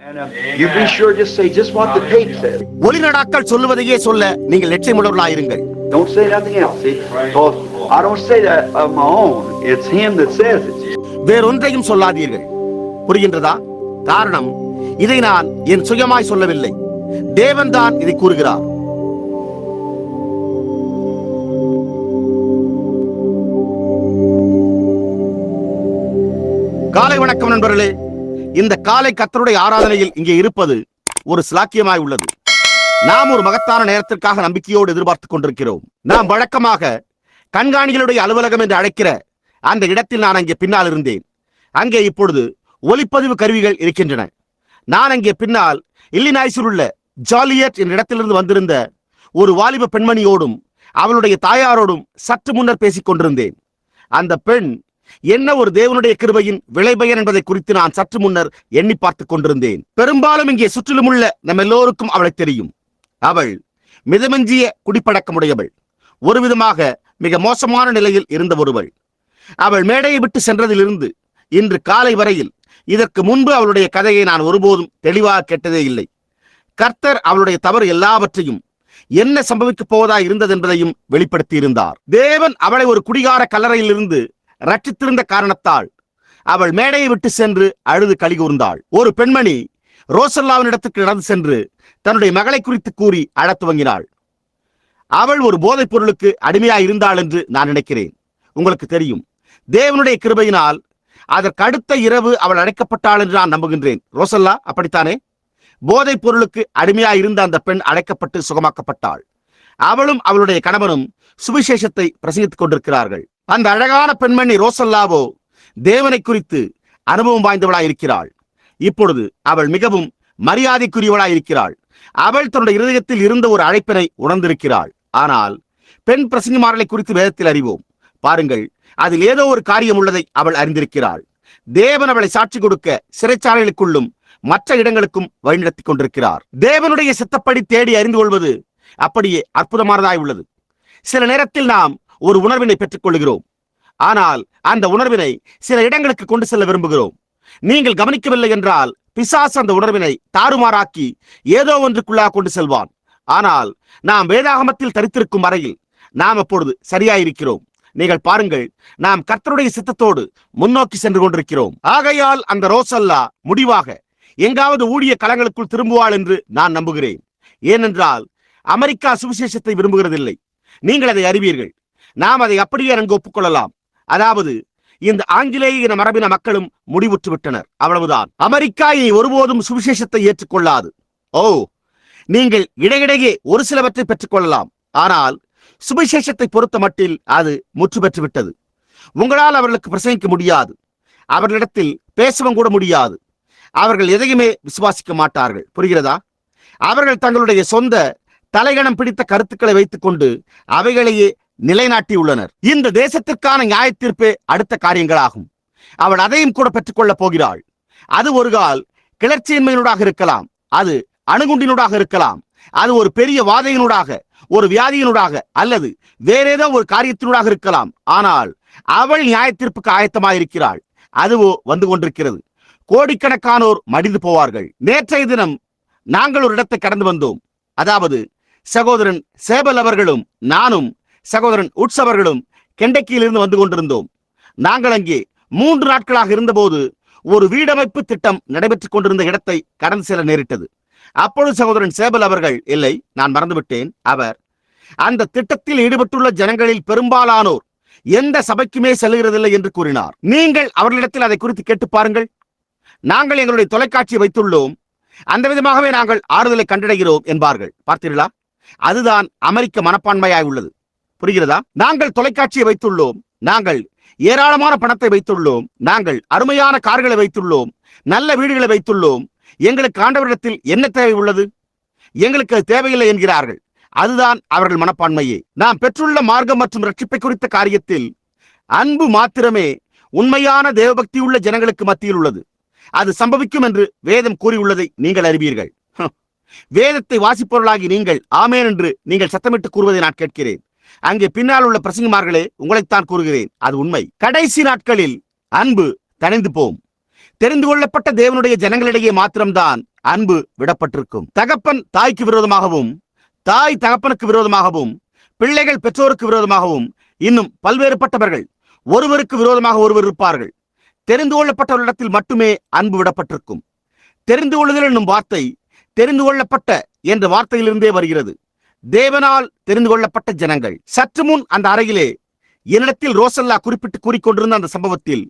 You be sure just say just what the tape says. ஒளிநடாக்கள் சொல்லுவதையே சொல்ல நீங்கள் லட்சியமுள்ளவர்களாயிருங்கள். Don't say nothing else. See, because I don't say that of my own. It's him that says it. வேறொன்றையும் சொல்லாதீர்கள். புரிகின்றதா? காரணம், இதை நான் என் சுயமாய் சொல்லவில்லை. தேவன் தான் இதை கூறுகிறார். காலை வணக்கம் நண்பர்களே. இந்த காலை கர்த்தருடைய ஆராதனையில் இங்கே இருப்பது ஒரு சிலாக்கியமாய் உள்ளது. நாம் ஒரு மகத்தான நேரத்திற்காக நம்பிக்கையோடு எதிர்பார்த்துக் கொண்டிருக்கிறோம். நாம் வழக்கமாக கண்காணிகளுடைய அலுவலகம் என்று அழைக்கிற அந்த இடத்தில் நான் அங்கே பின்னால் இருந்தேன். அங்கே இப்பொழுது ஒலிப்பதிவு கருவிகள் இருக்கின்றன. நான் அங்கே பின்னால் இல்லினாய்ஸில் உள்ள ஜாலியட் என்ற இடத்திலிருந்து வந்திருந்த ஒரு வாலிப பெண்மணியோடும் அவளுடைய தாயாரோடும் சற்று முன்னர் பேசிக் கொண்டிருந்தேன். அந்த பெண் என்ன ஒரு தேவனுடைய கிருபையின் விளைபயன் என்பதை குறித்து நான் சற்று முன்னர் எண்ணி பார்த்துக் கொண்டிருந்தேன். பெரும்பாலும் இங்கே சுற்றிலும் உள்ள நம்ம எல்லோருக்கும் அவளை தெரியும். அவள் மிதமிஞ்சிய குடிப்பழக்கமுடையவள், ஒரு விதமாக மிக மோசமான நிலையில் இருந்த ஒருவள். அவள் மேடையை விட்டு சென்றதிலிருந்து இன்று காலை வரையில் இதற்கு முன்பு அவளுடைய கதையை நான் ஒருபோதும் தெளிவாக கேட்டதே இல்லை. கர்த்தர் அவளுடைய தவறு எல்லாவற்றையும் என்ன சம்பவிக்கப் போவதா இருந்தது என்பதையும் வெளிப்படுத்தி இருந்தார். தேவன் அவளை ஒரு குடிகார கல்லறையிலிருந்து ரட்சித்திருந்த காரணத்தால் அவள் மேடையை விட்டு சென்று அழுது களி கூர்ந்தாள். ஒரு பெண்மணி ரோசல்லாவின் இடத்துக்கு நடந்து சென்று தன்னுடைய மகளை குறித்து கூறி அழத் துவங்கினாள். அவள் ஒரு போதைப் பொருளுக்கு அடிமையாய் இருந்தாள் என்று நான் நினைக்கிறேன். உங்களுக்கு தெரியும், தேவனுடைய கிருபையினால் அதற்கு அடுத்த இரவு அவள் அழைக்கப்பட்டாள் என்று நான் நம்புகின்றேன். ரோசல்லா, அப்படித்தானே? போதைப் பொருளுக்கு அடிமையாய் இருந்த அந்த பெண் அழைக்கப்பட்டு சுகமாக்கப்பட்டாள். அவளும் அவளுடைய கணவனும் சுவிசேஷத்தை பிரசங்கித்துக் கொண்டிருக்கிறார்கள். அந்த அழகான பெண்மணி ரோசல்லாவோ தேவனை குறித்து அனுபவம் வாய்ந்தவளாய் இருக்கிறாள். இப்பொழுது அவள் மிகவும் மரியாதைக்குரியவளாய் இருக்கிறாள். அவள் தன்னுடைய இருதயத்தில் இருந்த ஒரு அழைப்பினை உணர்ந்திருக்கிறாள். ஆனால் பெண் பிரசங்கிமார்களை குறித்து வேதத்தில் அறிவோம். பாருங்கள், அதில் ஏதோ ஒரு காரியம் உள்ளதை அவள் அறிந்திருக்கிறாள். தேவன் அவளை சாட்சி கொடுக்க சிறைச்சாலைகளுக்குள்ளும் மற்ற இடங்களுக்கும் வழிநடத்தி கொண்டிருக்கிறார். தேவனுடைய சித்தப்படி தேடி அறிந்து கொள்வது அப்படியே அற்புதமானதாய் உள்ளது. சில நேரத்தில் நாம் ஒரு உணர்வினை பெற்றுக் கொள்கிறோம். ஆனால் அந்த உணர்வினை சில இடங்களுக்கு கொண்டு செல்ல விரும்புகிறோம். நீங்கள் கவனிக்கவில்லை என்றால் பிசாசு அந்த உணர்வினை தாறுமாறாக்கி ஏதோ ஒன்றுக்குள்ளாக கொண்டு செல்வான். ஆனால் நாம் வேதாகமத்தில் தரித்திருக்கும் வரையில் நாம் அப்பொழுது சரியாயிருக்கிறோம். நீங்கள் பாருங்கள், நாம் கர்த்தருடைய சித்தத்தோடு முன்னோக்கி சென்று கொண்டிருக்கிறோம். ஆகையால் அந்த ரோசல்லா முடிவாக எங்காவது ஊழிய களங்களுக்குள் திரும்புவாள் என்று நான் நம்புகிறேன். ஏனென்றால் அமெரிக்கா சுவிசேஷத்தை விரும்புகிறதில்லை. நீங்கள் அதை அறிவீர்கள். நாம் அதை அப்படியே அங்கு ஒப்புக்கொள்ளலாம். அதாவது இந்த ஆங்கிலேய இன மரபின மக்களும் முடிவுற்று விட்டனர், அவ்வளவுதான். அமெரிக்கா இனி ஒருபோதும் சுவிசேஷத்தை ஏற்றுக்கொள்ளாது. ஓ, நீங்கள் இடையிடையே ஒரு சிலவற்றை பெற்றுக்கொள்ளலாம். ஆனால் சுவிசேஷத்தை பொறுத்த மட்டில் அது முற்று பெற்று விட்டது. உங்களால் அவர்களுக்கு பிரசங்கிக்க முடியாது. அவர்களிடத்தில் பேசவும் கூட முடியாது. அவர்கள் எதையுமே விசுவாசிக்க மாட்டார்கள். புரிகிறதா? அவர்கள் தங்களுடைய சொந்த தலைகணம் பிடித்த கருத்துக்களை வைத்துக் கொண்டு அவைகளையே நிலைநாட்டியுள்ளனர். இந்த தேசத்திற்கான நியாய தீர்ப்பே அடுத்த காரியங்களாகும். அவள் அதையும் கூட பெற்றுக்கொள்ளப் போகிறாள். அது ஒரு கால் கிளர்ச்சியின்மையினூடாக இருக்கலாம், அது அணுகுண்டினூடாக இருக்கலாம், அது ஒரு பெரிய வாதையினூடாக, ஒரு வியாதியினூடாக, அல்லது வேறேதோ ஒரு காரியத்தினூடாக இருக்கலாம். ஆனால் அவள் நியாய தீர்ப்புக்கு ஆயத்தமாயிருக்கிறாள். அதுவோ வந்து கொண்டிருக்கிறது. கோடிக்கணக்கானோர் மடிந்து போவார்கள். நேற்றைய தினம் நாங்கள் ஒரு இடத்தை கடந்து வந்தோம். அதாவது சகோதரன் சேபல் அவர்களும் நானும் சகோதரன் உட்ஸ் அவர்களும் கெண்டக்கியிலிருந்து வந்து கொண்டிருந்தோம். நாங்கள் அங்கே 3 நாட்களாக இருந்தபோது ஒரு வீடமைப்பு திட்டம் நடைபெற்றுக் கொண்டிருந்த இடத்தை கடந்து செல்ல நேரிட்டது. அப்பொழுது சகோதரன் சேபல் அவர்கள், இல்லை, நான் மறந்துவிட்டேன், அவர் அந்த திட்டத்தில் ஈடுபட்டுள்ள ஜனங்களில் பெரும்பாலானோர் எந்த சபைக்குமே செல்லுகிறதில்லை என்று கூறினார். நீங்கள் அவர்களிடத்தில் அதை குறித்து கேட்டு பாருங்கள். நாங்கள் எங்களுடைய தொலைக்காட்சியை வைத்துள்ளோம், அந்த விதமாகவே நாங்கள் ஆறுதலை கண்டடைகிறோம் என்பார்கள். பார்த்தீர்களா? அதுதான் அமெரிக்க மனப்பான்மையாய் உள்ளது. புரிகிறதா? நாங்கள் தொலைக்காட்சியை வைத்துள்ளோம், நாங்கள் ஏராளமான பணத்தை வைத்துள்ளோம், நாங்கள் அருமையான கார்களை வைத்துள்ளோம், நல்ல வீடுகளை வைத்துள்ளோம், எங்களுக்கு ஆண்டவரிடத்தில் என்ன தேவை உள்ளது? எங்களுக்கு அது தேவையில்லை என்கிறார்கள். அதுதான் அவர்கள் மனப்பான்மையே. நாம் பெற்றுள்ள மார்க்கம் மற்றும் ரட்சிப்பை குறித்த காரியத்தில் அன்பு மாத்திரமே உண்மையான தேவபக்தி உள்ள ஜனங்களுக்கு மத்தியில் உள்ளது. அது சம்பவிக்கும் என்று வேதம் கூறியுள்ளதை நீங்கள் அறிவீர்கள். வேதத்தை வாசிப்பவர்களாகி நீங்கள் ஆமேன் என்று நீங்கள் சத்தமிட்டு கூறுவதை நான் கேட்கிறேன். அங்கே பின்னால் உள்ள பிரசங்கிமார்களே, உங்களைத்தான் கூறுகிறேன், அது உண்மை. கடைசி நாட்களில் அன்பு தணிந்து போம். தெரிந்து கொள்ளப்பட்ட தேவனுடைய ஜனங்களிடையே மாத்திரம்தான் அன்பு விடப்பட்டிருக்கும். தகப்பன் தாய்க்கு விரோதமாகவும், தாய் தகப்பனுக்கு விரோதமாகவும், பிள்ளைகள் பெற்றோருக்கு விரோதமாகவும், இன்னும் பல்வேறுபட்டவர்கள் ஒருவருக்கு விரோதமாக ஒருவர் இருப்பார்கள். தெரிந்து கொள்ளப்பட்டவர்களிடத்தில் மட்டுமே அன்பு விடப்பட்டிருக்கும். தெரிந்து கொள்ளுதல் என்னும் வார்த்தை தெரிந்து கொள்ளப்பட்ட என்ற வார்த்தையிலிருந்தே வருகிறது. தேவனால் தெரிந்து கொள்ளப்பட்ட ஜனங்கள். சற்று முன் அந்த அறையிலே என்னிடத்தில் ரோசல்லா குறிப்பிட்டு கூறிக்கொண்டிருந்த அந்த சம்பவத்தில்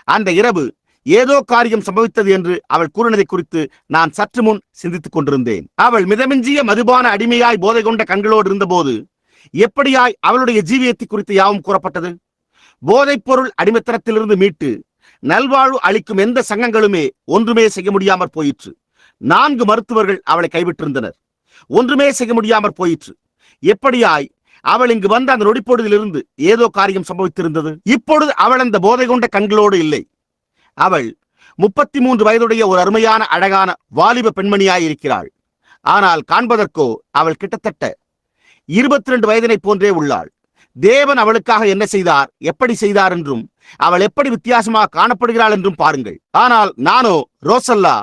அந்த இரவு ஏதோ காரியம் சம்பவித்தது என்று அவள் கூறினதை குறித்து நான் சற்று முன் சிந்தித்துக் கொண்டிருந்தேன். அவள் மிதமிஞ்சிய மதுபான அடிமையாய் போதை கொண்ட கண்களோடு இருந்தபோது எப்படியாய் அவளுடைய ஜீவியத்தை குறித்து யாவும் கூறப்பட்டது. போதைப் பொருள் அடிமைத்தனத்திலிருந்து மீட்டு நல்வாழ்வு அளிக்கும் எந்த சங்கங்களுமே ஒன்றுமே செய்ய முடியாமற் போயிற்று. 4 மருத்துவர்கள் அவளை கைவிட்டிருந்தனர். ஒன்றுமே செய்ய முடியாமற் போயிற்று. எப்படியாய் அவள் இங்கு வந்த அந்த நொடிப்பொழுதிலிருந்து ஏதோ காரியம் சம்பவித்திருந்தது. இப்பொழுது அவள் அந்த போதை கொண்ட கண்களோடு இல்லை. அவள் 33 வயதுடைய ஒரு அருமையான அழகான வாலிப பெண்மணியாயிருக்கிறாள். ஆனால் காண்பதற்கோ அவள் கிட்டத்தட்ட 22 வயதினை போன்றே உள்ளாள். தேவன் அவளுக்காக என்ன செய்தார், எப்படி செய்தார் என்றும், அவள் எப்படி வித்தியாசமாக காணப்படுகிறாள் என்றும் பாருங்கள். ஆனால் நானோ ரோசல்லா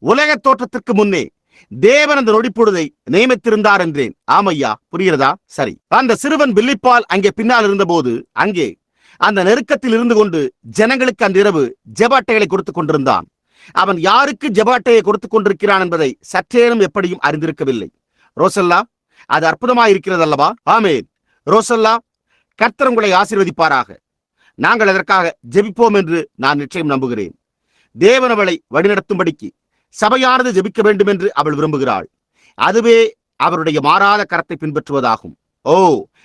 உலக தோற்றத்திற்கு முன்னே தேவன் அந்த நொடிப்பொழுதை நியமித்திருந்தார் என்றேன். ஆமையா, புரிகிறதா? சரி. அந்த சிறுவன் வில்லிப்பால் அங்கே பின்னால் இருந்தபோது அங்கே அந்த நெருக்கத்தில் இருந்து கொண்டு ஜனங்களுக்கு அன்றிரவு ஜெபாட்டைகளை கொடுத்துக் கொண்டிருந்தான். அவன் யாருக்கு ஜெபாட்டையை கொடுத்துக் கொண்டிருக்கிறான் என்பதை சற்றேனும் எப்படியும் அறிந்திருக்கவில்லை. ரோசல்லா, அது அற்புதமாயிருக்கிறது அல்லவா? ஆமேன். ரோசல்லா, கர்த்தர் உங்களை ஆசீர்வதிப்பாராக. நாங்கள் அதற்காக ஜெபிப்போம் என்று நான் நிச்சயம் நம்புகிறேன். தேவன் அவளை வழிநடத்தும்படிக்கு சபையானது ஜெபிக்க வேண்டும் என்று அவள் விரும்புகிறாள். அதுவே அவருடைய மாறாத கரத்தை பின்பற்றுவதாகும். ஓ,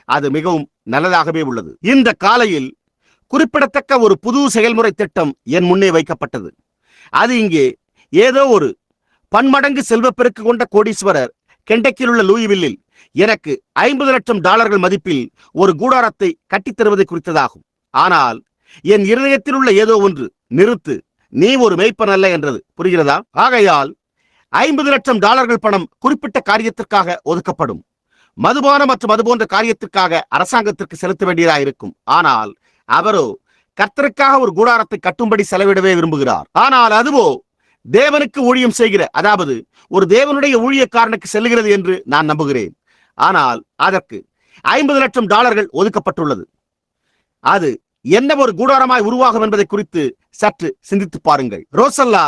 அது மிகவும் நல்லதாகவே உள்ளது. இந்த காலையில் குறிப்பிடத்தக்க ஒரு புது செயல்முறை திட்டம் என் முன்னே வைக்கப்பட்டது. அது இங்கே ஏதோ ஒரு பன்மடங்கு செல்வப்பெருக்கு கொண்ட கோடீஸ்வரர் கெண்டக்கில் உள்ள லூயிவில்லில் எனக்கு $50 லட்சம் மதிப்பில் ஒரு கூடாரத்தை கட்டித்தருவதை குறித்ததாகும். ஆனால் என் இருதயத்தில் உள்ள ஏதோ ஒன்று, நிறுத்து, நீ ஒரு மேய்ப்பன் அல்ல என்றது. புரிகிறதா? ஆகையால் $50 லட்சம் பணம் குறிப்பிட்ட காரியத்திற்காக ஒதுக்கப்படும். மதுபானம் மற்றும் அதுபோன்ற காரியத்திற்காக அரசாங்கத்திற்கு செலுத்த வேண்டியதாயிருக்கும். ஆனால் அவரோ கர்த்தருக்காக ஒரு கூடாரத்தை கட்டும்படி செலவிடவே விரும்புகிறார். ஆனால் அதுவோ தேவனுக்கு ஊழியம் செய்கிற, அதாவது ஒரு தேவனுடைய ஊழியக்காரனுக்கு செல்லுகிறது என்று நான் நம்புகிறேன். ஆனால் அதற்கு $50 லட்சம் ஒதுக்கப்பட்டுள்ளது. அது என்ன ஒரு கூடாரமாய் உருவாகும் என்பதை குறித்து சற்று சிந்தித்து பாருங்கள். ரோசல்லா,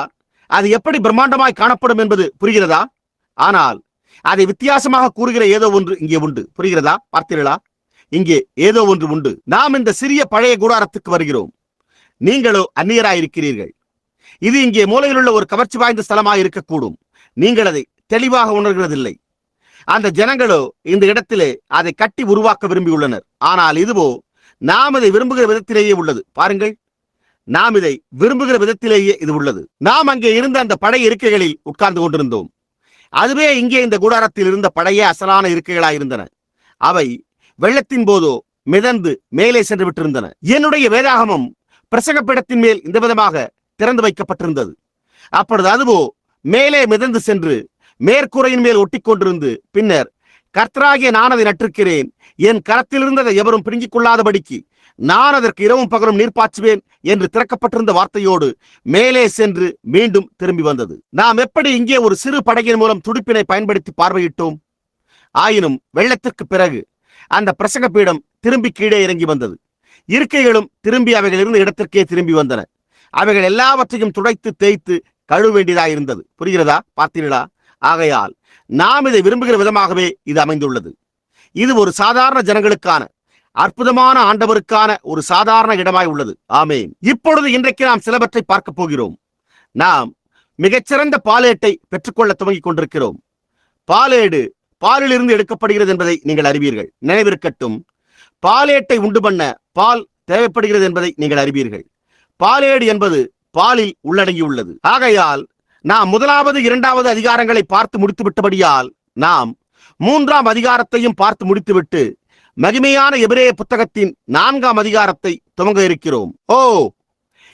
அது எப்படி பிரம்மாண்டமாய் காணப்படும் என்பது புரிகிறதா? ஆனால் அதை வித்தியாசமாக கூறுகிற ஏதோ ஒன்று இங்கே உண்டு. புரிகிறதா? பார்த்தீர்களா? இங்கே ஏதோ ஒன்று உண்டு. நாம் இந்த சிறிய பழைய கூடாரத்துக்கு வருகிறோம். நீங்களோ அந்நியராயிருக்கிறீர்கள். இது இங்கே மூலையில் உள்ள ஒரு கவர்ச்சி வாய்ந்த ஸ்தலமாய் இருக்கக்கூடும். நீங்கள் அதை தெளிவாக உணர்கிறதில்லை. அந்த ஜனங்களோ இந்த இடத்திலே அதை கட்டி உருவாக்க விரும்பியுள்ளனர். ஆனால் இதுவோ நாம் இதை விரும்புகிற விதத்திலேயே உள்ளது. பாருங்கள், நாம் இதை விரும்புகிற விதத்திலேயே இது உள்ளது. நாம் அங்கே இருந்த அந்த பழைய இருக்கைகளில் உட்கார்ந்து கொண்டிருந்தோம். அதுவே இங்கே இந்த கூடாரத்தில் இருந்த பழைய அசலான இருக்கைகளாயிருந்தன. அவை வெள்ளத்தின் போதோ மிதந்து மேலே சென்று விட்டிருந்தன. என்னுடைய வேதாகமம் பிரசங்கப்பீடத்தின் மேல் இந்த விதமாக திறந்து வைக்கப்பட்டிருந்தது. அப்பொழுது அதுவோ மேலே மிதந்து சென்று மேற்கூரையின் மேல் ஒட்டி கொண்டிருந்து, பின்னர் கர்த்தராகிய நான் அதை நட்டிருக்கிறேன், என் கரத்தில் இருந்ததை எவரும் பிடுங்கிக் கொள்ளாதபடிக்கு நான் அதற்கு இரவும் பகலும் நீர் பாய்ச்சுவேன் என்று திறக்கப்பட்டிருந்த வார்த்தையோடு மேலே சென்று மீண்டும் திரும்பி வந்தது. நாம் எப்படி இங்கே ஒரு சிறு படகின் மூலம் துடுப்பினை பயன்படுத்தி பார்வையிட்டோம். ஆயினும் வெள்ளத்திற்கு பிறகு அந்த பிரசங்க பீடம் திரும்பி கீழே இறங்கி வந்தது. இருக்கைகளும் திரும்பி அவைகள் இருந்த இடத்திற்கே திரும்பி வந்தன. அவைகள் எல்லாவற்றையும் துடைத்து தேய்த்து கழுவ வேண்டியதாயிருந்தது. புரிகிறதா? பார்த்தீர்களா? ஆகையால் நாம் இதை விரும்புகிற விதமாகவே இது அமைந்துள்ளது. இது ஒரு சாதாரண ஜனங்களுக்கான, அற்புதமான ஆண்டவருக்கான ஒரு சாதாரண இடமாய் உள்ளது. ஆமேன். இப்பொழுது இன்றைக்கு நாம் சிலவற்றை பார்க்க போகிறோம். நாம் மிகச்சிறந்த பாலேட்டை பெற்றுக்கொள்ள துவங்கிக் கொண்டிருக்கிறோம். பாலேடு பாலிலிருந்து எடுக்கப்படுகிறது என்பதை நீங்கள் அறிவீர்கள். நினைவிருக்கட்டும், பாலேட்டை உண்டு பண்ண பால் தேவைப்படுகிறது என்பதை நீங்கள் அறிவீர்கள். பாலேடு என்பது பாலில் உள்ளடங்கியுள்ளது. ஆகையால் நாம் 1வது 2வது அதிகாரங்களை பார்த்து முடித்து விட்டபடியால் நாம் 3ஆம் அதிகாரத்தையும் பார்த்து முடித்துவிட்டு மகிமையான எபிரேய புத்தகத்தின் 4ஆம் அதிகாரத்தை துவங்க இருக்கிறோம்.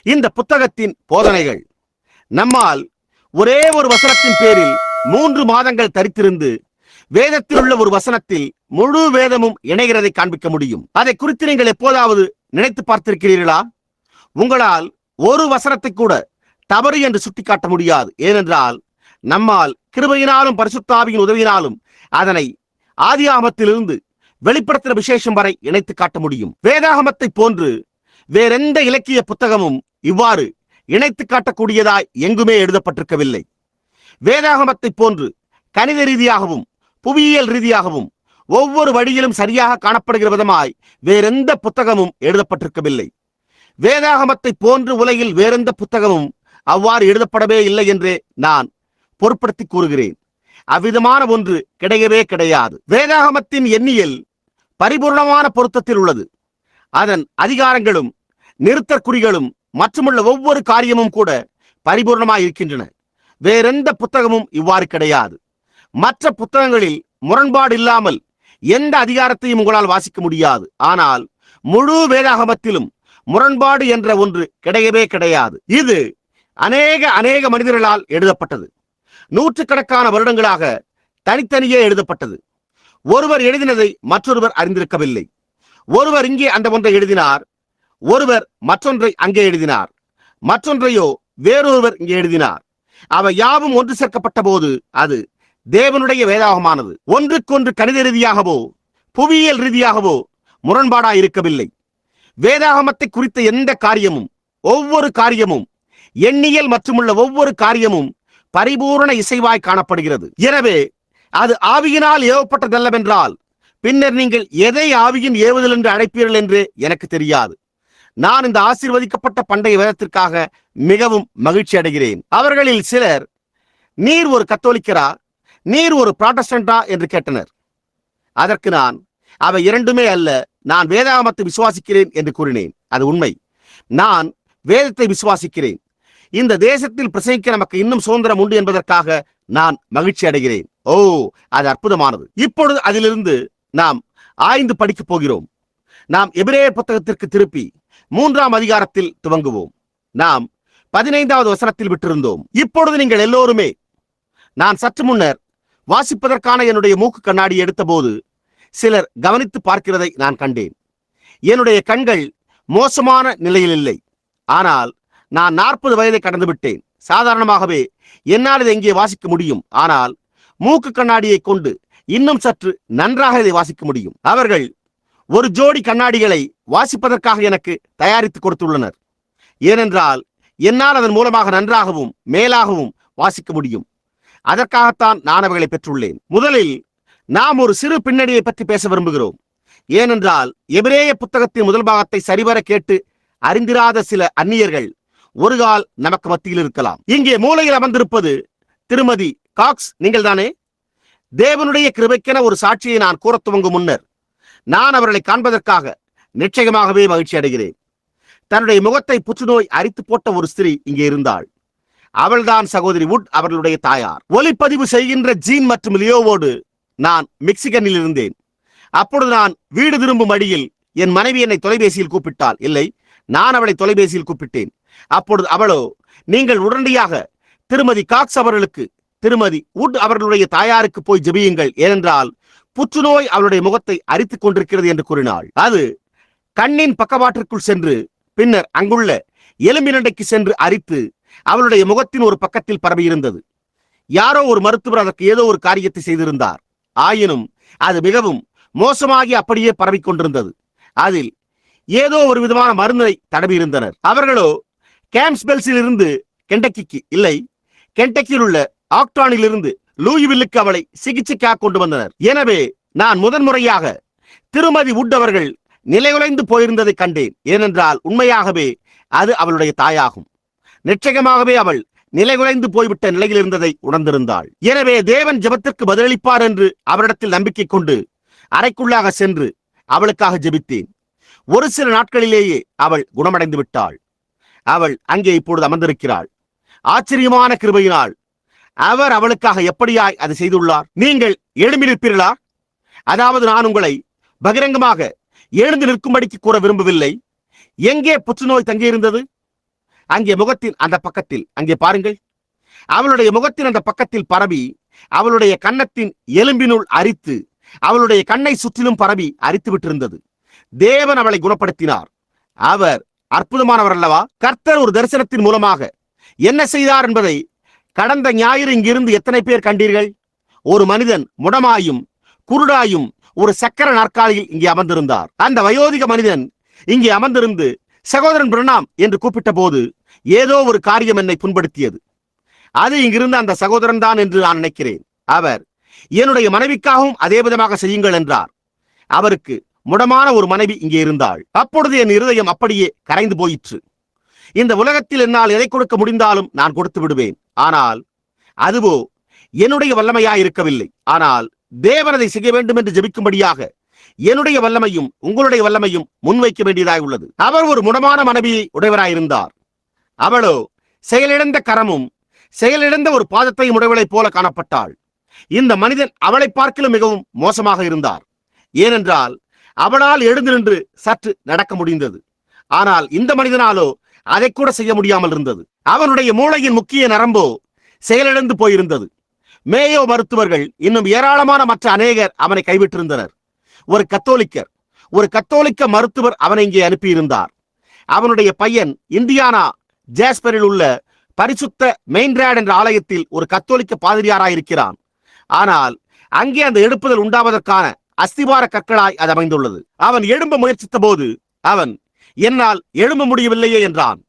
இந்த புத்தகத்தின் போதனைகள் நம்மால் ஒரே ஒரு வசனத்தின் பேரில் 3 மாதங்கள் தரித்திருந்து வேதத்தில் உள்ள ஒரு வசனத்தில் முழு வேதமும் இணைகிறதை காண்பிக்க முடியும். அதை குறித்து நீங்கள் எப்போதாவது நினைத்து பார்த்திருக்கிறீர்களா? உங்களால் ஒரு வசனத்தை கூட தவறு என்று சுட்டிக்காட்ட முடியாது. ஏனென்றால் நம்மால் கிருபையினாலும் பரிசுத்தாவியின் உதவியினாலும் அதனை ஆதியாகமத்திலிருந்து வெளிப்படுத்தின விசேஷம் வரை இணைத்து காட்ட முடியும். வேதாகமத்தை போன்று வேறெந்த இலக்கிய புத்தகமும் இவ்வாறு இணைத்து காட்டக்கூடியதாய் எங்குமே எழுதப்பட்டிருக்கவில்லை. வேதாகமத்தை போன்று கணித ரீதியாகவும் புவியியல் ரீதியாகவும் ஒவ்வொரு வழியிலும் சரியாக காணப்படுகிற விதமாய் வேறெந்த புத்தகமும் எழுதப்பட்டிருக்கவில்லை. வேதாகமத்தை போன்று உலகில் வேறெந்த புத்தகமும் அவ்வாறு எழுதப்படவே இல்லை என்றே நான் பொருட்படுத்தி கூறுகிறேன். அவ்விதமான ஒன்று கிடையவே கிடையாது. வேதாகமத்தின் எண்ணியல் பரிபூர்ணமான பொருத்தத்தில் உள்ளது. அதன் அதிகாரங்களும் நிறுத்தற்குறிகளும் மற்றுமுள்ள ஒவ்வொரு காரியமும் கூட பரிபூர்ணமாய் இருக்கின்றன. வேறெந்த புத்தகமும் இவ்வாறு கிடையாது. மற்ற புத்தகங்களில் முரண்பாடு இல்லாமல் எந்த அதிகாரத்தையும் உங்களால் வாசிக்க முடியாது. ஆனால் முழு வேதாகமத்திலும் முரண்பாடு என்ற ஒன்று கிடையவே கிடையாது. இது அநேக மனிதர்களால் எழுதப்பட்டது. நூற்றுக்கணக்கான வருடங்களாக தனித்தனியே எழுதப்பட்டது. ஒருவர் எழுதினதை மற்றொருவர் அறிந்திருக்கவில்லை. ஒருவர் இங்கே அந்த ஒன்றை எழுதினார், ஒருவர் மற்றொன்றை அங்கே எழுதினார், மற்றொன்றையோ வேறொருவர் இங்கே எழுதினார். அவை யாவும் ஒன்று சேர்க்கப்பட்ட போது அது தேவனுடைய வேதாகமானது. ஒன்றுக்கொன்று கணித ரீதியாகவோ புவியியல் ரீதியாகவோ முரண்பாடாய் இருக்கவில்லை. வேதாகமத்தை குறித்த எந்த காரியமும் ஒவ்வொரு காரியமும் எண்ணியல் மற்றுமுள்ள ஒவ்வொரு காரியமும் பரிபூரண இசைவாய் காணப்படுகிறது. எனவே அது ஆவியினால் ஏவப்பட்டதல்லவென்றால் பின்னர் நீங்கள் எதை ஆவியின் ஏவுதல் என்று அழைப்பீர்கள் என்று எனக்கு தெரியாது. நான் இந்த ஆசீர்வதிக்கப்பட்ட பண்டைய வேதத்திற்காக மிகவும் மகிழ்ச்சி அடைகிறேன். அவர்களில் சிலர், நீர் ஒரு கத்தோலிக்கரா, நீர் ஒரு புராட்டஸ்டன்டா என்று கேட்டனர். அதற்கு நான், அவை இரண்டுமே அல்ல, நான் வேதாகமத்தை விசுவாசிக்கிறேன் என்று கூறினேன். அது உண்மை. நான் வேதத்தை விசுவாசிக்கிறேன். இந்த தேசத்தில் பிரசங்கிக்க நமக்கு இன்னும் சுதந்திரம் உண்டு என்பதற்காக நான் மகிழ்ச்சி அடைகிறேன். ஓ, அது அற்புதமானது. இப்பொழுது அதிலிருந்து நாம் ஆய்ந்து படிக்கப் போகிறோம். நாம் எபிரேயர் புத்தகத்திற்கு திருப்பி 3ஆம் அதிகாரத்தில் துவங்குவோம். நாம் 15வது வசனத்தில் விட்டிருந்தோம். இப்பொழுது நீங்கள் எல்லோருமே, நான் சற்று முன்னர் வாசிப்பதற்கான என்னுடைய மூக்கு கண்ணாடி எடுத்த போது சிலர் கவனித்து பார்க்கிறதை நான் கண்டேன். என்னுடைய கண்கள் மோசமான நிலையில் இல்லை. ஆனால் நான் 40 வயதை கடந்து விட்டேன். சாதாரணமாகவே என்னால் இதை இங்கே வாசிக்க முடியும். ஆனால் மூக்கு கண்ணாடியை கொண்டு இன்னும் சற்று நன்றாக இதை வாசிக்க முடியும். அவர்கள் ஒரு ஜோடி கண்ணாடிகளை வாசிப்பதற்காக எனக்கு தயாரித்து கொடுத்துள்ளனர். ஏனென்றால் என்னால் அதன் மூலமாக நன்றாகவும் மேலாகவும் வாசிக்க முடியும். அதற்காகத்தான் நான் அவைகளை பெற்றுள்ளேன். முதலில் நாம் ஒரு சிறு பின்னணியை பற்றி பேச விரும்புகிறோம். ஏனென்றால் எபிரேய புத்தகத்தின் முதல் பாகத்தை சரிவர கேட்டு அறிந்திராத சில அந்நியர்கள் ஒரு கால் நமக்கு மத்தியில் இருக்கலாம். இங்கே மூலையில் அமர்ந்திருப்பது திருமதி காக்ஸ், நீங்கள் தானே? தேவனுடைய கிருபைக்கென ஒரு சாட்சியை நான் கூற துவங்கும் முன்னர் நான் அவர்களை காண்பதற்காக நிச்சயமாகவே மகிழ்ச்சி அடைகிறேன். தன்னுடைய முகத்தை புற்றுநோய் அரித்து போட்ட ஒரு ஸ்திரீ இங்கே இருந்தாள். அவள்தான் சகோதரி வுட், அவர்களுடைய தாயார். ஒலிப்பதிவு செய்கின்ற ஜீன் மற்றும் லியோவோடு நான் மிக்சிகனில் இருந்தேன். அப்பொழுது நான் வீடு திரும்பும் அடியில் என் மனைவி என்னை தொலைபேசியில் கூப்பிட்டாள். இல்லை, நான் அவளை தொலைபேசியில் கூப்பிட்டேன். அப்பொழுது அவளோ, நீங்கள் உடனடியாக திருமதி காக்ஸ் அவர்களுக்கு, திருமதி வுட் அவர்களுடைய தாயாருக்கு போய் ஜெபியுங்கள், ஏனென்றால் புற்றுநோய் அவளுடைய முகத்தை அரித்துக் கொண்டிருக்கிறது என்று கூறினாள். அது கண்ணின் பக்கவாட்டிற்குள் சென்று பின்னர் அங்குள்ள எலும்பினண்டைக்கு சென்று அரித்து அவளுடைய முகத்தின் ஒரு பக்கத்தில் பரவியிருந்தது. யாரோ ஒரு மருத்துவர் அதற்கு ஏதோ ஒரு காரியத்தை செய்திருந்தார். ஆயினும் அது மிகவும் மோசமாகி அப்படியே பரவிக்கொண்டிருந்தது. அதில் ஏதோ ஒரு விதமான மருந்தை தடவியிருந்தனர். அவர்களோ கேம்ஸ்பெல்ஸில் இருந்து கெண்டக்கிக்கு, இல்லை, கெண்டக்கியில் உள்ள ஆக்டானில் இருந்து லூயிவில்லுக்கு அவளை சிகிச்சைக்காக கொண்டு வந்தனர். எனவே நான் முதன்முறையாக திருமதி வுட் அவர்கள் நிலைகுலைந்து போயிருந்ததை கண்டேன். ஏனென்றால் உண்மையாகவே அது அவளுடைய தாயாகும். நிச்சயமாகவே அவள் நிலைகுலைந்து போய்விட்ட நிலையில் இருந்ததை உணர்ந்திருந்தாள். எனவே தேவன் ஜெபத்திற்கு பதிலளிப்பார் என்று அவரிடத்தில் நம்பிக்கை கொண்டு அறைக்குள்ளாக சென்று அவளுக்காக ஜெபித்தேன். ஒரு சில நாட்களிலேயே அவள் குணமடைந்து விட்டாள். அவள் அங்கே இப்பொழுது அமர்ந்திருக்கிறாள். ஆச்சரியமான கிருபையினால் அவர் அவளுக்காக எப்படியாய் அதை செய்துள்ளார். நீங்கள் எழும்பி நிற்பீர்களா? அதாவது நான் உங்களை பகிரங்கமாக எழுந்து நிற்கும்படிக்கு கூற விரும்பவில்லை. எங்கே புற்றுநோய் தங்கியிருந்தது? அங்கே முகத்தின் அந்த பக்கத்தில். அங்கே பாருங்கள். அவளுடைய முகத்தின் அந்த பக்கத்தில் பரவி அவளுடைய கன்னத்தின் எலும்பினுள் அரித்து அவளுடைய கண்ணை சுற்றிலும் பரவி அரித்து விட்டிருந்தது. தேவன் அவளை குணப்படுத்தினார். அவர் அற்புதமானவர் அல்லவா? கர்த்தர் ஒரு தரிசனத்தின் மூலமாக என்ன செய்தார் என்பதை கடந்த ஞாயிறு இங்கிருந்து எத்தனை பேர் கண்டீர்கள்? ஒரு மனிதன் முடமாயும் குருடாயும் ஒரு சக்கர நாற்காலியில் இங்கே அமர்ந்திருந்தார். அந்த வயோதிக மனிதன் இங்கே அமர்ந்திருந்து சகோதரன் பிரணாம் என்று கூப்பிட்ட போது ஏதோ ஒரு காரியம் என்னை புண்படுத்தியது. அது இங்கிருந்த அந்த சகோதரன் தான் என்று நான் நினைக்கிறேன். அவர் என்னுடைய மனைவிக்காகவும் அதே விதமாக செய்யுங்கள் என்றார். அவருக்கு முடமான ஒரு மனைவி இங்கே இருந்தாள். அப்பொழுது என் இருதயம் அப்படியே கரைந்து போயிற்று. இந்த உலகத்தில் என்னால் எதை கொடுக்க முடிந்தாலும் நான் கொடுத்து விடுவேன். ஆனால் அதுவோ என்னுடைய வல்லமையாய் இருக்கவில்லை. ஆனால் தேவனதை செய்ய வேண்டும் என்று ஜெபிக்கும்படியாக என்னுடைய வல்லமையும் உங்களுடைய வல்லமையும் முன்வைக்க வேண்டியதாய் உள்ளது. அவர் ஒரு முடமான மனைவியை உடையவராயிருந்தார். அவளோ செயலிழந்த கரமும் செயலிழந்த ஒரு பாதத்தையும் உடையவளைப் போல காணப்பட்டாள். இந்த மனிதன் அவளை பார்க்கிலும் மிகவும் மோசமாக இருந்தார். ஏனென்றால் அவளால் எழுந்து நின்று சற்று நடக்க முடிந்தது. ஆனால் இந்த மனிதனாலோ அதை கூட செய்ய முடியாமல் இருந்தது. அவனுடைய மூளையின் முக்கிய நரம்போ செயலிழந்து போயிருந்தது. மேயோ மருத்துவர்கள் இன்னும் ஏராளமான மற்ற அநேகர் அவனை கைவிட்டிருந்தனர். ஒரு கத்தோலிக்க மருத்துவர் அவனை இங்கே அனுப்பியிருந்தார். அவனுடைய பையன் இந்தியானா ஜாஸ்பரில் உள்ள பரிசுத்த மெயின்ராட் என்ற ஆலயத்தில் ஒரு கத்தோலிக்க பாதிரியாராயிருக்கிறான். ஆனால் அங்கே அந்த எடுப்புதல் உண்டாவதற்கான அஸ்திவார கற்களாய் அது அமைந்துள்ளது. அவன் எழும்ப முயற்சித்த போது அவன் என்னால் எழும்ப முடியவில்லையே என்றான்.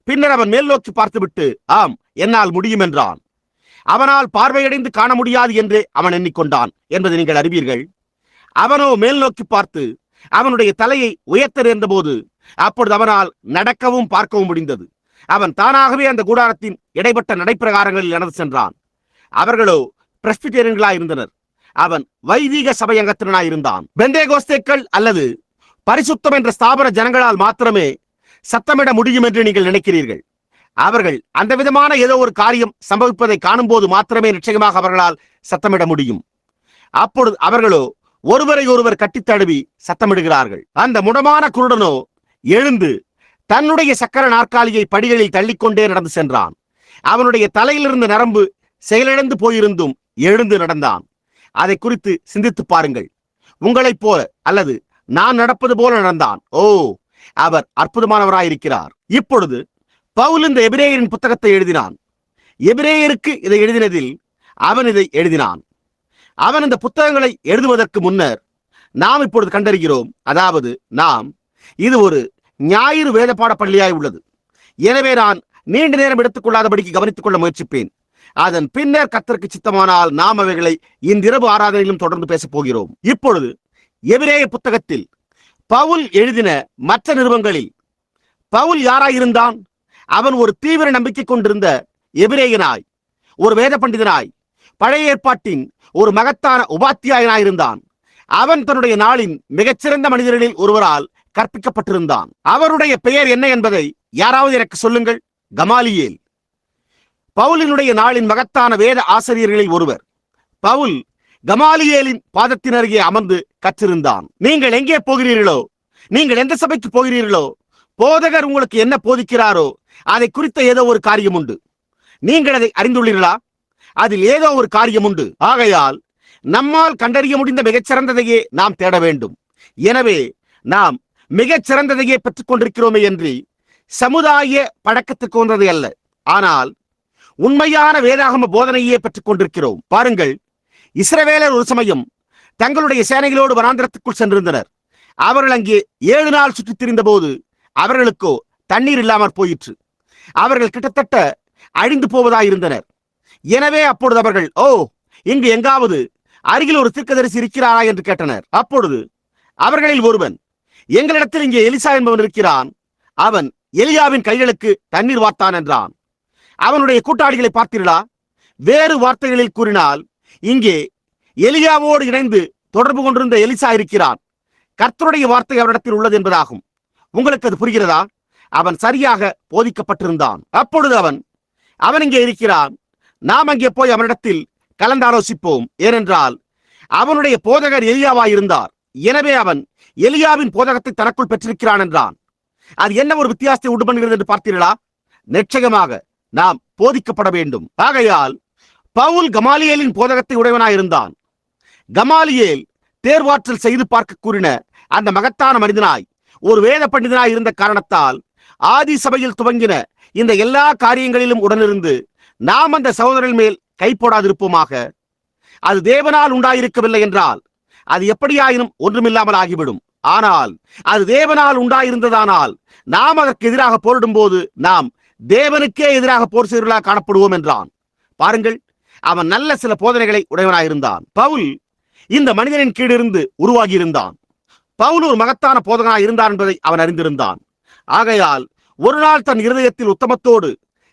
பின்னர் அவன் மேல் நோக்கி பார்த்துவிட்டு ஆம் என்னால் முடியும் என்றான். அவனால் பார்வையடைந்து காண முடியாது என்றே அவன் எண்ணிக்கொண்டான் என்பதை நீங்கள் அறிவீர்கள். அவனோ மேல் நோக்கி பார்த்து அவனுடைய தலையை உயர்த்த நேர்ந்த போது அப்பொழுது அவனால் நடக்கவும் பார்க்கவும் முடிந்தது. அவன் தானாகவே அந்த கூடாரத்தின் இடைப்பட்ட நடைப்பிரகாரங்களில் நடந்து சென்றான். அவர்களோ பிரஸ்பிட்டேரியன்களாய் இருந்தனர். அவன் வைதிக சபை அங்கத்தினனாய் இருந்தான். பெந்தேகோஸ்தேக்கள் அல்லது பரிசுத்தம் என்ற ஸ்தாபன ஜனங்களால் மாத்திரமே சத்தமிட முடியும் என்று நீங்கள் நினைக்கிறீர்கள். அவர்கள் அந்த விதமான ஏதோ ஒரு காரியம் சம்பவிப்பதை காணும் போது மாத்திரமே நிச்சயமாக அவர்களால் சத்தமிட முடியும். அப்பொழுது அவர்களோ ஒருவரை ஒருவர் கட்டித் தழுவி சத்தமிடுகிறார்கள். அந்த முடமான குருடனோ எழுந்து தன்னுடைய சக்கர நாற்காலியை படிகளில் தள்ளிக்கொண்டே நடந்து சென்றான். அவனுடைய தலையிலிருந்து நரம்பு செயலிழந்து போயிருந்தும் எழுந்து நடந்தான். அதை குறித்து சிந்தித்து பாருங்கள். உங்களைப் போல அல்லது நான் நடப்பது போல நடந்தான். ஓ, அவர் அற்புதமானவராயிருக்கிறார். இப்பொழுது பவுல் இந்த எபிரேயரின் புத்தகத்தை எழுதினான். எபிரேயருக்கு இதை எழுதினதில் அவன் இதை எழுதினான். அவன் இந்த புத்தகங்களை எழுதுவதற்கு முன்னர் நாம் இப்பொழுது கண்டறிகிறோம். அதாவது இது ஒரு ஞாயிறு வேத பாட பள்ளியாய் உள்ளது. எனவே நான் நீண்ட நேரம் எடுத்துக்கொள்ளாதபடிக்கு கவனித்துக் கொள்ள முயற்சிப்பேன். அதன் பின்னர் கர்த்தருக்கு சித்தமானால் நாம் அவைகளை இன்றிரவு ஆராதனையிலும் தொடர்ந்து பேசப் போகிறோம். இப்பொழுது எபிரேய புத்தகத்தில் பவுல் எழுதின மற்ற நிருபங்களில் பவுல் யாராயிருந்தான்? அவன் ஒரு தீவிர நம்பிக்கை கொண்டிருந்த எபிரேயனாய், ஒரு வேத பண்டிதனாய், பழைய ஏற்பாட்டின் ஒரு மகத்தான உபாத்தியாயனாயிருந்தான். அவன் தன்னுடைய நாளின் மிகச்சிறந்த மனிதர்களில் ஒருவரால் கற்பிக்கப்பட்டிருந்தான். அவருடைய பெயர் என்ன என்பதை யாராவது எனக்கு சொல்லுங்கள். கமாலியேல். பவுலினுடைய நாளின் மகத்தான வேத ஆசிரியர்களில் ஒருவர். பவுல் கமாலியேலின் பாதத்தின் அருகே அமர்ந்து கற்றிருந்தான். நீங்கள் எங்கே போகிறீர்களோ, நீங்கள் எந்த சபைக்கு போகிறீர்களோ, போதகர் உங்களுக்கு என்ன போதிக்கிறாரோ அதை குறித்த ஏதோ ஒரு காரியம் உண்டு. நீங்கள் அதை அறிந்துள்ளீர்களா? அதில் ஏதோ ஒரு காரியம் உண்டு. ஆகையால் நம்மால் கண்டறிய முடிந்த மிகச்சிறந்ததையே நாம் தேட வேண்டும். எனவே நாம் மிகச்சிறந்ததையே பெற்றுக் கொண்டிருக்கிறோமே என்று சமுதாய பழக்கத்திற்கு வந்தது அல்ல, ஆனால் உண்மையான வேதாகம போதனையே பெற்றுக் கொண்டிருக்கிறோம். பாருங்கள், இஸ்ரவேலர் ஒரு சமயம் தங்களுடைய சேனைகளோடு வனாந்திரத்துக்குள் சென்றிருந்தனர். அவர்கள் அங்கே 7 நாள் சுற்றித் திரிந்த போது அவர்களுக்கோ தண்ணீர் இல்லாமற் போயிற்று. அவர்கள் கிட்டத்தட்ட அழிந்து போவதாயிருந்தனர். எனவே அப்பொழுது அவர்கள், ஓ, இங்கு எங்காவது அருகில் ஒரு தீர்க்கதரிசி இருக்கிறாரா என்று கேட்டனர். அப்பொழுது அவர்களில் ஒருவன், எங்களிடத்தில் இங்கே எலிசா என்பவன் இருக்கிறான். அவன் எலியாவின் கைகளுக்கு தண்ணீர் வார்த்தான் என்றான். அவனுடைய கூட்டாளிகளை பார்த்தீர்களா? வேறு வார்த்தைகளில் கூறினால், இங்கே எலியாவோடு இணைந்து தொடர்பு கொண்டிருந்த எலிசா இருக்கிறான். கர்த்தருடைய வார்த்தை அவரிடத்தில் உள்ளது என்பதாகும். உங்களுக்கு அது புரிகிறதா? அவன் சரியாக போதிக்கப்பட்டிருந்தான். அப்பொழுது அவன் இங்கே இருக்கிறான். நாம் அங்கே போய் அவனிடத்தில் கலந்தாலோசிப்போம். ஏனென்றால் அவனுடைய போதகர் எலியாவாயிருந்தார். எனவே அவன் எலியாவின் போதகத்தை தனக்குள் பெற்றிருக்கிறான் என்றான். அது என்ன ஒரு வித்தியாசத்தை உண்டு பண்ணுகிறது என்று பார்த்தீர்களா? நிச்சயமாக நாம் போதிக்கப்பட வேண்டும். ஆகையால் பவுல் கமாலியேலின் போதகத்தை உடையவனாயிருந்தான். கமாலியேல் தேர்வாற்றல் செய்து பார்க்க கூறின அந்த மகத்தான மனிதனாய், ஒரு வேத பண்டிதனாய் இருந்த காரணத்தால் ஆதி சபையில் துவங்கின இந்த எல்லா காரியங்களிலும் உடனிருந்து நாம் அந்த சகோதரன் மேல் கை போடாதிருப்போமாக. அது தேவனால் உண்டாயிருக்கவில்லை என்றால் அது எப்படியாயினும் ஒன்றுமில்லாமல் ஆகிவிடும். ஆனால் அது தேவனால் உண்டாயிருந்ததானால் நாம் அதற்கு எதிராக போரிடும் போது நாம் தேவனுக்கே எதிராக போர் செய்வர்களாக காணப்படுவோம் என்றான். பாருங்கள், அவன் நல்ல சில போதனைகளை உடையவனாயிருந்தான். பவுல் இந்த மனிதனின் கீழிருந்து உருவாகி இருந்தான். பவுல் ஒரு மகத்தான போதகனாய் இருந்தான் என்பதை அவன் அறிந்திருந்தான். ஆகையால் ஒரு நாள் தன் இருதயத்தில் உத்தமத்தோடு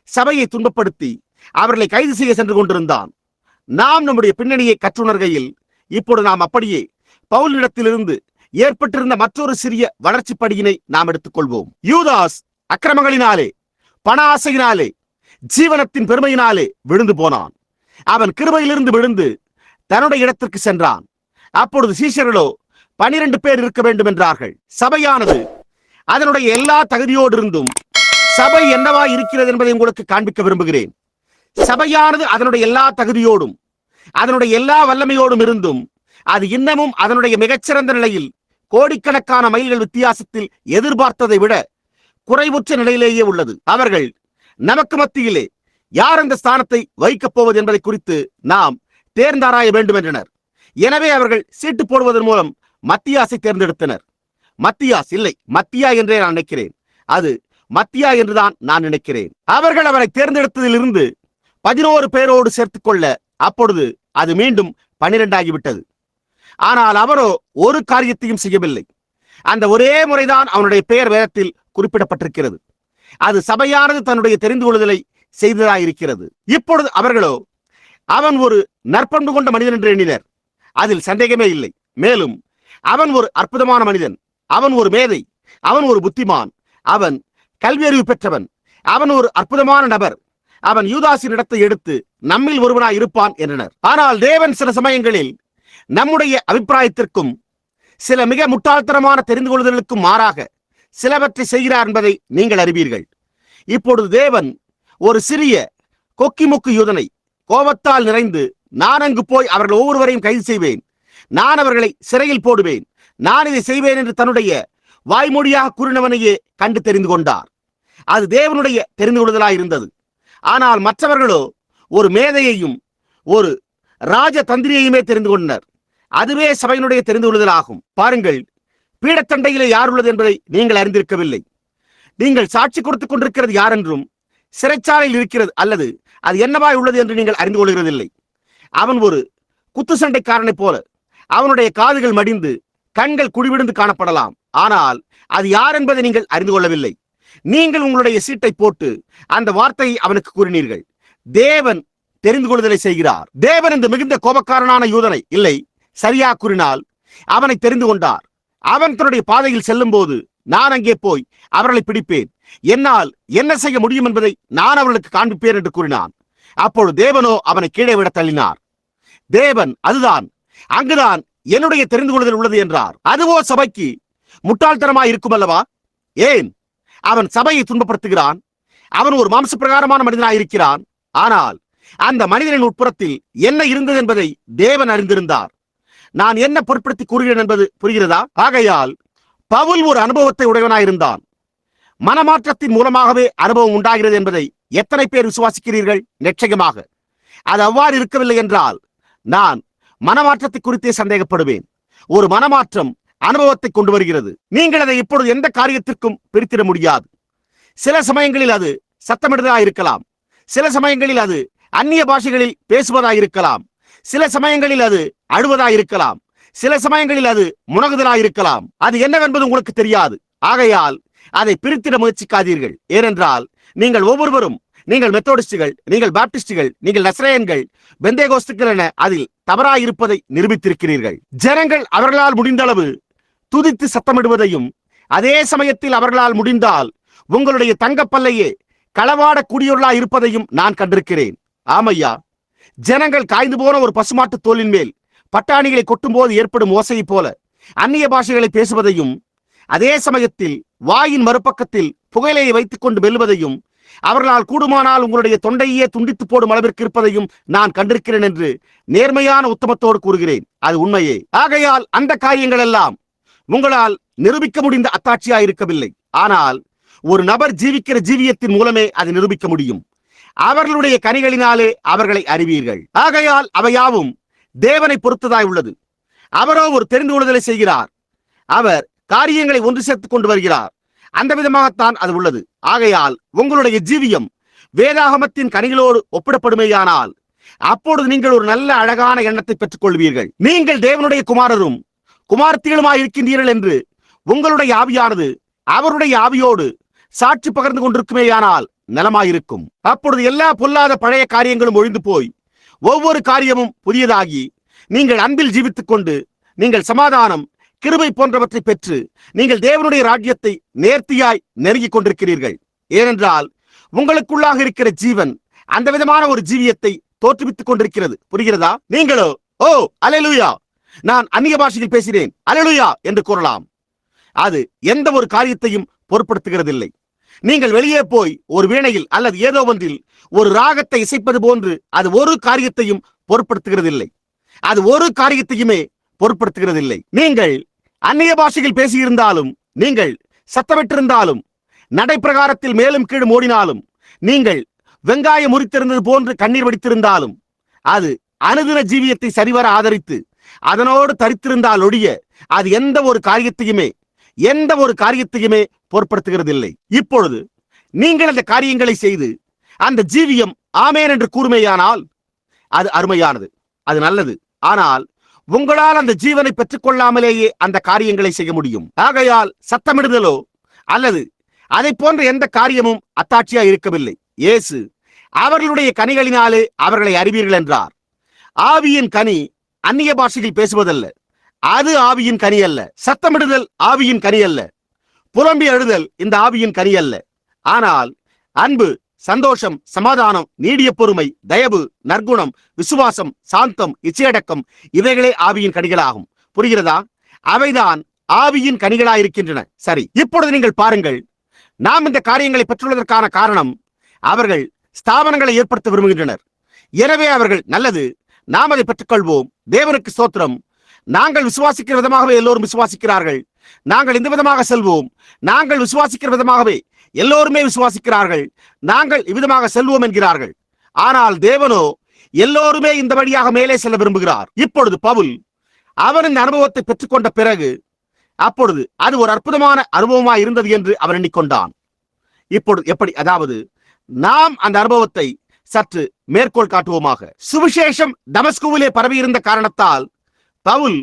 சபையை துன்பப்படுத்தி அவர்களை கைது செய்ய சென்று கொண்டிருந்தான். நாம் நம்முடைய பின்னணியை கற்றுணர்கையில் இப்பொழுது நாம் அப்படியே பவுலிடத்திலிருந்து ஏற்பட்டிருந்த மற்றொரு சிறிய வளர்ச்சி படியினை நாம் எடுத்துக்கொள்வோம். யூதாஸ் அக்கிரமங்களினாலே, பண ஆசையினாலே, ஜீவனத்தின் பெருமையினாலே விழுந்து போனான். அவன் கிருபையிலிருந்து விழுந்து தன்னுடைய இடத்திற்கு சென்றான். அப்பொழுது சீஷர்களோ 12 பேர் இருக்க வேண்டும் என்றார்கள். சபையானது அதனுடைய எல்லா தகுதியோடு இருந்தும் சபை என்னவா இருக்கிறது என்பதை உங்களுக்கு காண்பிக்க விரும்புகிறேன். சபையானது அதனுடைய எல்லா தகுதியோடும் அதனுடைய எல்லா வல்லமையோடும் இருந்தும் அது இன்னமும் அதனுடைய மிகச்சிறந்த நிலையில் கோடிக்கணக்கான மைல்கள் வித்தியாசத்தில் எதிர்பார்த்ததை விட குறைவுற்ற நிலையிலேயே உள்ளது. அவர்கள் நமக்கு மத்தியிலே யார் அந்த ஸ்தானத்தை வகிக்கப் போவது என்பதை குறித்து நாம் தேர்ந்தாராய வேண்டும் என்றனர். எனவே அவர்கள் சீட்டு போடுவதன் மூலம் மத்தியாசை தேர்ந்தெடுத்தனர். மத்தியாஸ் இல்லை, மத்தியா என்றே நான் நினைக்கிறேன். அது மத்தியா என்றுதான் நான் நினைக்கிறேன். அவர்கள் அவரை தேர்ந்தெடுத்ததிலிருந்து 11 பேரோடு சேர்த்துக் கொள்ள அப்பொழுது அது மீண்டும் 12 ஆகிவிட்டது. ஆனால் அவரோ ஒரு காரியத்தையும் செய்யவில்லை. அந்த ஒரே முறைதான் அவனுடைய பெயர் வேதத்தில் குறிப்பிடப்பட்டிருக்கிறது. அது சபையானது தன்னுடைய தெரிந்து கொள்ளுதலை செய்ததாயிருக்கிறது. இப்பொழுது அவர்களோ அவன் ஒரு நற்பண்பு கொண்ட மனிதன் என்று எண்ணினர். அதில் சந்தேகமே இல்லை. மேலும் அவன் ஒரு அற்புதமான மனிதன், அவன் ஒரு மேதை, அவன் ஒரு புத்திமான், அவன் கல்வியறிவு பெற்றவன், அவன் ஒரு அற்புதமான நபர், அவன் யூதாசின் இடத்தை எடுத்து நம்மில் ஒருவனாய் இருப்பான் என்றனர். ஆனால் தேவன் சில சமயங்களில் நம்முடைய அபிப்பிராயத்திற்கும் சில மிக முட்டாள்தனமான தெரிந்து கொள்ளுதலுக்கும் மாறாக சிலவற்றை செய்கிறார் என்பதை நீங்கள் அறிவீர்கள். இப்பொழுது தேவன் ஒரு சிறிய கொக்கிமுக்கு யூதனை கோபத்தால் நிறைந்து, நான் அங்கு போய் அவர்கள் ஒவ்வொருவரையும் கைது செய்வேன், நான் அவர்களை சிறையில் போடுவேன், நான் இதை செய்வேன் என்று தன்னுடைய வாய்மொழியாக கூறினவனையே கண்டு தெரிந்து கொண்டார். அது தேவனுடைய தெரிந்து கொள்ளுதலாயிருந்தது. ஆனால் மற்றவர்களோ ஒரு மேதையையும் ஒரு ராஜ தந்திரியையுமே தெரிந்து கொண்டனர். அதுவே சபையினுடைய தெரிந்து கொள்ளுதலாகும். பாருங்கள், பீடத்தண்டையிலே யார் உள்ளது என்பதை நீங்கள் அறிந்திருக்கவில்லை. நீங்கள் சாட்சி கொடுத்துக் கொண்டிருக்கிறது யார் என்றும், சிறைச்சாலையில் இருக்கிறது அல்லது அது என்னவாய் உள்ளது என்று நீங்கள் அறிந்து கொள்கிறதில்லை. அவன் ஒரு குத்து சண்டைக்காரனைப் போல அவனுடைய காதுகள் மடிந்து கண்கள் குடிவிடுந்து காணப்படலாம். ஆனால் அது யார் என்பதை நீங்கள் அறிந்து கொள்ளவில்லை. நீங்கள் உங்களுடைய சீட்டை போட்டு அந்த வார்த்தையை அவனுக்கு கூறினீர்கள். தேவன் தெரிந்து கொள்ளுதலை செய்கிறார். தேவன் இந்த மிகுந்த கோபக்காரனான யூதனை, இல்லை, சரியா கூறினால் அவனை தெரிந்து கொண்டார். அவன் தன்னுடைய பாதையில் செல்லும் போது நான் அங்கே போய் அவர்களை பிடிப்பேன், என்னால் என்ன செய்ய முடியும் என்பதை நான் அவர்களுக்கு காண்பிப்பேன் என்று கூறினான். அப்பொழுது தேவனோ அவனை கீழே விட தள்ளினார். தேவன் அதுதான், அங்குதான் என்னுடைய தெரிந்து கொள்ளுதல் உள்ளது என்றார். அதுவோ சபைக்கு முட்டாள்தனமாய் இருக்கும் அல்லவா? ஏன்? அவன் சபையை துன்பப்படுத்துகிறான். அவன் ஒரு மாம்ச பிரகாரமான மனிதனாய் இருக்கிறான். ஆனால் அந்த மனிதனின் உட்புறத்தில் என்ன இருந்தது என்பதை தேவன் அறிந்திருந்தார். நான் என்ன பொருட்படுத்தி கூறுகிறேன் என்பது புரிகிறதா? ஆகையால் பவுல் ஒரு அனுபவத்தை உடையவனாயிருந்தான். மனமாற்றத்தின் மூலமாகவே அனுபவம் உண்டாகிறது என்பதை எத்தனை பேர் விசுவாசிக்கிறீர்கள்? நிச்சயமாக அது அவ்வாறு இருக்கவில்லை என்றால் நான் மனமாற்றத்தை குறித்தே சந்தேகப்படுவேன். ஒரு மனமாற்றம் அனுபவத்தை கொண்டு வருகிறது. நீங்கள் அதை இப்பொழுது எந்த காரியத்திற்கும் பிரித்திட முடியாது. சில சமயங்களில் அது சத்தமிடுவதாக இருக்கலாம், சில சமயங்களில் அது அந்நிய பாஷைகளில் பேசுவதாக இருக்கலாம், சில சமயங்களில் அது அழுவதாக இருக்கலாம், சில சமயங்களில் அது முனகுதலாக இருக்கலாம். அது என்னவென்பது உங்களுக்கு தெரியாது. ஆகையால் அதை பிரித்திட முயற்சிக்காதீர்கள். ஏனென்றால் நீங்கள் ஒவ்வொருவரும், நீங்கள் மெத்தோடிஸ்டுகள், நீங்கள் பாப்டிஸ்டுகள், நீங்கள் நஸ்ரேயன்கள், பெந்தேகோஸ்துக்கள் என அதில் தவறாயிருப்பதை நிரூபித்திருக்கிறீர்கள். ஜனங்கள் அவர்களால் முடிந்த அளவு துதித்து சத்தமிடுவதையும், அதே சமயத்தில் அவர்களால் முடிந்தால் உங்களுடைய தங்கப்பல்லையே களவாடக்கூடியவர்களா இருப்பதையும் நான் கண்டிருக்கிறேன். ஆமையா, ஜனங்கள் காய்ந்து போன ஒரு பசுமாட்டு தோலின் மேல் பட்டாணிகளை கொட்டும் போது ஏற்படும் ஓசையை போல அந்நிய பாஷைகளை பேசுவதையும், அதே சமயத்தில் வாயின் மறுபக்கத்தில் புகையிலையை வைத்துக் கொண்டு வெல்வதையும், அவர்களால் கூடுமானால் உங்களுடைய தொண்டையே துண்டித்து போடும் அளவிற்கு இருப்பதையும் நான் கண்டிருக்கிறேன் என்று நேர்மையான உத்தமத்தோடு கூறுகிறேன். அது உண்மையே. ஆகையால் அந்த காரியங்கள் எல்லாம் உங்களால் நிரூபிக்க முடிந்த அத்தாட்சியா இருக்கவில்லை. ஆனால் ஒரு நபர் ஜீவிக்கிற ஜீவியத்தின் மூலமே அதை நிரூபிக்க முடியும். அவர்களுடைய கனிகளினாலே அவர்களை அறிவீர்கள். ஆகையால் அவையாவும் தேவனை பொறுத்ததாய் உள்ளது. அவரோ ஒரு தெரிந்து கொள்ளுதலை செய்கிறார். அவர் காரியங்களை ஒன்று சேர்த்துக் கொண்டு வருகிறார். அந்த விதமாகத்தான் அது உள்ளது. ஆகையால் உங்களுடைய ஜீவியம் வேதாகமத்தின் கனிகளோடு ஒப்பிடப்படுமேயானால் அப்பொழுது நீங்கள் ஒரு நல்ல அழகான எண்ணத்தை பெற்றுக் கொள்வீர்கள். நீங்கள் தேவனுடைய குமாரரும் குமார்த்திகளுமாய் இருக்கின்றீர்கள் என்று உங்களுடைய ஆவியானது அவருடைய ஆவியோடு சாட்சி பகிர்ந்து கொண்டிருக்குமேயானால் நலமாயிருக்கும். அப்பொழுது எல்லா பொல்லாத பழைய காரியங்களும் ஒழிந்து போய் ஒவ்வொரு காரியமும் புதியதாகி நீங்கள் அன்பில் ஜீவித்துக் கொண்டு நீங்கள் சமாதானம் கிருபை போன்றவற்றை பெற்று நீங்கள் தேவனுடைய ராஜ்யத்தை நேர்த்தியாய் நெருங்கிக் கொண்டிருக்கிறீர்கள். ஏனென்றால் உங்களுக்குள்ளாக இருக்கிற ஜீவன் அந்த விதமான ஒரு ஜீவியத்தை தோற்றுவித்துக் கொண்டிருக்கிறது. புரிகிறதா? நீங்களோ ஓ அல்லேலூயா, நான் அந்நிய பாஷையில் பேசினேன் அல்லேலூயா என்று கூறலாம். அது எந்த ஒரு காரியத்தையும் பொருட்படுத்துகிறதில்லை. நீங்கள் வெளியே போய் ஒரு வீணையில் அல்லது ஏதோ ஒன்றில் ஒரு ராகத்தை இசைப்பது போன்று அது ஒரு காரியத்தையும் பொருட்படுத்துகிறதில்லை. அது ஒரு காரியத்தையுமே பொருட்படுத்துகிறதில்லை. நீங்கள் அந்நிய பாஷையில் பேசியிருந்தாலும், நீங்கள் சத்தமிட்டிருந்தாலும், நடைப்பிரகாரத்தில் மேலும் கீழும் ஓடினாலும், நீங்கள் வெங்காயம் முறித்திருந்தது போன்று கண்ணீர் வடித்திருந்தாலும், அது அனுதின ஜீவியத்தை சரிவர ஆதரித்து அதனோடு தரித்திருந்தால் ஒழிய அது எந்த ஒரு காரியத்தையுமே பொருட்படுத்துகிறதில்லை. இப்பொழுது நீங்கள் அந்த காரியங்களை செய்து அந்த ஜீவியம் ஆமேன் என்று கூறுமேயானால் அது அருமையானது, அது நல்லது. ஆனால் உங்களால் அந்த ஜீவனை பெற்றுக் கொள்ளாமலேயே அந்த காரியங்களை செய்ய முடியும். ஆகையால் சத்தமிடுதலோ அல்லது அதை போன்ற எந்த காரியமும் அத்தாட்சியா இருக்கவில்லை. இயேசு அவர்களுடைய கனிகளினாலே அவர்களை அறிவீர்கள் என்றார். ஆவியின் கனி அந்நிய பாஷையில் பேசுவதல்ல, அது ஆவியின் கனி அல்ல. சத்தமிடுதல் ஆவியின் கனி அல்ல. புலம்பி அழுதல் இந்த ஆவியின் கனி அல்ல. ஆனால் அன்பு, சந்தோஷம், சமாதானம், நீடிய பொறுமை, தயவு, நற்குணம், விசுவாசம், சாந்தம், இச்சையடக்கம் இவைகளே ஆவியின் கனிகளாகும். புரிகிறதா? அவைதான் ஆவியின் கனிகளாயிருக்கின்றன. சரி, இப்பொழுது நீங்கள் பாருங்கள், நாம் இந்த காரியங்களை பெற்றுள்ளதற்கான காரணம் அவர்கள் ஸ்தாபனங்களை ஏற்படுத்த விரும்புகின்றனர். எனவே அவர்கள் நல்லது, நாம் அதை பெற்றுக்கொள்வோம், தேவனுக்கு ஸ்தோத்திரம், நாங்கள் விசுவாசிக்கிற விதமாகவே எல்லோரும் விசுவாசிக்கிறார்கள், நாங்கள் இந்த விதமாக செல்வோம், நாங்கள் விசுவாசிக்கிற விதமாகவே எல்லோருமே விசுவாசிக்கிறார்கள், நாங்கள் இவ்விதமாக செல்வோம் என்கிறார்கள். ஆனால் தேவனோ எல்லோருமே இந்த வழியாக மேலே செல்ல விரும்புகிறார். இப்பொழுது பவுல் அவன் இந்த அனுபவத்தை பெற்றுக்கொண்ட பிறகு அப்பொழுது அது ஒரு அற்புதமான அனுபவமாய் இருந்தது என்று அவன் எண்ணிக்கொண்டான். இப்பொழுது எப்படி? அதாவது நாம் அந்த அனுபவத்தை சற்று மேற்கோள் காட்டுவோமாக. சுவிசேஷம் தமஸ்குவிலே பரவியிருந்த காரணத்தால் பவுல்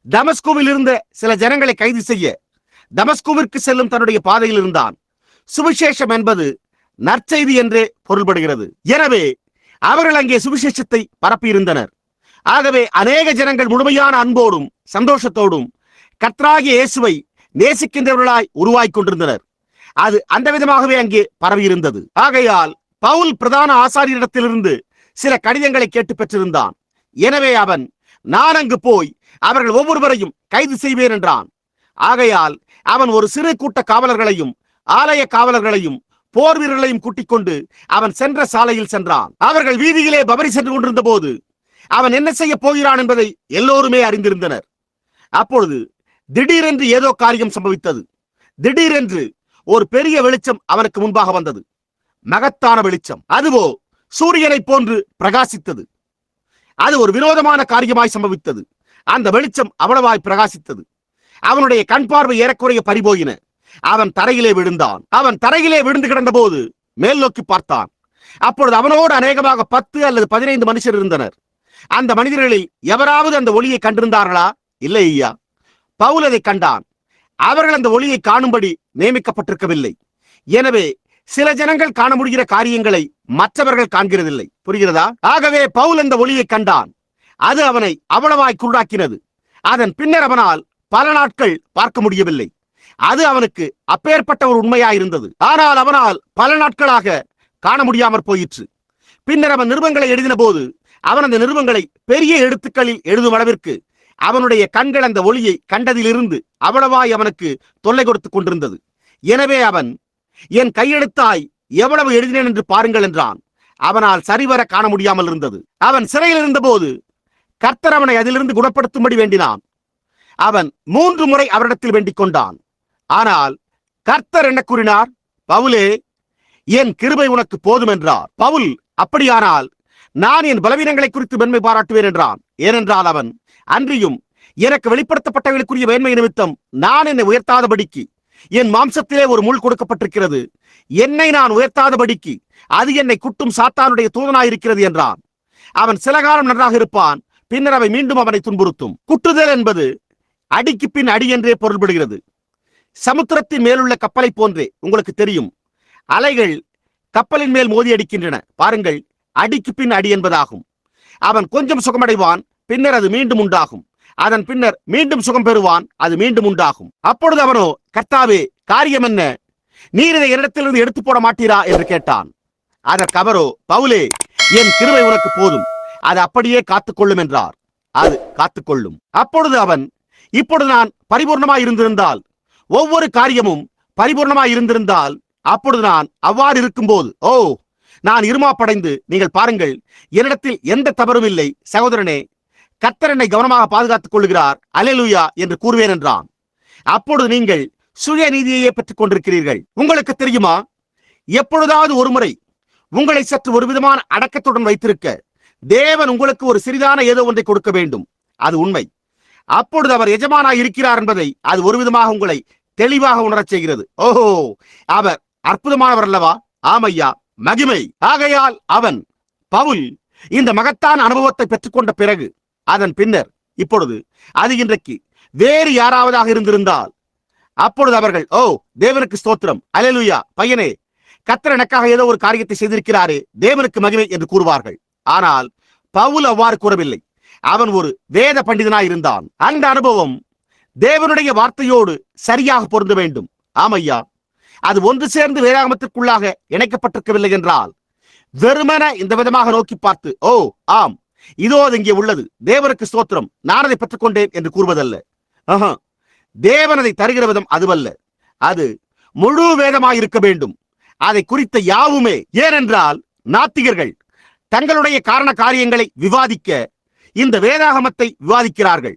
தமஸ்குவில் இருந்த சில ஜனங்களை கைது செய்ய தமஸ்குவிற்கு செல்லும் தன்னுடைய பாதையில் இருந்தான். சுவிசேஷம் என்பது நற்செய்தி என்றே பொருள்படுகிறது. எனவே அவர்கள் அங்கே சுவிசேஷத்தை பரப்பியிருந்தனர். ஆகவே அநேக ஜனங்கள் முழுமையான அன்போடும் சந்தோஷத்தோடும் கர்த்தராகிய இயேசுவை நேசிக்கின்றவர்களாய் உருவாய் கொண்டிருந்தனர். அது அந்த விதமாகவே அங்கே பரவியிருந்தது. ஆகையால் பவுல் பிரதான ஆசாரியரிடத்திலிருந்து சில கடிதங்களை கேட்டு பெற்றிருந்தான். எனவே அவன், நான் அங்கு போய் அவர்கள் ஒவ்வொருவரையும் கைது செய்வேன் என்றான். ஆகையால் அவன் ஒரு சிறு கூட்ட காவலர்களையும் ஆலய காவலர்களையும் போர் வீரர்களையும் கூட்டிக் கொண்டு அவன் சென்ற சாலையில் சென்றான். அவர்கள் வீதியிலே பவரி சென்று கொண்டிருந்த போது அவன் என்ன செய்ய போகிறான் என்பதை எல்லோருமே அறிந்திருந்தனர். அப்பொழுது திடீரென்று ஏதோ காரியம் சம்பவித்தது. திடீரென்று ஒரு பெரிய வெளிச்சம் அவனுக்கு முன்பாக வந்தது. மகத்தான வெளிச்சம். அதுவோ சூரியனை போன்று பிரகாசித்தது. அது ஒரு வினோதமான காரியமாய் சம்பவித்தது. அந்த வெளிச்சம் அவ்வளவாய் பிரகாசித்தது. அவனுடைய கண் பார்வை ஏறக்குறைய பறிபோயின. அவன் தரையிலே விழுந்தான். அவன் தரையிலே விழுந்து கிடந்த போது மேல் நோக்கி பார்த்தான். அப்பொழுது அவனோடு அநேகமாக 10 அல்லது 15 மனுஷர் இருந்தனர். அந்த மனிதர்களில் எவராவது அந்த ஒளியை கண்டிருந்தார்களா? இல்லை ஐயா. பவுல் அதை கண்டான். அவர்கள் அந்த ஒளியை காணும்படி நியமிக்கப்பட்டிருக்கவில்லை. எனவே சில ஜனங்கள் காண முடிகிற காரியங்களை மற்றவர்கள் காண்கிறதில்லை. புரிகிறதா? ஆகவே பவுல் அந்த ஒளியை கண்டான். அது அவனை அவ்வளவாய் குருடாக்கினது. அதன் பின்னர் அவனால் பல நாட்கள் பார்க்க முடியவில்லை. அது அவனுக்கு அப்பேற்பட்ட ஒரு உண்மையாயிருந்தது. ஆனால் அவனால் பல நாட்களாக காண முடியாமற் போயிற்று. பின்னர் அவன் நிருபங்களை எழுதின போது அவன் அந்த நிருபங்களை பெரிய எழுத்துக்களில் எழுதும் அளவிற்கு அவனுடைய கண்கள் அந்த ஒளியை கண்டதிலிருந்து அவ்வளவாய் அவனுக்கு தொல்லை கொடுத்துக் கொண்டிருந்தது. எனவே அவன், என் கையெழுத்தாய் எவ்வளவு எழுதினேன் என்று பாருங்கள் என்றான். அவனால் சரிவர காண முடியாமல் இருந்தது. அவன் சிறையில் இருந்தபோது கர்த்தர் அவனை அதிலிருந்து குணப்படுத்தும்படி வேண்டினான். அவன் 3 முறை அவரிடத்தில் வேண்டிக் கொண்டான். ஆனால் கர்த்தர் என்ன கூறினார்? பவுலே, என் கிருபை உனக்கு போதும் என்றார். பவுல் அப்படியானால் நான் என் பலவீனங்களை குறித்து மேன்மை பாராட்டுவேன் என்றான். ஏனென்றால் அவன், அன்றியும் எனக்கு வெளிப்படுத்தப்பட்டவர்களுக்குரிய மேன்மை நிமித்தம் நான் என்னை உயர்த்தாதபடிக்கு என் மாம்சத்திலே ஒரு முள் கொடுக்கப்பட்டிருக்கிறது. என்னை நான் உயர்த்தாதபடிக்கு அது என்னை குட்டும் சாத்தானுடைய தூதனாயிருக்கிறது என்றான். அவன் சில காலம் நன்றாக இருப்பான், பின்னர் அவை மீண்டும் அவனை துன்புறுத்தும். குட்டுதல் என்பது அடிக்கு பின் அடி என்றே பொருள்படுகிறது. சமுத்திரத்தின் மேலுள்ள கப்பலை போன்றே. உங்களுக்கு தெரியும், அலைகள் கப்பலின் மேல் மோதி அடிக்கின்றன. பாருங்கள், அடிக்கு பின் அடி என்பதாகும். அவன் கொஞ்சம் சுகமடைவான், பின்னர் அது மீண்டும் உண்டாகும். அதன் பின்னர் மீண்டும் சுகம் பெறுவான், அது மீண்டும் உண்டாகும். அப்பொழுது அவனோ, கர்த்தாவே, காரியம் என்ன? நீர் இதை என்னிடத்திலிருந்து எடுத்து போட மாட்டீரா என்று கேட்டான். அதற்கு அவரோ, பவுலே, என் கிருபை உனக்கு போதும், அது அப்படியே காத்துக்கொள்ளும் என்றார். அது காத்துக்கொள்ளும். அப்பொழுது அவன், இப்பொழுது நான் பரிபூர்ணமாய் இருந்திருந்தால், ஒவ்வொரு காரியமும் பரிபூர்ணமாய் இருந்திருந்தால், அப்பொழுது நான் அவ்வாறு இருக்கும்போது, ஓ, நான் இருமாப்படைந்து, நீங்கள் பாருங்கள், என்னிடத்தில் எந்த தவறும் இல்லை, சகோதரனே, கர்த்தர் என்னை கவனமாக பாதுகாத்துக் கொள்கிறார், அல்லேலூயா என்று கூறுவேன் என்றான். அப்பொழுது நீங்கள் சுய நீதியையே பெற்றுக் கொண்டிருக்கிறீர்கள். உங்களுக்கு தெரியுமா, எப்பொழுதாவது ஒருமுறை உங்களை சற்று ஒரு விதமான அடக்கத்துடன் வைத்திருக்க தேவன் உங்களுக்கு ஒரு சிறிதான ஏதோ ஒன்றை கொடுக்க வேண்டும். அது உண்மை. அப்பொழுது அவர் எஜமானாய் இருக்கிறார் என்பதை அது ஒரு விதமாக உங்களை தெளிவாக உணரச் செய்கிறது. ஓஹோ, அவர் அற்புதமானவர் அல்லவா? ஆமையா, மகிமை. ஆகையால் அவன், பவுல், இந்த மகத்தான அனுபவத்தை பெற்றுக்கொண்ட பிறகு, அதன் பின்னர், இப்பொழுது அது இன்றைக்கு வேறு யாராவதாக இருந்திருந்தால், அப்பொழுது அவர்கள், ஓ, தேவனுக்கு ஸ்தோத்திரம், அல்லேலூயா, பையனே, கர்த்தர் எனக்காக ஏதோ ஒரு காரியத்தை செய்திருக்கிறாரே, தேவனுக்கு மகிமை என்று கூறுவார்கள். ஆனால் பவுல் அவ்வாறு கூறவில்லை. அவன் ஒரு வேத பண்டிதனாய் இருந்தான். அந்த அனுபவம் தேவனுடைய வார்த்தையோடு சரியாக பொருந்த வேண்டும். ஆமையா, அது ஒன்று சேர்ந்து வேதாகமத்திற்குள்ளாக இணைக்கப்பட்டிருக்கவில்லை என்றால், வெறுமன இந்த விதமாக நோக்கி பார்த்து, ஓ, ஆம், இதோ அது இங்கே உள்ளது, தேவனுக்கு ஸ்தோத்திரம், நான் அதை பெற்றுக்கொண்டேன் என்று கூறுவதல்ல. தேவன் அதை தருகிற விதம் அதுவல்ல. அது முழு வேதமாய் இருக்க வேண்டும். அதை குறித்த யாவுமே. ஏனென்றால் நாத்திகர்கள் தங்களுடைய காரண காரியங்களை விவாதிக்க இந்த வேதாகமத்தை விவாதிக்கிறார்கள்.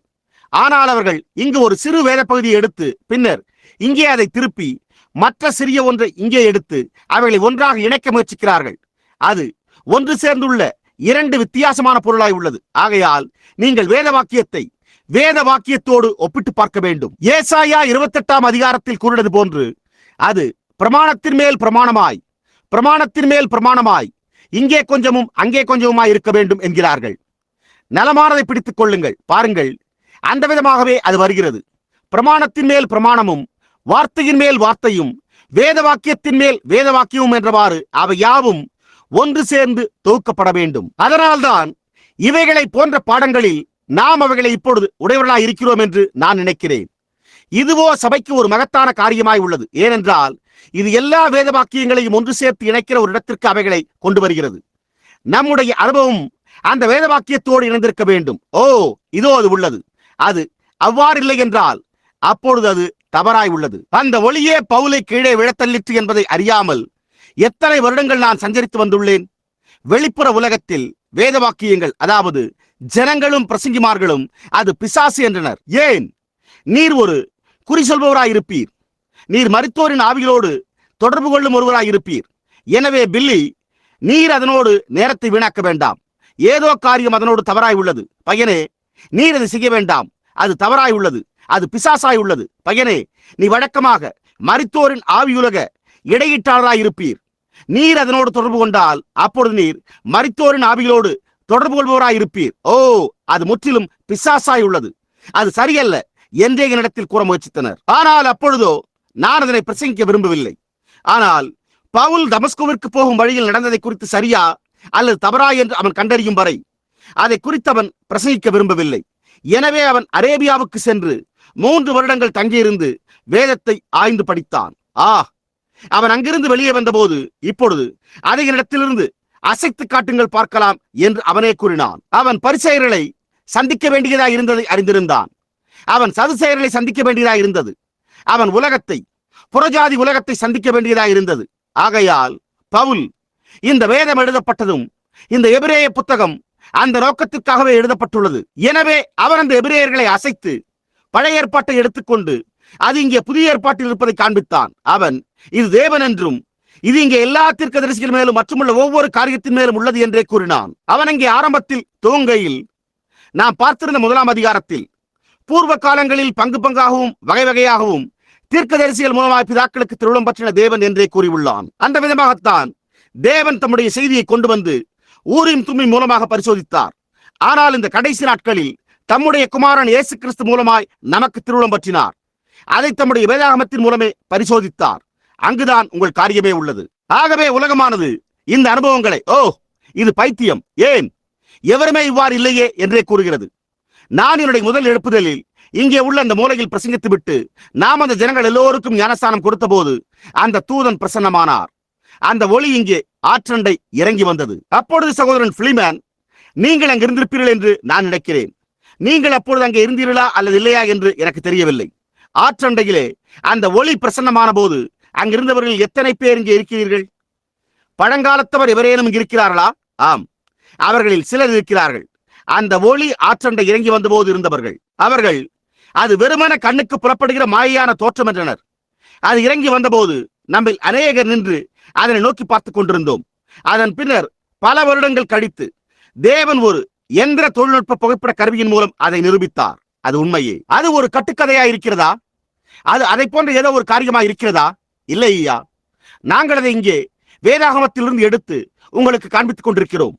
ஆனால் அவர்கள் இங்கு ஒரு சிறு வேத பகுதியை எடுத்து பின்னர் இங்கே அதை திருப்பி மற்ற சிறிய ஒன்றை இங்கே எடுத்து அவைகளை ஒன்றாக இணைக்க முயற்சிக்கிறார்கள். அது ஒன்று சேர்ந்துள்ள இரண்டு வித்தியாசமான பொருளாய் உள்ளது. ஆகையால் நீங்கள் வேத வாக்கியத்தை வேத வாக்கியத்தோடு ஒப்பிட்டு பார்க்க வேண்டும். ஏசாயா 28ஆம் அதிகாரத்தில் கூறினது போன்று, அது பிரமாணத்தின் மேல் பிரமாணமாய், பிரமாணத்தின் மேல் பிரமாணமாய், இங்கே கொஞ்சமும் அங்கே கொஞ்சமுமாய் இருக்க வேண்டும் என்கிறார்கள். நலமானதை பிடித்துக் கொள்ளுங்கள். பாருங்கள், அந்த விதமாகவே அது வருகிறது. பிரமாணத்தின் மேல் பிரமாணமும், வார்த்தையின் மேல் வார்த்தையும், வேத வாக்கியத்தின் மேல் வேத வாக்கியமும் என்றவாறு அவை யாவும் ஒன்று சேர்ந்து தொகுக்கப்பட வேண்டும். அதனால்தான் இவைகளை போன்ற பாடங்களில் நாம் அவைகளை இப்பொழுது உடையவர்களாய் இருக்கிறோம் என்று நான் நினைக்கிறேன். இதுவோ சபைக்கு ஒரு மகத்தான காரியமாய் உள்ளது. ஏனென்றால் இது எல்லா வேத வாக்கியங்களையும் ஒன்று சேர்த்து இணைக்கிற ஒரு இடத்திற்கு அவைகளை கொண்டு வருகிறது. நம்முடைய அனுபவம் அந்த வேத வாக்கியத்தோடு இணைந்திருக்க வேண்டும். ஓ, இதோ அது உள்ளது. அது அவ்வாறு இல்லை என்றால் அப்பொழுது அது தவறாய் உள்ளது. அந்த ஒளியே பவுலை கீழே விழத்தள்ளிற்று என்பதை அறியாமல் எத்தனை வருடங்கள் நான் சஞ்சரித்து வந்துள்ளேன். வெளிப்புற உலகத்தில் வேத வாக்கியங்கள், அதாவது ஜனங்களும் பிரசங்கிமார்களும் அது பிசாசு என்றனர். ஏன்? நீர் ஒரு குறி சொல்பவராய் இருப்பீர். நீர் மரித்தோரின் ஆவிகளோடு தொடர்பு கொள்ளும் ஒருவராய் இருப்பீர். எனவே பில்லி, நீர் அதனோடு நேரத்தை வீணாக்க வேண்டாம். ஏதோ காரியம் அதனோடு தவறாய் உள்ளது. பையனே, நீர் அதை செய்ய வேண்டாம். அது தவறாய் உள்ளது. அது பிசாசாய் உள்ளது. பையனே, நீ வழக்கமாக மரித்தோரின் ஆவியுலக இடையீட்டாளராய் இருப்பீர். நீர் அதனோடு தொடர்பு கொண்டால் அப்பொழுது நீர் மரித்தோரின் ஆவிகளோடு தொடர்பு கொள்பவராய் இருப்பீர். ஓ, அது முற்றிலும் பிசாசாய் உள்ளது. அது சரியல்ல என்றே என்னிடத்தில் கூற முயற்சித்தனர். ஆனால் அப்பொழுதோ நான் அதனை பிரசங்கிக்க விரும்பவில்லை. ஆனால் பவுல் தமஸ்குவிற்கு போகும் வழியில் நடந்ததை குறித்து சரியா அல்லது தவறா என்று அவன் கண்டறியும் வரை அதை குறித்து அவன் பிரசங்கிக்க விரும்பவில்லை. எனவே அவன் அரேபியாவுக்கு சென்று 3 வருடங்கள் தங்கியிருந்து வேதத்தை ஆய்ந்து படித்தான். அவன் அங்கிருந்து வெளியே வந்தபோது, இப்பொழுது அதை என்னிடத்திலிருந்து அசைத்து காட்டுங்கள் பார்க்கலாம் என்று அவனே கூறினான். அவன் பரிசேயர்களை சந்திக்க வேண்டியதாக இருந்ததை அறிந்திருந்தான். அவன் சதுசேயர்களை சந்திக்க வேண்டியதாக இருந்தது. அவன் உலகத்தை, புறஜாதி உலகத்தை சந்திக்க வேண்டியதாக இருந்தது. ஆகையால் பவுல் இந்த வேதம் எழுதப்பட்டதும் இந்த எபிரேய புத்தகம் அந்த நோக்கத்திற்காகவே எழுதப்பட்டுள்ளது. எனவே அவன் அந்த எபிரேயர்களை அசைத்து பழைய ஏற்பாட்டை எடுத்துக்கொண்டு அது இங்கே புதிய ஏற்பாட்டில் இருப்பதை காண்பித்தான். அவன் இது தேவன் என்றும் இது இங்கே எல்லா தீர்க்கதரிசிகள் மேலும் மற்றுமுள்ள ஒவ்வொரு காரியத்தின் மேலும் உள்ளது என்றே கூறினான். அவன் அங்கே ஆரம்பத்தில் துவங்கையில் நாம் பார்த்திருந்த 1ஆம் அதிகாரத்தில் பூர்வ காலங்களில் பங்கு பங்காகவும் வகை வகையாகவும் தீர்க்கதரிசிகள் மூலமாக பிதாக்களுக்கு திருவுளம் பற்றின தேவன் என்றே கூறியுள்ளான். அந்த விதமாகத்தான் தேவன் தம்முடைய செய்தியை கொண்டு வந்து ஊரின் தும்மி மூலமாக பரிசோதித்தார். ஆனால் இந்த கடைசி நாட்களில் தம்முடைய குமாரன் இயேசு கிறிஸ்து மூலமாய் நமக்கு திருவுளம் பற்றினார். அதை தம்முடைய வேதாகமத்தின் மூலமே பரிசோதித்தார். அங்குதான் உங்கள் காரியமே உள்ளது. ஆகவே உலகமானது இந்த அனுபவங்களை இது பைத்தியம், ஏன் எவருமே இவ்வாறு இல்லையே என்றே கூறுகிறது. நான் என்னுடைய முதல் எழுப்புதலில் இங்கே உள்ள அந்த மூலையில் பிரசங்கித்து விட்டு நாம் அந்த ஜனங்கள் எல்லோருக்கும் ஞானஸ்தானம் கொடுத்த போது அந்த தூதன் பிரசன்னமானார். அந்த ஒளி இங்கே ஆற்றண்டை இறங்கி வந்தது. அப்பொழுது சகோதரன் பிலிமேன், நீங்கள் அங்கு இருந்திருப்பீர்கள் என்று நான் நினைக்கிறேன். நீங்கள் அப்பொழுது அங்கே இருந்தீர்களா அல்லது இல்லையா என்று எனக்கு தெரியவில்லை. ஆற்றண்டையிலே அந்த ஒளி பிரசன்னமான போது அங்கிருந்தவர்கள் எத்தனை பேர் இங்கே இருக்கிறீர்கள்? பழங்காலத்தவர் எவரேனும் இங்கு இருக்கிறார்களா? ஆம், அவர்களில் சிலர் இருக்கிறார்கள். அந்த ஒளி ஆற்றண்டை இறங்கி வந்தபோது இருந்தவர்கள். அவர்கள் அது வெறுமன கண்ணுக்கு புறப்படுகிற மாயான தோற்றம் என்றனர். அது இறங்கி வந்தபோது நம்மில் அநேகர் நின்று அதனை நோக்கி பார்த்துக் கொண்டிருந்தோம். அதன் பின்னர் பல வருடங்கள் கழித்து தேவன் ஒரு எந்திர தொழில்நுட்ப புகைப்பட கருவியின் மூலம் அதை நிரூபித்தார். அது உண்மையே. அது ஒரு கட்டுக்கதையா இருக்கிறதா? அது அதை போன்ற ஏதோ ஒரு காரியமா இருக்கிறதா? இல்லை ஐயா, நாங்கள் அதை இங்கே வேதாகமத்திலிருந்து எடுத்து உங்களுக்கு காண்பித்துக் கொண்டிருக்கிறோம்.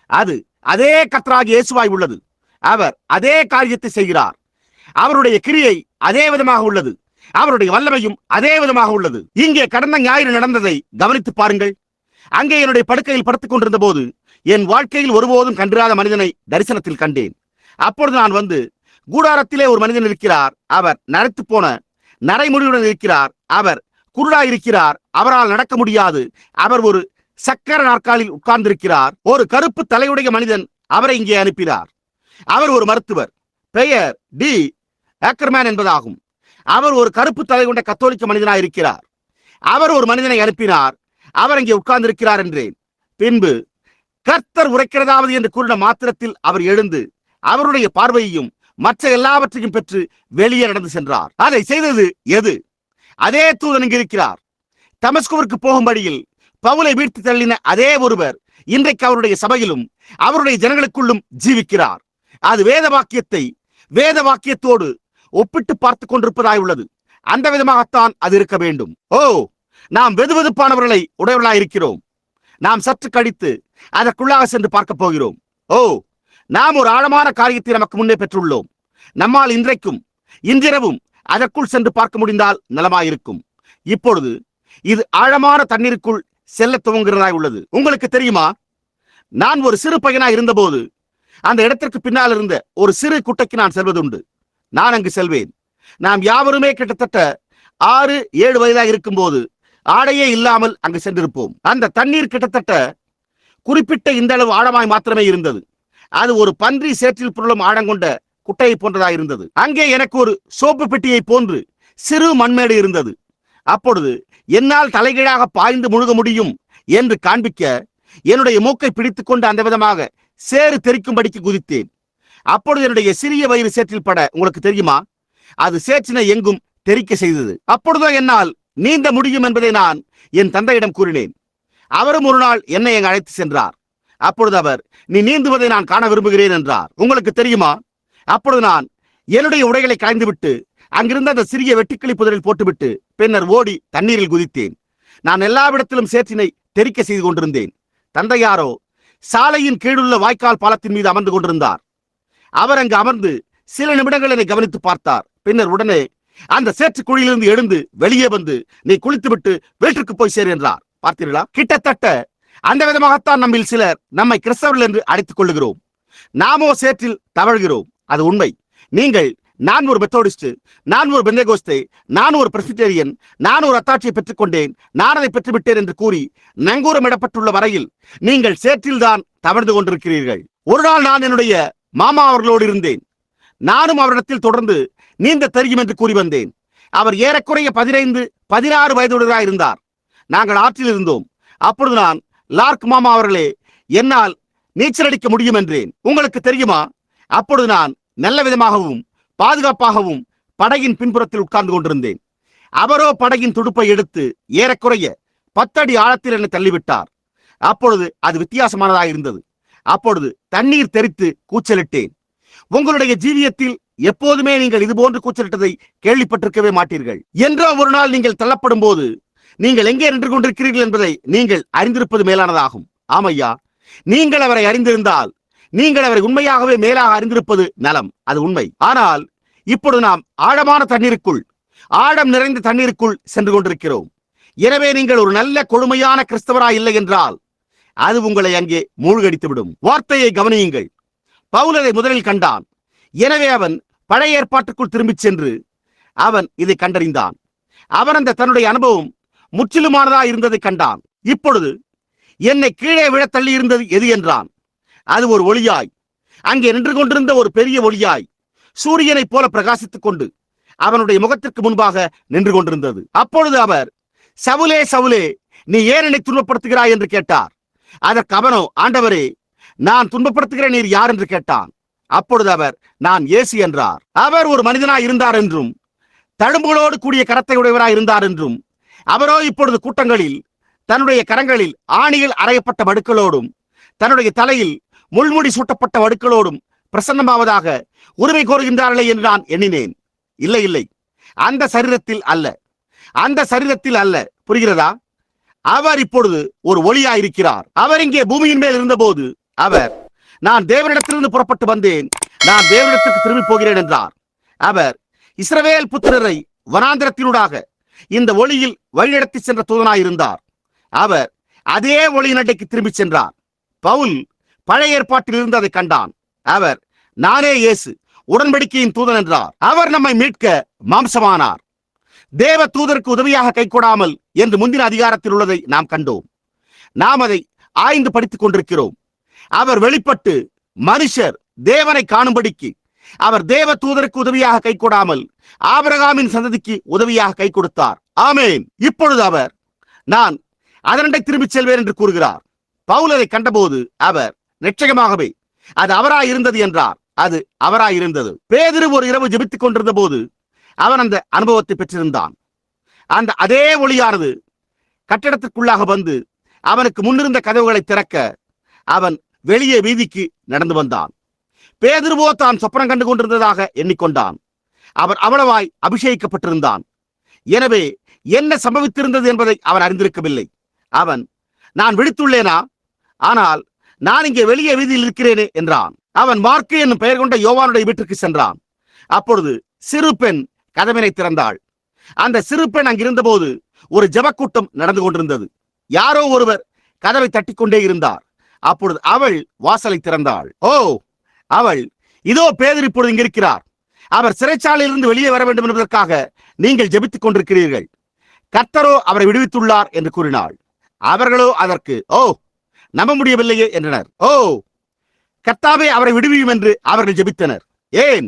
அது அதே கர்த்தராகிய இயேசுவாய் உள்ளது. அவர் அதே காரியத்தை செய்கிறார். அவருடைய கிரியை அதே விதமாக உள்ளது. அவருடைய வல்லமையும் அதே விதமாக உள்ளது. இங்கே கடந்த ஞாயிறு நடந்ததை கவனித்து பாருங்கள். அங்கே என்னுடைய படுக்கையில் படுத்துக் கொண்டிருந்த போது என் வாழ்க்கையில் ஒருபோதும் கண்டிராத மனிதனை தரிசனத்தில் கண்டேன். அப்பொழுது நான் வந்து, கூடாரத்திலே ஒரு மனிதன் இருக்கிறார். அவர் நரைத்து போன நரைமுடியுடன் இருக்கிறார். அவர் குருடாயிருக்கிறார். அவரால் நடக்க முடியாது. அவர் ஒரு சக்கர நாற்காலில் உட்கார்ந்திருக்கிறார். ஒரு கருப்பு தலையுடைய மனிதன் அவரை இங்கே அனுப்பினார். அவர் ஒரு மருத்துவர். பெயர் டி ஏக்கர்மேன் என்பதாகும். அவர் ஒரு கருப்பு தலை கொண்ட கத்தோலிக்க மனிதனாக இருக்கிறார். அவர் ஒரு மனிதனை அனுப்பினார். அவர் இங்கே உட்கார்ந்திருக்கிறார் என்றேன். பின்பு கர்த்தர் உரைக்கிறதாவது என்று கூறின மாத்திரத்தில் அவர் எழுந்து அவருடைய பார்வையையும் மற்ற எல்லாவற்றையும் பெற்று வெளியே நடந்து சென்றார். அதை செய்தது எது? அதே தூதன் இங்கு இருக்கிறார். தமஸ்குவிற்கு போகும் வழியில் பவுலை வீழ்த்தி தள்ளின அதே ஒருவர் இன்றைக்கு அவருடைய சபையிலும் அவருடைய ஜனங்களுக்குள்ளும் ஜீவிக்கிறார். அது வேத வாக்கியத்தோடு ஒப்பிட்டு பார்த்து கொண்டிருப்பதாய் உள்ளது. அந்த விதமாகத்தான் அது இருக்க வேண்டும். நாம் வெதுவெதுப்பானவர்களை உடையவர்களாய் இருக்கிறோம். நாம் சற்று கழித்து அதற்குள்ளாக சென்று பார்க்க போகிறோம். நாம் ஒரு ஆழமான காரியத்தை நமக்கு முன்னே பெற்றுள்ளோம். நம்மால் இன்றிரவும் அதற்குள் சென்று பார்க்க முடிந்தால் நலமாயிருக்கும். இப்பொழுது இது ஆழமான தண்ணீருக்குள் செல்ல துவங்குகிறதாய் உள்ளது. உங்களுக்கு தெரியுமா, நான் ஒரு சிறு பையனாய் இருந்தபோது அந்த இடத்திற்கு பின்னால் இருந்த ஒரு சிறு குட்டைக்கு நான் செல்வதுண்டு. நான் அங்கு செல்வேன். நாம் யாவருமே கிட்டத்தட்ட 6-7 வயதாக இருக்கும் போது ஆடையே இல்லாமல் அங்கு சென்றிருப்போம். அந்த தண்ணீர் கிட்டத்தட்ட குறிப்பிட்ட இந்த அளவு ஆழமாய் மாத்திரமே இருந்தது. அது ஒரு பன்றி சேற்றில் புரளும் ஆழங்கொண்ட குட்டையை போன்றதாக இருந்தது. அங்கே எனக்கு ஒரு சோப்பு பெட்டியை போன்று சிறு மண்மேடு இருந்தது. அப்பொழுது என்னால் தலைகீழாக பாய்ந்து முழுக முடியும் என்று காண்பிக்க என்னுடைய மூக்கை பிடித்துக் கொண்டு அந்த விதமாக சேறு தெரிக்கும்படிக்கு குதித்தேன். அப்பொழுது என்னுடைய சிறிய வயிறு சேற்றில் பட உங்களுக்கு தெரியுமா, அது சேற்றினை எங்கும் தெரிக்க செய்தது. அப்பொழுதோ என்னால் நீந்த முடியும் என்பதை நான் என் தந்தையிடம் கூறினேன். அவரும் ஒரு நாள் என்னை அங்கு அழைத்து சென்றார். அப்பொழுது அவர், நீ நீந்துவதை நான் காண விரும்புகிறேன் என்றார். உங்களுக்கு தெரியுமா, அப்பொழுது நான் என்னுடைய உடைகளை களைந்துவிட்டு அங்கிருந்த அந்த சிறிய வெட்டுக்கிளி புதரில் போட்டுவிட்டு பின்னர் ஓடி தண்ணீரில் குதித்தேன். நான் எல்லாவிடத்திலும் சேற்றினை தெரிக்க செய்து கொண்டிருந்தேன். தந்தையாரோ சாலையின் கீழுள்ள வாய்க்கால் பாலத்தின் மீது அமர்ந்து கொண்டிருந்தார். அவர் அங்கு அமர்ந்து சில நிமிடங்கள் என்னை கவனித்து பார்த்தார். பின்னர் உடனே அந்த சேற்று குழியிலிருந்து எழுந்து வெளியே வந்து, நீ குளித்துவிட்டு வீட்டிற்கு போய் சேர் என்றார். பார்த்தீர்களா? கிட்டத்தட்ட அந்த விதமாகத்தான் நம்மில் சிலர் நம்மை கிறிஸ்தவர்கள் என்று அழைத்துக் கொள்ளுகிறோம். நாமோ சேற்றில் தவழ்கிறோம். அது உண்மை. நீங்கள், நான் ஒரு மெத்தோடிஸ்ட், நான் ஒரு பெந்தேகோஸ்தே, நான் ஒரு பிரெஸ்பிட்டேரியன், நான் ஒரு அத்தாட்சியை பெற்றுக்கொண்டேன், நான் அதை பெற்றுவிட்டேன் என்று கூறி நங்கூரமிடப்பட்டுள்ள வரையில் நீங்கள் சேற்றில் தான் தவழ்ந்து கொண்டிருக்கிறீர்கள். ஒரு நாள் நான் என்னுடைய மாமா அவர்களோடு இருந்தேன். நானும் அவரிடத்தில் தொடர்ந்து நீந்த தெரியும் என்று கூறி வந்தேன். அவர் ஏறக்குறைய 15-16 வயதுடையவராக இருந்தார். நாங்கள் ஆற்றில் இருந்தோம். அப்பொழுது நான், லார்க் மாமா அவர்களே, என்னால் நீச்சல் அடிக்க முடியும் என்றேன். உங்களுக்கு தெரியுமா, அப்பொழுது நான் நல்ல விதமாகவும் பாதுகாப்பாகவும் படகின் பின்புறத்தில் உட்கார்ந்து கொண்டிருந்தேன். அவரோ படகின் துடுப்பை எடுத்து ஏறக்குறைய 10 அடி ஆழத்தில் என்னை தள்ளிவிட்டார். அப்பொழுது அது வித்தியாசமானதாக இருந்தது. அப்பொழுது தண்ணீர் தெறித்து கூச்சலிட்டேன். உங்களுடைய ஜீவியத்தில் எப்போதுமே நீங்கள் இதுபோன்று கூச்சலிட்டதை கேள்விப்பட்டிருக்கவே மாட்டீர்கள். என்றோ ஒரு நாள் நீங்கள் தள்ளப்படும் போது நீங்கள் எங்கே நின்று கொண்டிருக்கிறீர்கள் என்பதை நீங்கள் அறிந்திருப்பது மேலானதாகும். ஆமையா, நீங்கள் அவரை அறிந்திருந்தால் நீங்கள் அவரை உண்மையாகவே மேலாக அறிந்திருப்பது நலம். அது உண்மை. ஆனால் இப்பொழுது நாம் ஆழமான தண்ணீருக்குள், ஆழம் நிறைந்த தண்ணீருக்குள் சென்று கொண்டிருக்கிறோம். எனவே நீங்கள் ஒரு நல்ல கொழுமையான கிறிஸ்தவராய் இல்லை என்றால் அது உங்களை அங்கே மூழ்கடித்துவிடும். வார்த்தையை கவனியுங்கள். பவுல் அதை முதலில் கண்டான். எனவே அவன் பழைய ஏற்பாட்டுக்குள் திரும்பிச் சென்று அவன் இதை கண்டறிந்தான். அவன் அந்த தன்னுடைய அனுபவம் முற்றிலுமானதா இருந்ததை கண்டான். இப்பொழுது என்னை கீழே விழ தள்ளி இருந்தது எது என்றான். அது ஒரு ஒளியாய், அங்கே நின்று கொண்டிருந்த ஒரு பெரிய ஒளியாய், சூரியனைப் போல பிரகாசித்துக் கொண்டு அவனுடைய முகத்திற்கு முன்பாக நின்று கொண்டிருந்தது. அப்பொழுது அவர், சவுலே சவுலே, நீ ஏன் என்னை துன்பப்படுத்துகிறாய் என்று கேட்டார். அதற்கு அவனோ, ஆண்டவரே, நான் துன்பப்படுத்துகிற நீர் யார் என்று கேட்டான். அப்பொழுது அவர், நான் இயேசு என்றார். அவர் ஒரு மனிதனாய் இருந்தார் என்றும் தழும்புகளோடு கூடிய கரத்தை உடையவராய் இருந்தார் என்றும், அவரோ இப்பொழுது கூட்டங்களில் தன்னுடைய கரங்களில் ஆணியில் அறையப்பட்ட வடுக்களோடும் தன்னுடைய தலையில் முள்முடி சூட்டப்பட்ட வடுக்களோடும் பிரசன்னமாவதாக உரிமை கோருகின்றார்களே என்று நான் எண்ணினேன். இல்லை இல்லை, அந்த சரீரத்தில் அல்ல, அந்த சரீரத்தில் அல்ல. புரிகிறதா? அவர் இப்பொழுது ஒரு ஒளியாயிருக்கிறார். அவர் இங்கே பூமியின் மேல் இருந்தபோது அவர், நான் தேவனிடத்திலிருந்து புறப்பட்டு வந்தேன், நான் தேவனிடத்திற்கு திரும்பி போகிறேன் என்றார். அவர் இஸ்ரவேல் புத்திரரை வனாந்திரத்தினூடாக இந்த ஒளியில் வழிநடத்தி சென்ற தூதனாயிருந்தார். அவர் அதே ஒளியின் அண்டைக்கு திரும்பி சென்றார். பவுல் பழைய ஏற்பாட்டில் இருந்து அதை கண்டான். அவர், நானே இயேசு, உடன்படிக்கையின் தூதன் என்றார். அவர் நம்மை மீட்க மாம்சமானார். தேவ தூதருக்கு உதவியாக கைகொடாமல் என்று முந்தின அதிகாரத்தில் உள்ளதை நாம் கண்டோம். நாம் அதை ஆய்ந்து படித்துக் கொண்டிருக்கிறோம். அவர் வெளிப்பட்டு மனுஷர் தேவனை காணும்படிக்கு அவர் தேவ தூதருக்கு உதவியாக கைகொடாமல் ஆபிரகாமின் சந்ததிக்கு உதவியாக கை கொடுத்தார். ஆமேன். இப்பொழுது அவர், நான் அதனண்டை திரும்பிச் செல்வேன் என்று கூறுகிறார். பவுல் அதை கண்டபோது அவர், நிச்சயமாகவே அது அவராயிருந்தது என்றார். அது அவராயிருந்தது. பேதுரு ஒரு இரவு ஜெபித்துக் கொண்டிருந்த போது அவன் அந்த அனுபவத்தை பெற்றிருந்தான். அந்த அதே ஒளியானது கட்டிடத்திற்குள்ளாக வந்து அவனுக்கு முன்னிருந்த கதவுகளை திறக்க அவன் வெளியே வீதிக்கு நடந்து வந்தான். பேதுருவோ தான் சொப்பனம் கண்டு கொண்டிருந்ததாக எண்ணிக்கொண்டான். அவர் அவ்வளவாய் அபிஷேகிக்கப்பட்டிருந்தான். எனவே என்ன சம்பவித்திருந்தது என்பதை அவன் அறிந்திருக்கவில்லை. அவன், நான் விழித்துள்ளேனா? ஆனால் நான் இங்கே வெளியே வீதியில் இருக்கிறேனே என்றான். அவன் மார்க்கு என்னும் பெயர் கொண்ட யோவானுடைய வீட்டிற்கு சென்றான். அப்பொழுது சிறு பெண் கதவினை திறந்தாள். அந்த சிறு பெண் அங்கிருந்தபோது ஒரு ஜெபக்கூட்டம் நடந்து கொண்டிருந்தது. யாரோ ஒருவர் கதவை தட்டிக்கொண்டே இருந்தார். அப்பொழுது அவள் வாசலை திறந்தாள். ஓ, அவள், இதோ பேதுரு இப்பொழுது இங்கிருக்கிறார். அவர் சிறைச்சாலையிலிருந்து வெளியே வர வேண்டும் என்பதற்காக நீங்கள் ஜெபித்துக் கொண்டிருக்கிறீர்கள். கர்த்தரோ அவரை விடுவித்துள்ளார் என்று கூறினாள். அவர்களோ அதற்கு, ஓ, நம்ப முடியவில்லையே என்றனர். ஓ, கர்த்தாவே அவரை விடுவியும் என்று அவர்கள் ஜெபித்தனர். ஏன்?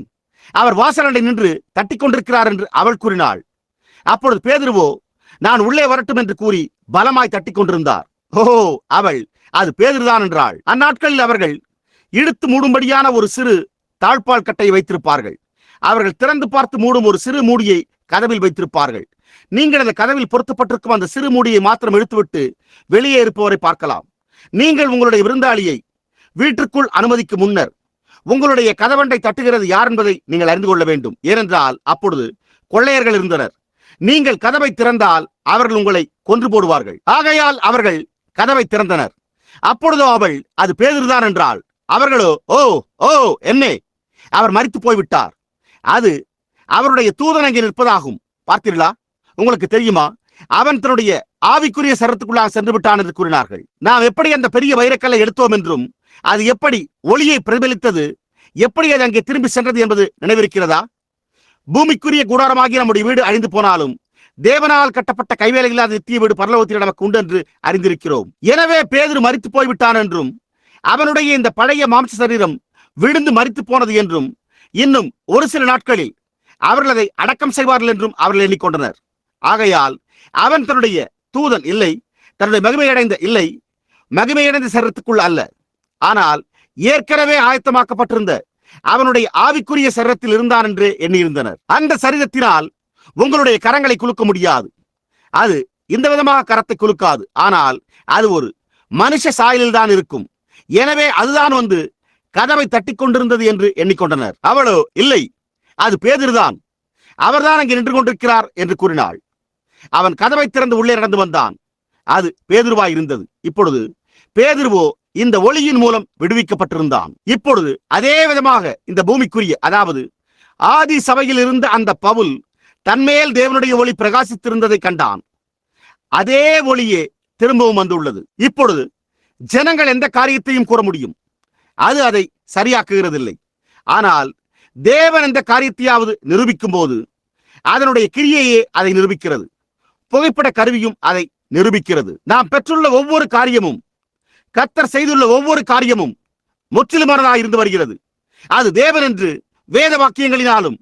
அவர் வாசலண்டை நின்று தட்டிக் கொண்டிருக்கிறார் என்று அவள் கூறினாள். அப்பொழுது பேதுருவோ, நான் உள்ளே வரட்டும் என்று கூறி பலமாய் தட்டிக் கொண்டிருந்தார். ஓ, அவள், அது பேதுருதான் என்றாள். அந்நாட்களில் அவர்கள் இழுத்து மூடும்படியான ஒரு சிறு தாழ்பால் கட்டையை வைத்திருப்பார்கள். அவர்கள் திறந்து பார்த்து மூடும் ஒரு சிறு மூடியை கதவில் வைத்திருப்பார்கள். நீங்கள் அந்த கதவில் பொருத்தப்பட்டிருக்கும் அந்த சிறு மூடியை மாத்திரம் இழுத்துவிட்டு வெளியே இருப்பவரை பார்க்கலாம். நீங்கள் உங்களுடைய விருந்தாளியை வீட்டிற்குள் அனுமதிக்கும் முன்னர் உங்களுடைய கதவண்டை தட்டுகிறது யார் என்பதை நீங்கள் அறிந்து கொள்ள வேண்டும். ஏனென்றால் அப்பொழுது கொள்ளையர்கள் இருந்தனர். நீங்கள் கதவை திறந்தால் அவர்கள் உங்களை கொன்று போடுவார்கள். ஆகையால் அவர்கள் கதவை திறந்தனர். அப்பொழுதோ அவள், அது பேதுருதான் என்றாள். அவர்களோ, ஓ ஓ, என்னே, அவர் மரித்து போய்விட்டார். அது அவருடைய தூதன் அங்கே நிற்பதாகும். பார்த்தீர்களா? உங்களுக்கு தெரியுமா? அவன் தன்னுடைய ஆவிக்குரிய சரத்துக்குள்ளாக சென்று விட்டான் என்று கூறினார்கள். நாம் எப்படி அந்த பெரிய வைரக்கல்லை எடுத்தோம் என்றும் அது எப்படி ஒளியை பிரதிபலித்தது, எப்படி அது அங்கே திரும்பி சென்றது என்பது நினைவிருக்கிறதா? பூமிக்குரிய கூடாரமாகி நம்முடைய வீடு அழிந்து போனாலும் தேவனால் கட்டப்பட்ட கைவேலை இல்லாத நித்திய வீடு பரலோகத்தில் நமக்கு உண்டு என்று அறிந்திருக்கிறோம். எனவே பேதுரு மரித்து போய்விட்டான் என்றும் அவனுடைய இந்த பழைய மாம்ச சரீரம் விழுந்து மரித்து போனது என்றும் இன்னும் ஒரு சில நாட்களில் அவர்கள் அதை அடக்கம் செய்வார்கள் என்றும் அவர்கள் எண்ணிக்கொண்டனர். ஆகையால் அவன் தன்னுடைய தூதன் இல்லை, தன்னுடைய மகிமையடைந்த சரீரத்துக்குள் அல்ல, ஆனால் ஏற்கனவே ஆயத்தமாக்கப்பட்டிருந்த அவனுடைய ஆவிக்குரிய சரீரத்தில் இருந்தான் என்று எண்ணியிருந்தனர். அந்த சரீரத்தினால் உங்களுடைய கரங்களை குலுக்க முடியாது. அது இந்த விதமாக கரத்தை குலுக்காது. ஆனால் அது ஒரு மனுஷ சாயலில் தான் இருக்கும். எனவே அதுதான் வந்து கதவை தட்டி கொண்டிருந்தது என்று எண்ணிக்கொண்டனர். அவளோ இல்லை, அது பேதுருதான், அவர்தான் அங்கே நின்று கொண்டிருக்கிறார் என்று கூறினாள். அவன் கதவை திறந்து உள்ளே நடந்து வந்தான். அது பேதுருவாய் இருந்தது. இப்பொழுது பேதுருவோ இந்த ஒளியின் மூலம் விடுவிக்கப்பட்டிருந்தான். இப்பொழுது அதே விதமாக இந்த பூமிக்குரிய, அதாவது ஆதி சபையில் இருந்த அந்த பவுல் தன்மேல் தேவனுடைய ஒளி பிரகாசித்திருந்ததை கண்டான். அதே ஒளியே திரும்பவும் வந்துள்ளது. இப்பொழுது ஜனங்கள் எந்த காரியத்தையும் கூற முடியும், அது அதை சரியாக்குகிறதில்லை. ஆனால் தேவன் எந்த காரியத்தையாவது நிரூபிக்கும் போது அதனுடைய கிரியையே அதை நிரூபிக்கிறது. புகைப்பட கருவியும் அதை நிரூபிக்கிறது. நாம் பெற்றுள்ள ஒவ்வொரு காரியமும், கர்த்தர் செய்துள்ள ஒவ்வொரு காரியமும் முற்றிலுமானதாக இருந்து வருகிறது. அது தேவன் என்று வேத வாக்கியங்களினாலும்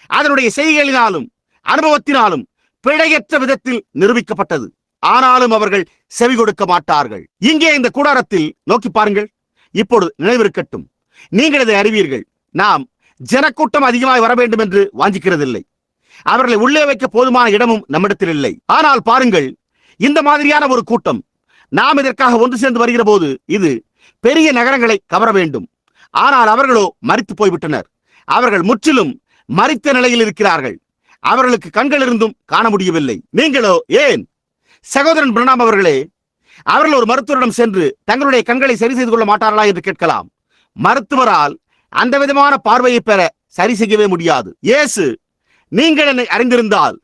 அதனுடைய செய்கைகளினாலும் அனுபவத்தினாலும் பிழையற்ற விதத்தில் நிரூபிக்கப்பட்டது. ஆனாலும் அவர்கள் செவி கொடுக்க மாட்டார்கள். இங்கே இந்த கூடாரத்தில் நோக்கி பாருங்கள். இப்பொழுது நினைவிருக்கட்டும், நீங்கள் இதை அறிவீர்கள். நாம் ஜனக்கூட்டம் அதிகமாய் வர வேண்டும் என்று வாஞ்சிக்கிறதில்லை. அவர்களை உள்ளே வைக்க போதுமான இடமும் நம்மிடத்தில் இல்லை. ஆனால் பாருங்கள், இந்த மாதிரியான ஒரு கூட்டம் நாம் இதற்காக ஒன்று சேர்ந்து வருகிற போது இது பெரிய நகரங்களை கவர வேண்டும். ஆனால் அவர்களோ மரித்து போய்விட்டனர். அவர்கள் முற்றிலும் மரித்த நிலையில் இருக்கிறார்கள். அவர்களுக்கு கண்கள் இருந்தும் காண முடியவில்லை. நீங்களோ ஏன் சகோதரன் பிரணாம் அவர்களே, அவர்கள் ஒரு மருத்துவரிடம் சென்று தங்களுடைய கண்களை சரி செய்து கொள்ள மாட்டார்களா என்று கேட்கலாம். மருத்துவரால் அந்த விதமான பார்வையை பெற சரி செய்யவே முடியாது. இயேசு, நீங்கள் என்னை அறிந்திருந்தால்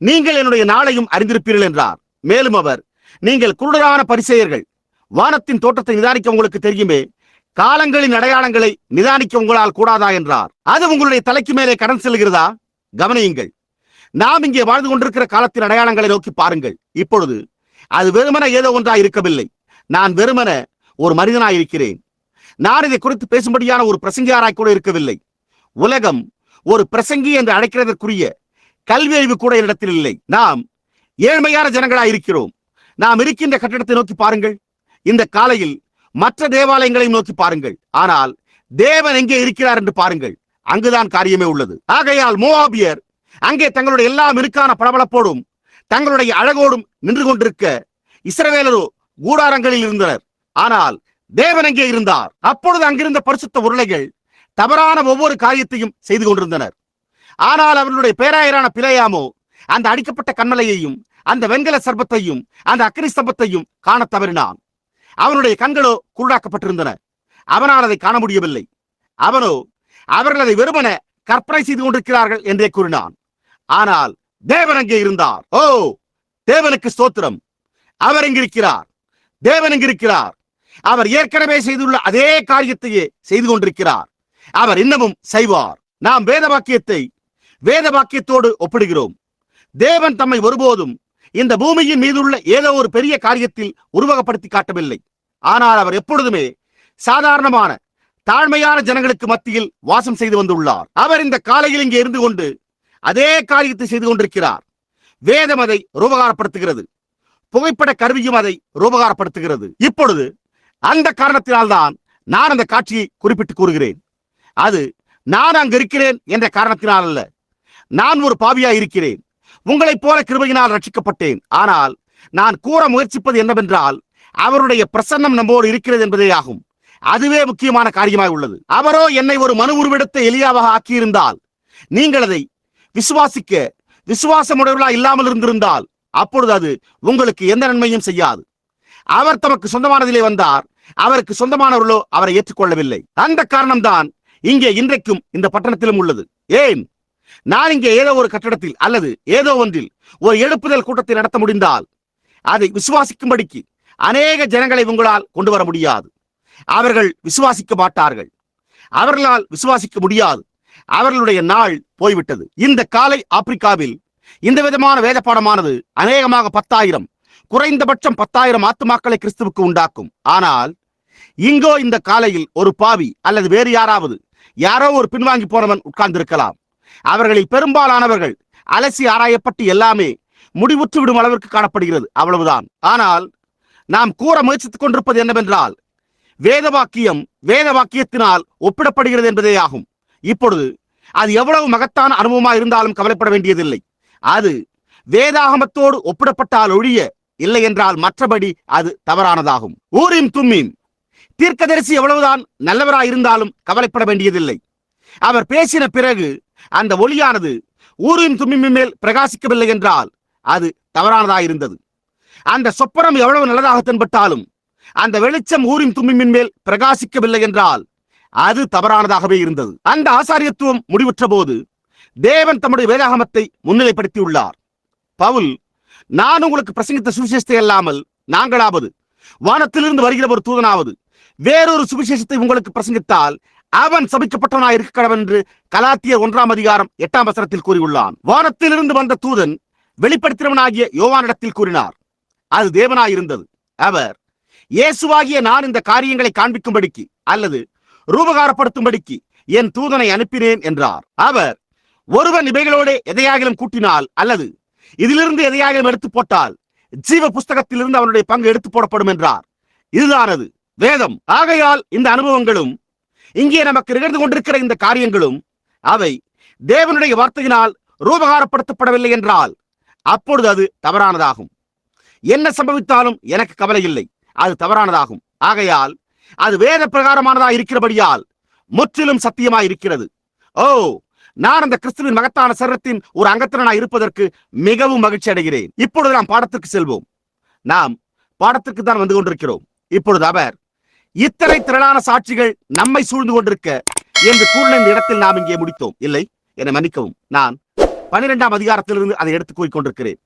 நீங்கள் என்னுடைய நாளையும் அறிந்திருப்பீர்கள் என்றார். மேலும் அவர், நீங்கள் குருடரான பரிசேயர்கள், வானத்தின் தோற்றத்தை நிதானிக்க உங்களுக்கு தெரியுமே, காலங்களின் அடையாளங்களை நிதானிக்க உங்களால் கூடாதா என்றார். அது உங்களுடைய தலைக்கு மேலே கடன் செல்கிறதா? கவனியுங்கள். நாம் இங்கே வாழ்ந்து கொண்டிருக்கிற காலத்தின் அடையாளங்களை நோக்கி பாருங்கள். இப்பொழுது அது வெறுமன ஏதோ ஒன்றாய் இருக்கவில்லை. நான் வெறுமன ஒரு மனிதனாய் இருக்கிறேன். நான் இதை குறித்து பேசும்படியான ஒரு பிரசங்கியாராய் கூட இருக்கவில்லை. உலகம் ஒரு பிரசங்கி என்று அழைக்கிறதற்குரிய கல்வி அறிவு கூட இடத்தில் இல்லை. நாம் ஏழ்மையான ஜனங்களாய் இருக்கிறோம். நாம் இருக்கின்ற கட்டிடத்தை நோக்கி பாருங்கள். இந்த காலையில் மற்ற தேவாலயங்களையும் நோக்கி பாருங்கள். ஆனால் தேவன் எங்கே இருக்கிறார் என்று பாருங்கள். அங்குதான் காரியமே உள்ளது. ஆகையால் மோவாபியர் அங்கே தங்களுடைய எல்லா மிருக்கான பளபளப்போடும் தங்களுடைய அழகோடும் நின்று கொண்டிருக்க, இஸ்ரவேலரோ கூடாரங்களில் இருந்தனர். ஆனால் தேவன் எங்கே இருந்தார்? அப்பொழுது அங்கிருந்த பரிசுத்த உருளைகள் தவறான ஒவ்வொரு காரியத்தையும் செய்து கொண்டிருந்தனர். ஆனால் அவர்களுடைய பேராயரான பிலேயாமோ அந்த அடிக்கப்பட்ட கண்மலையையும் அந்த வெண்கல சர்பத்தையும் அந்த அக்கினி ஸ்தம்பத்தையும் காண தவறினான். அவனுடைய கண்களோ குருடாக்கப்பட்டிருந்தன. அவனால் அதை காண முடியவில்லை. அவனோ அவர்கள் அதை வெறுமன கற்பனை செய்து கொண்டிருக்கிறார்கள் என்றே கூறினான். ஆனால் தேவன் அங்கே இருந்தார். ஓ, தேவனுக்கு ஸ்தோத்திரம்! அவர் எங்கிருக்கிறார்? தேவன் எங்கிருக்கிறார்? அவர் ஏற்கனவே செய்துள்ள அதே காரியத்தையே செய்து கொண்டிருக்கிறார். அவர் இன்னமும் செய்வார். நாம் வேத வாக்கியத்தோடு ஒப்பிடுகிறோம். தேவன் தம்மை ஒருபோதும் இந்த பூமியின் மீதுள்ள ஏதோ ஒரு பெரிய காரியத்தில் உருவகப்படுத்தி காட்டவில்லை. ஆனால் அவர் எப்பொழுதுமே சாதாரணமான தாழ்மையான ஜனங்களுக்கு மத்தியில் வாசம் செய்து வந்துள்ளார். அவர் இந்த காலையில் இங்கே இருந்து கொண்டு அதே காரியத்தை செய்து கொண்டிருக்கிறார். வேதம் அதை ரூபகாரப்படுத்துகிறது. புகைப்பட கருவியும் அதை ரூபகாரப்படுத்துகிறது. இப்பொழுது அந்த காரணத்தினால்தான் நான் அந்த காட்சியை குறிப்பிட்டு கூறுகிறேன். அது நான் அங்கு இருக்கிறேன் என்ற காரணத்தினால் அல்ல. நான் ஒரு பாவியாய் இருக்கிறேன். உங்களைப் போல கிருபையினால் ரட்சிக்கப்பட்டேன். ஆனால் நான் கூற முயற்சிப்பது என்னவென்றால், அவருடைய பிரசன்னம் நம்மோடு இருக்கிறது என்பதே ஆகும். அதுவே முக்கியமான காரியமாய் உள்ளது. அவரோ என்னை ஒரு மனு உருவெடுத்த எலியாவாக ஆக்கியிருந்தால், நீங்கள் அதை விசுவாசிக்க விசுவாசமுடையவர்களா இல்லாமல் இருந்திருந்தால், அப்பொழுது அது உங்களுக்கு எந்த நன்மையும் செய்யாது. அவர் தமக்கு சொந்தமானதிலே வந்தார். அவருக்கு சொந்தமானவர்களோ அவரை ஏற்றுக்கொள்ளவில்லை. அந்த காரணம்தான் இங்கே இன்றைக்கும் இந்த பட்டணத்திலும் உள்ளது. ஏன்? நான் இங்கே ஏதோ ஒரு கட்டடத்தில் அல்லது ஏதோ ஒன்றில் ஒரு எழுப்புதல் கூட்டத்தை நடத்த முடிந்தால், அதை விசுவாசிக்கும்படிக்கு அநேக ஜனங்களை உங்களால் கொண்டு வர முடியாது. அவர்கள் விசுவாசிக்க மாட்டார்கள். அவர்களால் விசுவாசிக்க முடியாது. அவர்களுடைய நாள் போய்விட்டது. இந்த காலை ஆப்பிரிக்காவில் இந்த விதமான வேத பாடமானது அநேகமாக 10,000, குறைந்தபட்சம் 10,000 ஆத்துமாக்களை கிறிஸ்துவுக்கு உண்டாக்கும். ஆனால் இங்கோ இந்த காலையில் ஒரு பாவி அல்லது வேறு யாரோ ஒரு பின்வாங்கி போனவன் உட்கார்ந்திருக்கலாம். அவர்களில் பெரும்பாலானவர்கள் அலசி ஆராயப்பட்டு எல்லாமே முடிவுற்று விடும் அளவிற்கு காணப்படுகிறது. அவ்வளவுதான். ஆனால் நாம் கூற முயற்சித்துக் கொண்டிருப்பது என்னவென்றால், வேத வாக்கியத்தினால் ஒப்பிடப்படுகிறது என்பதே ஆகும். இப்பொழுது அது எவ்வளவு மகத்தான அனுபவமாக இருந்தாலும் கவலைப்பட வேண்டியதில்லை. அது வேதாகமத்தோடு ஒப்பிடப்பட்டால் ஒழிய, இல்லை என்றால் மற்றபடி அது தவறானதாகும். Urim Thummim. தீர்க்கதரிசி எவ்வளவுதான் நல்லவராயிருந்தாலும் கவலைப்பட வேண்டியதில்லை. அவர் பேசின பிறகு அந்த ஒளியானது ஊரீம் தும்மீமின் மேல் பிரகாசிக்கவில்லை என்றால் அது தவறானதாயிருந்தது. அந்த சொப்பனம் எவ்வளவு நல்லதாக தென்பட்டாலும் அந்த வெளிச்சம் ஊரீம் தும்மீமின் மேல் பிரகாசிக்கவில்லை என்றால் அது தவறானதாகவே இருந்தது. அந்த ஆசாரியத்துவம் முடிவுற்ற போது தேவன் தம்முடைய வேதாகமத்தை முன்னிலைப்படுத்தியுள்ளார். பவுல், நான் உங்களுக்கு பிரசங்கித்த சுவிசேஷத்தை அல்லாமல் நாங்களாவது வானத்திலிருந்து வருகிற ஒரு தூதனாவது வேறொரு சுவிசேஷத்தை உங்களுக்கு பிரசங்கித்தால் அவன் சபிக்கப்பட்டவனாய் இருக்க கடவன் என்று கலாத்தியர் 1:8 கூறியுள்ளான். வானத்திலிருந்து வந்த தூதன் வெளிப்படுத்தினவனாகிய யோவானிடத்தில் கூறினார். அது தேவனாயிருந்தது. அவர், இயேசுவாகிய நான் இந்த காரியங்களை காண்பிக்கும்படிக்கு அல்லது ரூபகாரப்படுத்தும்படிக்கு என் தூதனை அனுப்பினேன் என்றார். அவர், ஒருவன் இவைகளோட எதையாகிலும் கூட்டினால் அல்லது இதிலிருந்து எதையாகிலும் எடுத்து போட்டால் ஜீவ புஸ்தகத்திலிருந்து அவனுடைய பங்கு எடுத்து போடப்படும் என்றார். இதுதானது வேதம். ஆகையால் இந்த அனுபவங்களும் இங்கே நமக்கு நிகழ்ந்து கொண்டிருக்கிற இந்த காரியங்களும் அவை தேவனுடைய வார்த்தையினால் ரூபகாரப்படுத்தப்படவில்லை என்றால் அப்பொழுது அது தவறானதாகும். என்ன சம்பவித்தாலும் எனக்கு கவலை இல்லை, அது தவறானதாகும். ஆகையால் அது வேத பிரகாரமானதாக இருக்கிறபடியால் முற்றிலும் சத்தியமாய் இருக்கிறது. ஓ, நான் அந்த கிறிஸ்துவின் மகத்தான சரீரத்தின் ஒரு அங்கத்தினனாய் இருப்பதற்கு மிகவும் மகிழ்ச்சி அடைகிறேன். இப்பொழுது நாம் பாடத்திற்கு செல்வோம். நாம் பாடத்திற்கு தான் வந்து கொண்டிருக்கிறோம். இப்பொழுது அவர், இத்தனை திரளான சாட்சிகள் நம்மை சூழ்ந்து கொண்டிருக்க என்று கூறின இந்த இடத்தில் நாம் இங்கே முடித்தோம். இல்லை, என்னை மன்னிக்கவும், நான் 12ஆம் அதிகாரத்திலிருந்து அதை எடுத்துக் கூறிக்கொண்டிருக்கிறேன்.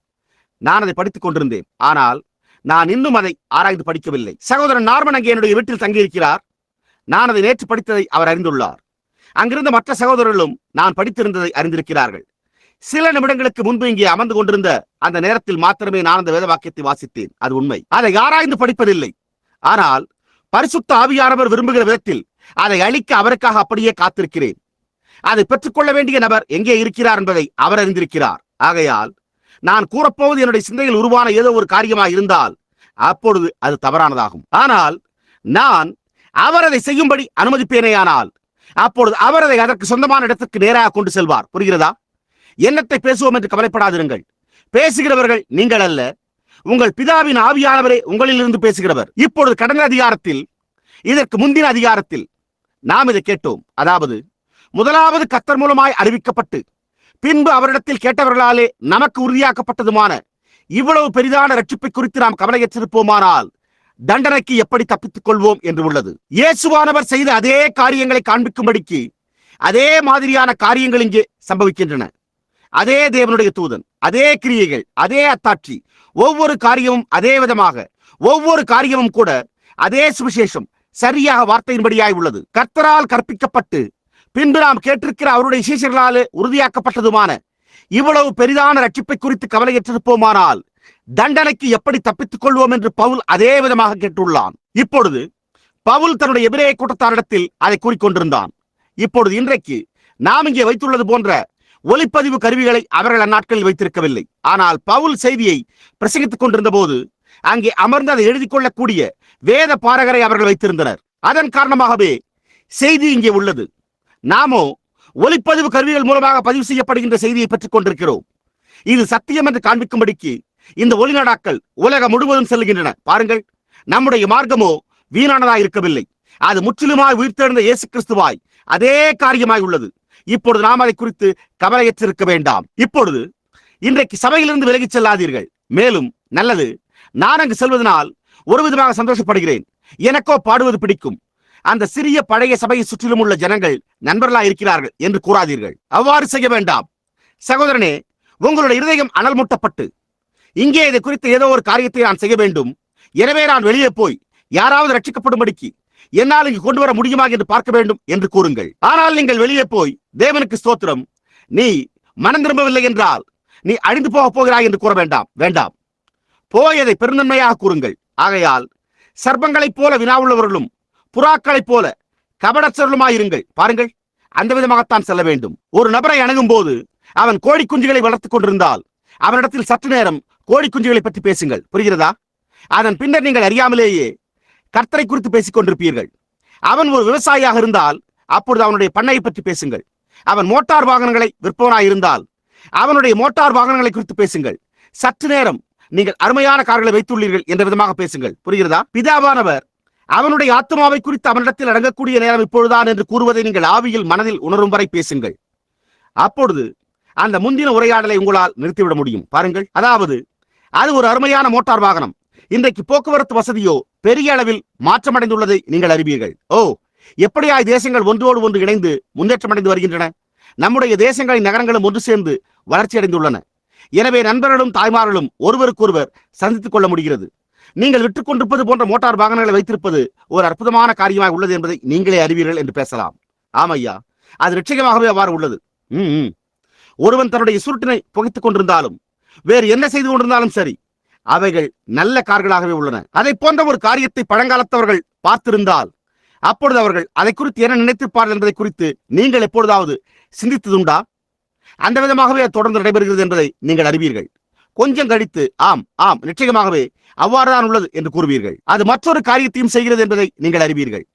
நான் அதை படித்துக் கொண்டிருந்தேன், ஆனால் நான் இன்னும் அதை ஆராய்ந்து படிக்கவில்லை. சகோதரன் நார்மன் அங்கே என்னுடைய வீட்டில் தங்கியிருக்கிறார். நான் அதை நேற்று படித்ததை அவர் அறிந்துள்ளார். அங்கிருந்த மற்ற சகோதரர்களும் நான் படித்திருந்ததை அறிந்திருக்கிறார்கள். சில நிமிடங்களுக்கு முன்பு இங்கே அமர்ந்து கொண்டிருந்த அந்த நேரத்தில் மாத்திரமே நான் அந்த வேத வாக்கியத்தை வாசித்தேன். அது உண்மை. அதை ஆராய்ந்து படிப்பதில்லை. ஆனால் பரிசுத்த ஆவியானவர் விரும்புகிற விதத்தில் அதை அளிக்க அவருக்காக அப்படியே காத்திருக்கிறேன். அதை பெற்றுக்கொள்ள வேண்டிய நபர் எங்கே இருக்கிறார் என்பதை அவர் அறிந்திருக்கிறார். ஆகையால் நான் கூறப்போவது என்னுடைய சிந்தையில் உருவான ஏதோ ஒரு காரியமாக இருந்தால் அப்பொழுது அது தவறானதாகும். ஆனால் நான் அவர் அதை செய்யும்படி அனுமதிப்பேனேயானால் அப்பொழுது அவர் அதை அதற்கு சொந்தமான இடத்துக்கு நேராக கொண்டு செல்வார். புரிகிறதா? என்னத்தை பேசுவோம் என்று கவலைப்படாதிருங்கள். பேசுகிறவர்கள் நீங்கள் அல்ல, உங்கள் பிதாவின் ஆவியானவரே உங்களிலிருந்து பேசுகிறவர். இப்பொழுது கடந்த அதிகாரத்தில், இதற்கு முந்தின அதிகாரத்தில் நாம் இதை கேட்டோம். அதாவது, முதலாவது கர்த்தர் மூலமாய் அறிவிக்கப்பட்டு பின்பு அவரிடத்தில் கேட்டவர்களாலே நமக்கு உறுதியாக்கப்பட்டதுமான இவ்வளவு பெரிதான ரட்சிப்பை குறித்து நாம் கவலையற்றிருப்போமானால் தண்டனைக்கு எப்படி தப்பித்துக் கொள்வோம் என்று உள்ளது. இயேசுவானவர் செய்த அதே காரியங்களை காண்பிக்கும்படிக்கு அதே மாதிரியான காரியங்கள் இங்கே சம்பவிக்கின்றன. அதே தேவனுடைய தூதன், அதே கிரியைகள், அதே அத்தாட்சி, ஒவ்வொரு காரியமும் அதே விதமாக, ஒவ்வொரு காரியமும் கூட அதே சுவிசேஷம் சரியாக வார்த்தையின்படியாய் உள்ளது. கர்த்தரால் கற்பிக்கப்பட்டு பின்பு நாம் கேட்டிருக்கிற அவருடைய சீஷர்களாலே உறுதியாக்கப்பட்டதுமான இவ்வளவு பெரிதான ரட்சிப்பை குறித்து கவலையற்றிருப்போமானால் தண்டனைக்கு எப்படி தப்பித்துக் கொள்வோம் என்று பவுல் அதே விதமாக கேட்டுள்ளான். இப்பொழுது பவுல் தன்னுடைய எபிரேய கூட்டத்தாரிடத்தில் அதை கூறிக்கொண்டிருந்தான். இப்பொழுது இன்றைக்கு நாம் இங்கே வைத்துள்ளது போன்ற ஒலிப்பதிவு கருவிகளை அவர்கள் அந்நாட்களில் வைத்திருக்கவில்லை. ஆனால் பவுல் செய்தியை பிரசங்கித்துக் கொண்டிருந்த போது அங்கே அமர்ந்து அதை எழுதி கொள்ளக்கூடிய வேத பாரகரை அவர்கள் வைத்திருந்தனர். அதன் காரணமாகவே செய்தி இங்கே உள்ளது. நாமோ ஒலிப்பதிவு கருவிகள் மூலமாக பதிவு செய்யப்படுகின்ற செய்தியை பெற்றுக் கொண்டிருக்கிறோம். இது சத்தியம் என்று காண்பிக்கும்படிக்கு இந்த ஒளிநாடாக்கள் உலகம் முழுவதும் செல்கின்றன. பாருங்கள், நம்முடைய மார்க்கமோ வீணானதாய் இருக்கவில்லை. அது முற்றிலுமாய் உயிர்த்தெழுந்த இயேசு கிறிஸ்துவாய் அதே காரியமாய் உள்ளது. இப்பொழுது நாம் அதை குறித்து கவலையற்றிருக்க வேண்டாம். இப்பொழுது இன்றைக்கு சபையிலிருந்து விலகிச் செல்லாதீர்கள். மேலும் நல்லது, நான் அங்கு செல்வதனால் ஒரு விதமாக சந்தோஷப்படுகிறேன். எனக்கோ பாடுவது பிடிக்கும். அந்த சிறிய பழைய சபையை சுற்றிலும் உள்ள ஜனங்கள் நண்பர்களாக இருக்கிறார்கள் என்று கூறாதீர்கள். அவ்வாறு செய்ய வேண்டாம். சகோதரனே, உங்களுடைய இருதயம் அனல் மூட்டப்பட்டு இங்கே இதை குறித்த ஏதோ ஒரு காரியத்தை நான் செய்ய வேண்டும், எனவே நான் வெளியே போய் யாராவது ரட்சிக்கப்படும்படிக்கு என்னால் இங்கு கொண்டு வர முடியுமா என்று பார்க்க வேண்டும் என்று கூறுங்கள். ஆனால் நீங்கள் வெளியே போய் தேவனுக்கு ஸ்தோத்திரம், நீ மனம் திரும்பவில்லை என்றால் நீ அழிந்து போக போகிறாய் என்று கூற வேண்டாம். வேண்டாம், போய் அதை பெருந்தன்மையாக கூறுங்கள். ஆகையால் சர்ப்பங்களைப் போல வினாவுள்ளவர்களும் புறாக்களைப் போல கபடச்சொல்லுமாயிருங்கள். பாருங்கள், அந்த விதமாகத்தான் செல்ல வேண்டும். ஒரு நபரை அணுகும் போது அவன் கோழி குஞ்சுகளை வளர்த்துக் கொண்டிருந்தால் அவனிடத்தில் சற்று நேரம் கோழி குஞ்சுகளை பற்றி பேசுங்கள். புரிகிறதா? அதன் பின்னர் நீங்கள் அறியாமலேயே கர்த்தரை குறித்து பேசிக் கொண்டிருப்பீர்கள். அவன் ஒரு விவசாயியாக இருந்தால் அப்பொழுது அவனுடைய பண்ணையை பற்றி பேசுங்கள். அவன் மோட்டார் வாகனங்களை விற்பவனாய் இருந்தால் அவனுடைய மோட்டார் வாகனங்களை குறித்து பேசுங்கள். சற்று நேரம் நீங்கள் அருமையான கார்களை வைத்துள்ளீர்கள் என்ற விதமாக பேசுங்கள். புரிகிறதா? பிதாவானவர் அவனுடைய ஆத்மாவை குறித்து அவனிடத்தில் அடங்கக்கூடிய நேரம் இப்பொழுதுதான் என்று கூறுவதை நீங்கள் ஆவியில் மனதில் உணரும் வரை பேசுங்கள். அப்பொழுது அந்த முந்தின உரையாடலை உங்களால் நிறுத்திவிட முடியும். பாருங்கள், அதாவது அது ஒரு அருமையான மோட்டார் வாகனம். இன்றைக்கு போக்குவரத்து வசதியோ பெரிய அளவில் மாற்றமடைந்துள்ளதை நீங்கள் அறிவீர்கள். ஓ, எப்படியாய் தேசங்கள் ஒன்றோடு ஒன்று இணைந்து முன்னேற்றமடைந்து வருகின்றன. நம்முடைய தேசங்களின் நகரங்களும் ஒன்று சேர்ந்து வளர்ச்சி அடைந்துள்ளன. எனவே நண்பர்களும் தாய்மார்களும் ஒருவருக்கொருவர் சந்தித்துக் கொள்ள முடிகிறது. நீங்கள் விட்டுக் கொண்டிருப்பது போன்ற மோட்டார் வாகனங்களை வைத்திருப்பது ஒரு அற்புதமான காரியமாக உள்ளது என்பதை நீங்களே அறிவீர்கள் என்று பேசலாம். ஆமையா, அது நிச்சயமாகவே அவ்வாறு உள்ளது. ஒருவன் தன்னுடைய சுருட்டினை புகைத்துக் கொண்டிருந்தாலும் வேறு என்ன செய்து கொண்டிருந்தாலும் சரி, அவைகள் நல்ல கார்களாகவே உள்ளன. அதை போன்ற ஒரு காரியத்தை பழங்காலத்தவர்கள் பார்த்திருந்தால் அப்பொழுது அவர்கள் அதை குறித்து என்ன நினைத்திருப்பார்கள் என்பதை குறித்து நீங்கள் எப்பொழுதாவது சிந்தித்ததுண்டா? அந்த விதமாகவே தொடர்ந்து நடைபெறுகிறது என்பதை நீங்கள் அறிவீர்கள். கொஞ்சம் கழித்து ஆம் ஆம் நிச்சயமாகவே அவ்வாறுதான் உள்ளது என்று கூறுவீர்கள். அது மற்றொரு காரியத்தையும் செய்கிறது என்பதை நீங்கள் அறிவீர்கள்.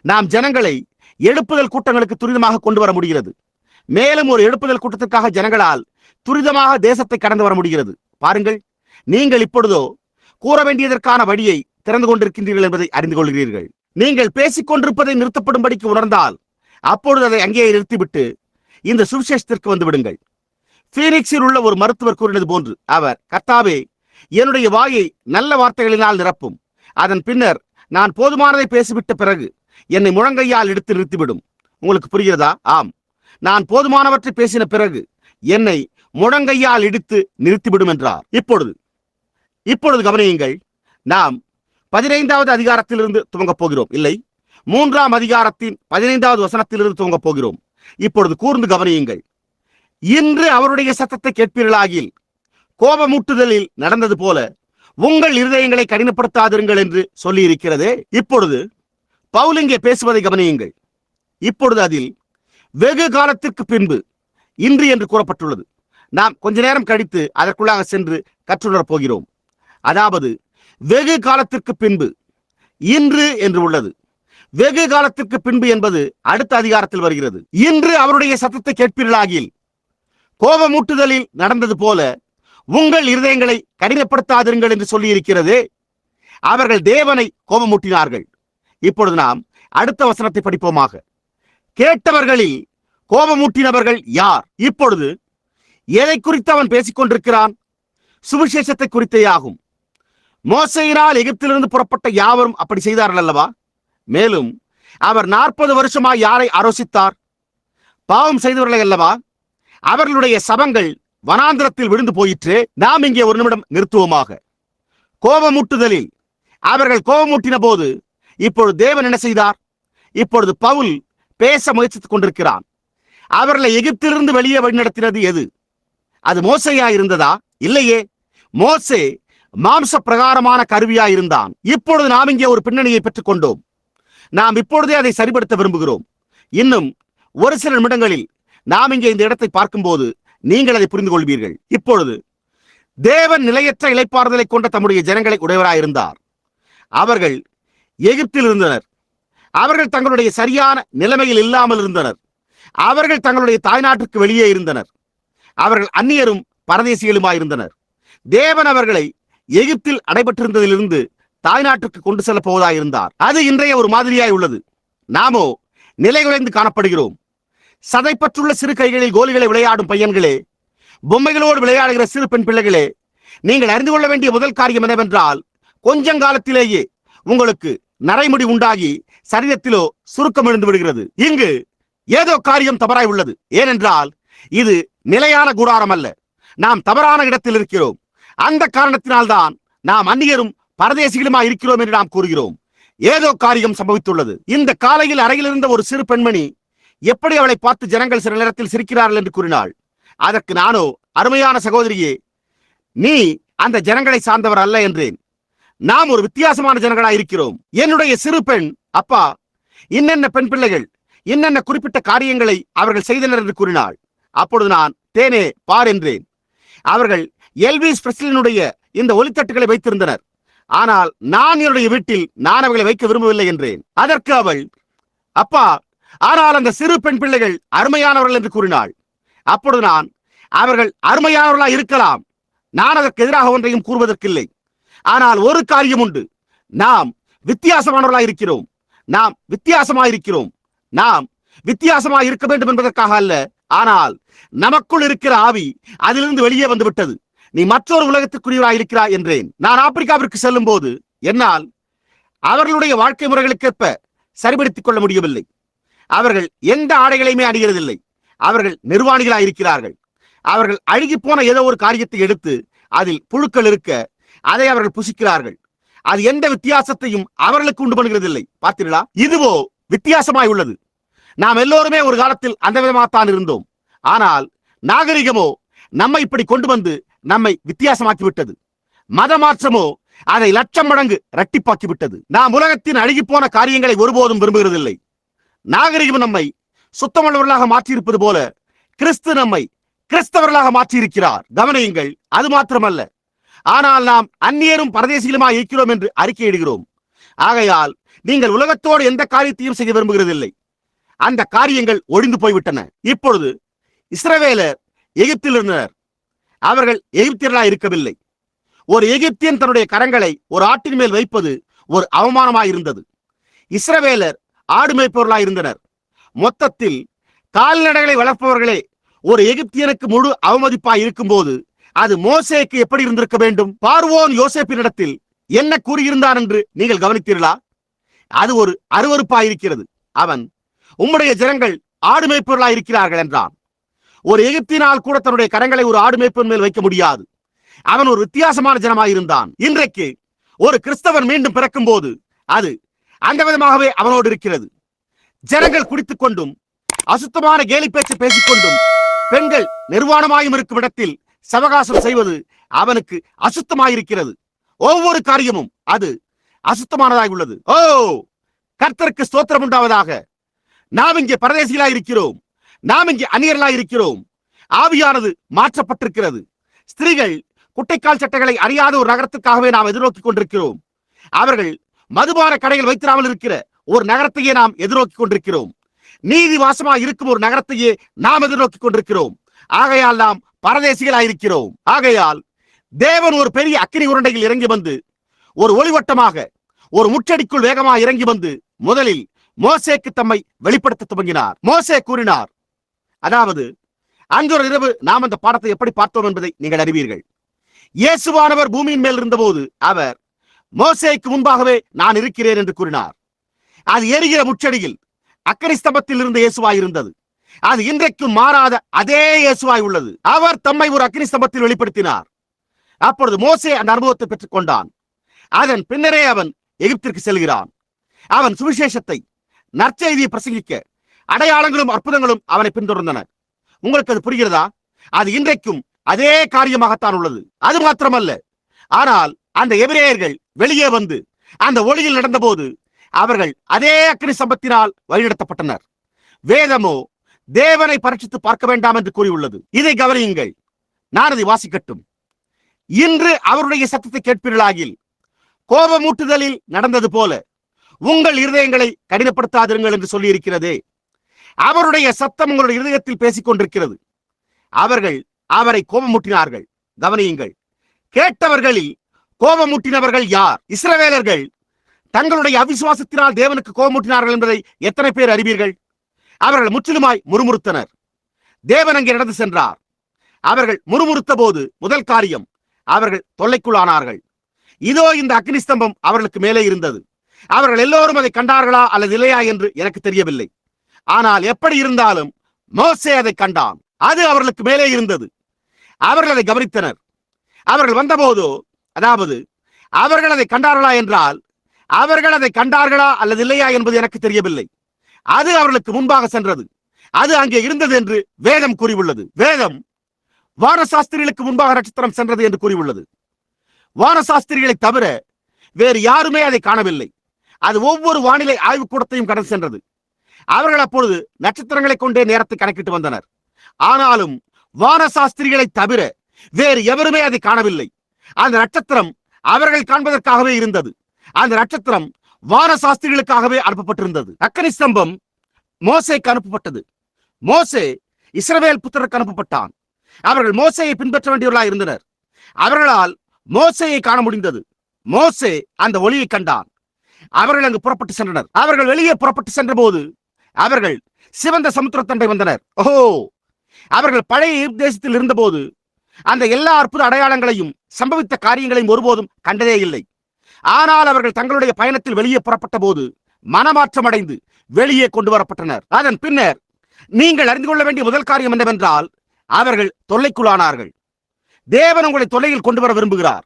நாம் ஜனங்களை எழுப்புதல் கூட்டங்களுக்கு துரிதமாக கொண்டு வர முடிகிறது. மேலும் ஒரு எழுப்புதல் கூட்டத்திற்காக ஜனங்களால் துரிதமாக தேசத்தை கடந்து வர முடிகிறது. பாருங்கள், நீங்கள் இப்பொழுதோ கூற வேண்டியதற்கான வழியை திறந்து கொண்டிருக்கின்றீர்கள் என்பதை அறிந்து கொள்கிறீர்கள். நீங்கள் பேசிக் கொண்டிருப்பதை நிறுத்தப்படும்படிக்கு உணர்ந்தால் அப்பொழுது அதை அங்கேயே நிறுத்திவிட்டு இந்த சுவிசேஷத்திற்கு வந்து விடுங்கள். பீனிக்ஸில் உள்ள ஒரு மருத்துவர் கூறினது போன்று, அவர், கர்த்தாவே, என்னுடைய வாயை நல்ல வார்த்தைகளினால் நிரப்பும். அதன் பின்னர் நான் போதுமானதை பேசிவிட்ட பிறகு என்னை முழங்கையால் எடுத்து நிறுத்திவிடும். உங்களுக்கு புரிகிறதா? ஆம், நான் போதுமானவற்றை பேசின பிறகு என்னை முழங்கையால் இடித்து நிறுத்திவிடும் என்றார். இப்பொழுது கவனியுங்கள். நாம் 15வது அதிகாரத்திலிருந்து துவங்கப் போகிறோம். இல்லை, 3ஆம் அதிகாரத்தின் 15வது வசனத்திலிருந்து துவங்கப் போகிறோம். இப்பொழுது கூர்ந்து கவனியுங்கள். இன்று அவருடைய சத்தத்தை கேட்பீர்களாகில் கோபமூட்டுதலில் நடந்தது போல உங்கள் இருதயங்களை கடினப்படுத்தாதிருங்கள் என்று சொல்லி இருக்கிறதே. இப்பொழுது பவுல் இங்கே பேசுவதை கவனியுங்கள். இப்பொழுது அதில் வெகு காலத்திற்கு பின்பு இன்று என்று கூறப்பட்டுள்ளது. நாம் கொஞ்ச நேரம் கழித்து அதற்குள்ளாக சென்று கற்றுணரப் போகிறோம். அதாவது வெகு காலத்திற்கு பின்பு இன்று என்று உள்ளது. வெகு காலத்திற்கு பின்பு என்பது அடுத்த அதிகாரத்தில் வருகிறது. இன்று அவருடைய சத்தத்தை கேட்பீர்களாகில் கோபமூட்டுதலில் நடந்தது போல உங்கள் இருதயங்களை கடினப்படுத்தாதிருங்கள் என்று சொல்லி இருக்கிறது. அவர்கள் தேவனை கோபமூட்டினார்கள். இப்பொழுது நாம் அடுத்த வசனத்தை படிப்போமாக. கேட்டவர்களில் கோபமூட்டினவர்கள் யார்? இப்பொழுது எதை குறித்து அவன் பேசிக் கொண்டிருக்கிறான்? சுவிசேஷத்தை குறித்தே ஆகும். மோசேயினால் எகிப்திலிருந்து புறப்பட்ட யாவரும் அப்படி செய்தார்கள் அல்லவா? மேலும் அவர் 40 வருஷமாய் யாரை ஆலோசித்தார்? பாவம் செய்தவர்களை அல்லவா? அவர்களுடைய சபங்கள் வனாந்திரத்தில் விழுந்து போயிற்று. நாம் இங்கே ஒரு நிமிடம் நிறுத்துவோமாக. கோபமூட்டுதலில் அவர்கள் கோபமூட்டின போது இப்பொழுது தேவன் என்ன செய்தார்? இப்பொழுது பவுல் பேச முயற்சித்துக் கொண்டிருக்கிறான். அவர்களை எகிப்திலிருந்து வெளியே வழிநடத்தினது எது? அது மோசேயா இருந்ததா? இல்லையே. மோசே மாம்ச பிரகாரமான கருவியாய் இருந்தான். இப்பொழுது நாம் இங்கே ஒரு பின்னணியை பெற்றுக் கொண்டோம். நாம் இப்பொழுதே அதை சரிபடுத்த விரும்புகிறோம். இன்னும் ஒரு சில நிமிடங்களில் நாம் இங்கே இந்த இடத்தை பார்க்கும்போது நீங்கள் அதை புரிந்து கொள்வீர்கள். இப்பொழுது தேவன் நிலையற்ற இளைப்பாறுதலை கொண்ட தம்முடைய ஜனங்களை உடையவராயிருந்தார். அவர்கள் எகிப்தில் இருந்தனர். அவர்கள் தங்களுடைய சரியான நிலைமையில் இல்லாமல் இருந்தனர். அவர்கள் தங்களுடைய தாய்நாட்டுக்கு வெளியே இருந்தனர். அவர்கள் அந்நியரும் பரதேசிகளுமாயிருந்தனர். தேவன் அவர்களை எகிப்தில் அடைபட்டிருந்ததிலிருந்து தாய்நாட்டுக்கு கொண்டு செல்ல போவதாயிருந்தார். அது இன்றைய ஒரு மாதிரியாய் உள்ளது. நாமோ நிலைகுலைந்து காணப்படுகிறோம். சதைப்பற்றுள்ள சிறு கைகளில் கோலிகளை விளையாடும் பையன்களே, பொம்மைகளோடு விளையாடுகிற சிறு பெண் பிள்ளைகளே, நீங்கள் அறிந்து கொள்ள வேண்டிய முதல் காரியம் என்னவென்றால், கொஞ்சங்காலத்திலேயே உங்களுக்கு நரைமுடி உண்டாகி சரீரத்திலோ சுருக்கம் எழுந்து விடுகிறது. இங்கு ஏதோ காரியம் தவறாய் உள்ளது. ஏனென்றால் இது நிலையான கூடாரம் அல்ல. நாம் தவறான இடத்தில் இருக்கிறோம். அந்த காரணத்தினால்தான் நாம் அந்நியரும் பரதேசிகளுமா இருக்கிறோம் என்று நாம் கூறுகிறோம். ஏதோ காரியம் சம்பவித்துள்ளது. இந்த காலையில் அறையில் இருந்த ஒரு சிறு பெண்மணி எப்படி அவளை பார்த்து ஜனங்கள் சில நேரத்தில் சிரிக்கிறார்கள் என்று கூறினாள். அதற்கு நானோ, அருமையான சகோதரியே, நீ அந்த ஜனங்களை சார்ந்தவர் அல்ல என்றேன். நாம் ஒரு வித்தியாசமான ஜனங்களாய் இருக்கிறோம். என்னுடைய சிறு பெண், அப்பா, இன்னென்ன பெண் பிள்ளைகள் இன்னென்ன குறிப்பிட்ட காரியங்களை அவர்கள் செய்தனர் என்று கூறினாள். அப்பொழுது நான், தேனே பார் என்றேன். அவர்கள் எல்விஸ் பிரெஸ்லினுடைய இந்த ஒலித்தட்டுகளை வைத்திருந்தனர். ஆனால் நான் என்னுடைய வீட்டில் நான் அவர்களை வைக்க விரும்பவில்லை என்றேன். அதற்கு அவள், அப்பா, ஆனால் அந்த சிறு பெண் பிள்ளைகள் அருமையானவர்கள் என்று கூறினாள். அப்பொழுது நான், அவர்கள் அருமையானவர்களா இருக்கலாம். நான் அதற்கு எதிராக ஒன்றையும் கூறுவதற்கில்லை. ஆனால் ஒரு காரியம் உண்டு, நாம் வித்தியாசமானவர்களாக இருக்கிறோம். நாம் வித்தியாசமாயிருக்கிறோம். நாம் வித்தியாசமாக இருக்க வேண்டும் என்பதற்காக அல்ல, ஆனால் நமக்குள் இருக்கிற ஆவி அதிலிருந்து வெளியே வந்து விட்டது. நீ மற்றொரு உலகத்திற்குரியவராக இருக்கிறாய் என்றேன். நான் ஆப்பிரிக்காவிற்கு செல்லும் போது என்னால் அவர்களுடைய வாழ்க்கை முறைகளுக்கேற்ப சரிபடுத்திக் கொள்ள முடியவில்லை. அவர்கள் எந்த ஆடைகளையுமே அணிகிறதில்லை. அவர்கள் நிர்வாணிகளாக இருக்கிறார்கள். அவர்கள் அழுகி போன ஏதோ ஒரு காரியத்தை எடுத்து அதில் புழுக்கள் இருக்க அதை அவர்கள் புசிக்கிறார்கள். அது எந்த வித்தியாசத்தையும் அவர்களுக்கு உண்டு பண்ணுகிறதில்லை. பார்த்தீர்களா? இதுவோ வித்தியாசமாய் உள்ளது. நாம் எல்லோருமே ஒரு காலத்தில் அந்த விதமாகத்தான் இருந்தோம். ஆனால் நாகரிகமோ நம்மை இப்படி கொண்டு வந்து நம்மை வித்தியாசமாக்கி விட்டது. மத மாற்றமோ அதை லட்சம் மடங்கு இரட்டிப்பாக்கி விட்டது. நாம் உலகத்தின் அழுகி போன காரியங்களை ஒருபோதும் விரும்புகிறதில்லை. நாகரிகம் நம்மை சுத்தமுள்ளவர்களாக மாற்றியிருப்பது போல கிறிஸ்து நம்மை கிறிஸ்தவர்களாக மாற்றியிருக்கிறார். கவனியுங்கள், அது மாத்திரமல்ல, ஆனால் நாம் அந்நியரும் பரதேசிகளுமாய் இருக்கிறோம் என்று அறிக்கையிடுகிறோம். ஆகையால் நீங்கள் உலகத்தோடு எந்த காரியத்தையும் செய்ய விரும்புகிறதில்லை. அந்த காரியங்கள் ஒழிந்து போய்விட்டன. இப்பொழுது இஸ்ரவேலர் எகிப்தில் இருந்தனர். அவர்கள் எகிப்தியர்களாய் இருக்கவில்லை. ஒரு எகிப்தியன் தன்னுடைய கரங்களை ஒரு ஆட்டின் மேல் வைப்பது ஒரு அவமானமாய் இருந்தது. இஸ்ரவேலர் ஆடு மேய்ப்பவர்களாய் இருந்தனர். மொத்தத்தில் கால்நடைகளை வளர்ப்பவர்களே ஒரு எகிப்தியனுக்கு முழு அவமதிப்பாய் இருக்கும் போது அது மோசேக்கு எப்படி இருந்திருக்க வேண்டும்? பார்வோன் யோசேப்பினிடத்தில் என்ன கூறியிருந்தான் என்று நீங்கள் கவனித்தீர்களா? அது ஒரு அருவருப்பாயிருக்கிறது. அவன், உம்முடைய ஜனங்கள் ஆடு மேய்ப்பவர்களாய் இருக்கிறார்கள் என்றான். ஒரு எகிப்தினால் கூட தன்னுடைய கரங்களை ஒரு ஆடு மேய்ப்பவன் மேல் வைக்க முடியாது. அவன் ஒரு வித்தியாசமான ஜனமாயிருந்தான். இன்றைக்கு ஒரு கிறிஸ்தவன் மீண்டும் பிறக்கும் போது அது அந்த விதமாகவே அவனோடு இருக்கிறது. ஜனங்கள் குடித்துக் கொண்டும் அசுத்தமான கேலி பேச்சு பேசிக்கொண்டும் பெண்கள் நிர்வாணமாயும் இருக்கும் இடத்தில் சவகாசம் செய்வது அவனுக்கு அசுத்தமாயிருக்கிறது. ஒவ்வொரு காரியமும் அது அசுத்தமானதாக உள்ளது. ஓ, கர்த்தருக்கு ஸ்தோத்திரம் உண்டாவதாக. நாம் இங்கே பரதேசிகளாய் இருக்கிறோம். நாம் இங்கே அந்நியர்களாய் இருக்கிறோம். ஆவியானது மாற்றப்பட்டிருக்கிறது. ஸ்திரீகள் குட்டைக்கால் சட்டைகளை அறியாத ஒரு நகரத்திற்காகவே நாம் எதிர்நோக்கி கொண்டிருக்கிறோம். அவர்கள் மதுபான கடைகள் வைத்திராமல் இருக்கிற ஒரு நகரத்தையே நாம் எதிர்நோக்கி கொண்டிருக்கிறோம். நீதி வாசமாக இருக்கும் ஒரு நகரத்தையே நாம் எதிர்நோக்கி கொண்டிருக்கிறோம். ஆகையால் நாம் பரதேசிகளாயிருக்கிறோம். ஆகையால் தேவன் ஒரு பெரிய அக்கினி உருண்டையில் இறங்கி வந்து ஒரு ஒளிவட்டமாக ஒரு முச்சடிக்குள் வேகமாக இறங்கி வந்து முதலில் மோசேக்கு தம்மை வெளிப்படுத்த துவங்கினார். மோசே கூறினார், அதாவது அன்றொரு இரவு நாம் அந்த பாடத்தை எப்படி பார்த்தோம் என்பதை நீங்கள் அறிவீர்கள். இயேசுவானவர் பூமியின் மேல் இருந்தபோது அவர் மோசேக்கு முன்பாகவே நான் இருக்கிறேன் என்று கூறினார். அது எரிகிற முச்சடியில் அக்கினி ஸ்தம்பத்தில் இருந்த இயேசுவாய் இருந்தது. அது இன்றைக்கும் மாறாத அதே இயேசுவாய் உள்ளது. அவர் தம்மை ஒரு அக்கினி ஸ்தம்பத்தில் வெளிப்படுத்தினார். அப்பொழுது மோசே அந்த அனுபவத்தை பெற்றுக் கொண்டான். அதன் பின்னரே அவன் எகிப்திற்கு செல்கிறான். அவன் சுவிசேஷத்தை, நற்செய்தியை பிரசங்கிக்க அடையாளங்களும் அற்புதங்களும் அவனை பின்தொடர்ந்தன. உங்களுக்கு அது புரிகிறதா? அது இன்றைக்கும் அதே காரியமாகத்தான் உள்ளது. அது மாத்திரமல்ல, ஆனால் அந்த எபிரேயர்கள் வெளியே வந்து அந்த ஒளியில் நடந்தபோது அவர்கள் அதே அக்கினி ஸ்தம்பத்தினால் வழிநடத்தப்பட்டனர். வேதமோ தேவனை பரீட்சித்து பார்க்க வேண்டாம் என்று கூறியுள்ளது. இதை கவனியுங்கள், நான் அதை வாசிக்கட்டும். இன்று அவருடைய சத்தத்தை கேட்பீர்களாகில் கோபமூட்டுதலில் நடந்தது போல உங்கள் இருதயங்களை கடினப்படுத்தாதிருங்கள் என்று சொல்லி இருக்கிறதே. அவருடைய சத்தம் உங்களுடைய இருதயத்தில் பேசிக் கொண்டிருக்கிறது. அவர்கள் அவரை கோபமூட்டினார்கள். கவனியுங்கள், கேட்டவர்களில் கோபமூட்டினவர்கள் யார்? இஸ்ரவேலர்கள் தங்களுடைய அவிசுவாசத்தினால் தேவனுக்கு கோபமூட்டினார்கள் என்பதை எத்தனை பேர் அறிவீர்கள்? அவர்கள் முற்றிலுமாய் முறுமுறுத்தனர். தேவன் அங்கே நடந்து சென்றார். அவர்கள் முறுமுறுத்த போது முதல் காரியம், அவர்கள் தொல்லைக்குள்ளானார்கள். இதோ இந்த அக்னி ஸ்தம்பம் அவர்களுக்கு மேலே இருந்தது. அவர்கள் எல்லோரும் அதை கண்டார்களா அல்லது இல்லையா என்று எனக்கு தெரியவில்லை. ஆனால் எப்படி இருந்தாலும் மோசே அதை கண்டான். அது அவர்களுக்கு மேலே இருந்தது. அவர்கள் அதை கவனித்தனர். அவர்கள் வந்தபோதோ, அதாவது அவர்கள் அதை கண்டார்களா என்றால் அவர்கள் அதை கண்டார்களா அல்லது இல்லையா என்பது எனக்கு தெரியவில்லை. அது அவர்களுக்கு முன்பாக சென்றது. அது அங்கே இருந்தது என்று வேதம் கூறியுள்ளது. வேதம் வானசாஸ்திரிகளுக்கு முன்பாக நட்சத்திரம் சென்றது என்று கூறியுள்ளது. வானசாஸ்திரிகளை தவிர வேறு யாருமே அதை காணவில்லை. அது ஒவ்வொரு வானிலை ஆய்வுக்கூடத்தையும் கடந்து சென்றது. அவர்கள் அப்பொழுது நட்சத்திரங்களை கொண்டே நேரத்தை கணக்கிட்டு வந்தனர். ஆனாலும் வானசாஸ்திரிகளை தவிர வேறு எவருமே அதை காணவில்லை. அந்த நட்சத்திரம் அவர்கள் காண்பதற்காகவே இருந்தது. அந்த நட்சத்திரம் வானசாஸ்திரிகளுக்காகவே அனுப்பப்பட்டிருந்தது. அக்கினி ஸ்தம்பம் மோசேக்கு அனுப்பப்பட்டது. மோசே இஸ்ரவேல் புத்திரருக்கு அனுப்பப்பட்டான். அவர்கள் மோசேயை பின்பற்ற வேண்டியவர்களாக இருந்தனர். அவர்களால் மோசேயை காண முடிந்தது. மோசே அந்த ஒளியை கண்டான். அவர்கள் அங்கு புறப்பட்டு சென்றனர். அவர்கள் வெளியே புறப்பட்டு சென்ற போது அவர்கள் சிவந்த சமுத்திரத்தண்டை வந்தனர். ஓஹோ, அவர்கள் பழைய எகிப்து தேசத்தில் இருந்தபோது அந்த எல்லா அற்புத அடையாளங்களையும் சம்பவித்த காரியங்களையும் ஒருபோதும் கண்டதே இல்லை. ஆனால் அவர்கள் தங்களுடைய பயணத்தில் வெளியே புறப்பட்ட போது மனமாற்றம் அடைந்து வெளியே கொண்டு வரப்பட்டனர். அதன் பின்னர் நீங்கள் அறிந்து கொள்ள வேண்டிய முதல் காரியம் என்னவென்றால், அவர்கள் தொல்லைக்குள்ளானார்கள். தேவன் உங்களை தொல்லையில் கொண்டு வர விரும்புகிறார்.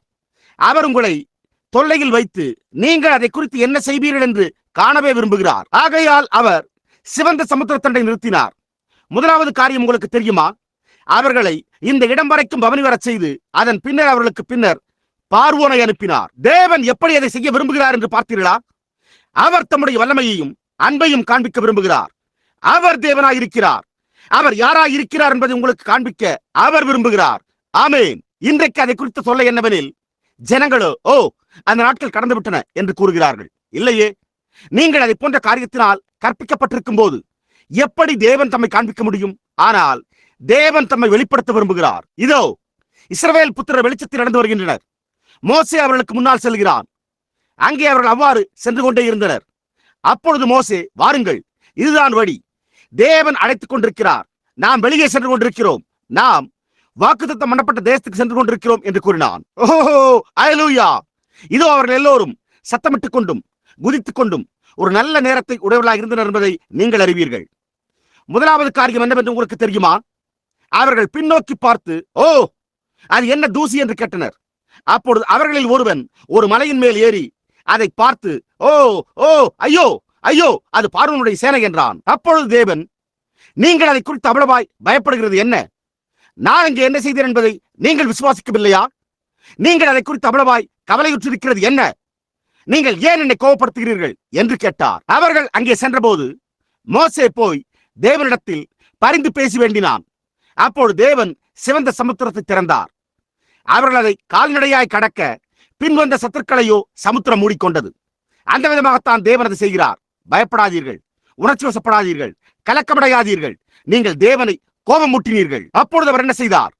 அவர் உங்களை தொல்லையில் வைத்து நீங்கள் அதை குறித்து என்ன செய்வீர்கள் என்று காணவே விரும்புகிறார். ஆகையால் அவர் சிவந்த சமுத்திரத்தண்டை நிறுத்தினார். முதலாவது காரியம் உங்களுக்கு தெரியுமா? அவர்களை இந்த இடம் வரைக்கும் பவனி வரச் செய்து அதன் பின்னர் அவர்களுக்கு பின்னர் பார்வோனை அனுப்பினார். தேவன் எப்படி அதை செய்ய விரும்புகிறார் என்று பார்த்தீர்களா? அவர் தம்முடைய வல்லமையையும் அன்பையும் காண்பிக்க விரும்புகிறார். அவர் தேவனாய் இருக்கிறார். அவர் யாராய் இருக்கிறார் என்பதை உங்களுக்கு காண்பிக்க அவர் விரும்புகிறார். ஆமென். இன்றைக்கு அதை குறித்து சொல்ல என்னவெனில், ஜனங்களோ ஓ, அந்த நாட்கள் கடந்து விட்டன என்று கூறுகிறார்கள். இல்லையே, நீங்கள் அதை போன்ற காரியத்தினால் கற்பிக்கப்பட்டிருக்கும் போது எப்படி தேவன் தம்மை காண்பிக்க முடியும்? ஆனால் தேவன் தம்மை வெளிப்படுத்த விரும்புகிறார். இதோ இஸ்ரவேல் புத்திரர் வெளிச்சத்தில் நடந்து வருகின்றனர். மோசே அவர்களுக்கு முன்னால் செல்கிறான். அங்கே அவர்கள் அவ்வாறு சென்று கொண்டே இருந்தனர். அப்பொழுது மோசே, வாருங்கள், இதுதான் வழி. தேவன் அழைத்துக் கொண்டிருக்கிறார். நாம் வெளியே சென்று கொண்டிருக்கிறோம். நாம் வாக்குத்தத்தம் பண்ணப்பட்ட தேசத்துக்கு சென்று கொண்டிருக்கிறோம் என்று கூறினான். ஓஹோ, அல்லேலூயா! இதோ அவர்கள் எல்லோரும் சத்தமிட்டுக் கொண்டும் குதித்துக் கொண்டும் ஒரு நல்ல நேரத்தை உடையவர்களாக இருந்தனர் என்பதை நீங்கள் அறிவீர்கள். முதலாவது காரியம் என்னவென்று உங்களுக்கு தெரியுமா? அவர்கள் பின்னோக்கி பார்த்து, ஓ, அது என்ன தூசி என்று கேட்டனர். அப்பொழுது அவர்களில் ஒருவன் ஒரு மலையின் மேல் ஏறி அதை பார்த்து, ஓ ஓ, ஐயோ ஐயோ, அது பார்வோனுடைய சேனை என்றான். அப்பொழுது தேவன், நீங்கள் அதை குறித்து அவ்வளவாய் பயப்படுகிறது என்ன? நான் இங்கே என்ன செய்தேன் என்பதை நீங்கள் விசுவாசிக்கவில்லையா? நீங்கள் அதை குறித்து அவ்வளவாய் கவலையுற்றிருக்கிறது என்ன? நீங்கள் ஏன் என்னை கோபப்படுத்துகிறீர்கள் என்று கேட்டார். அவர்கள் அங்கே சென்றபோது மோசே போய் தேவனிடத்தில் பரிந்து பேசி வேண்டினான். அப்பொழுது தேவன் சிவந்த சமுத்திரத்தை திறந்தார். அவர்கள் அதை கால்நடையாய் கடக்க பின்வந்த சத்துருக்களையோ சமுத்திரம் மூடிக்கொண்டது. அந்த விதமாகத்தான் தேவன் அதை செய்கிறார். பயப்படாதீர்கள், உணர்ச்சி வசப்படாதீர்கள், கலக்கமடையாதீர்கள். நீங்கள் தேவனை கோபம் மூட்டினீர்கள். அப்பொழுது அவர் என்ன செய்தார்?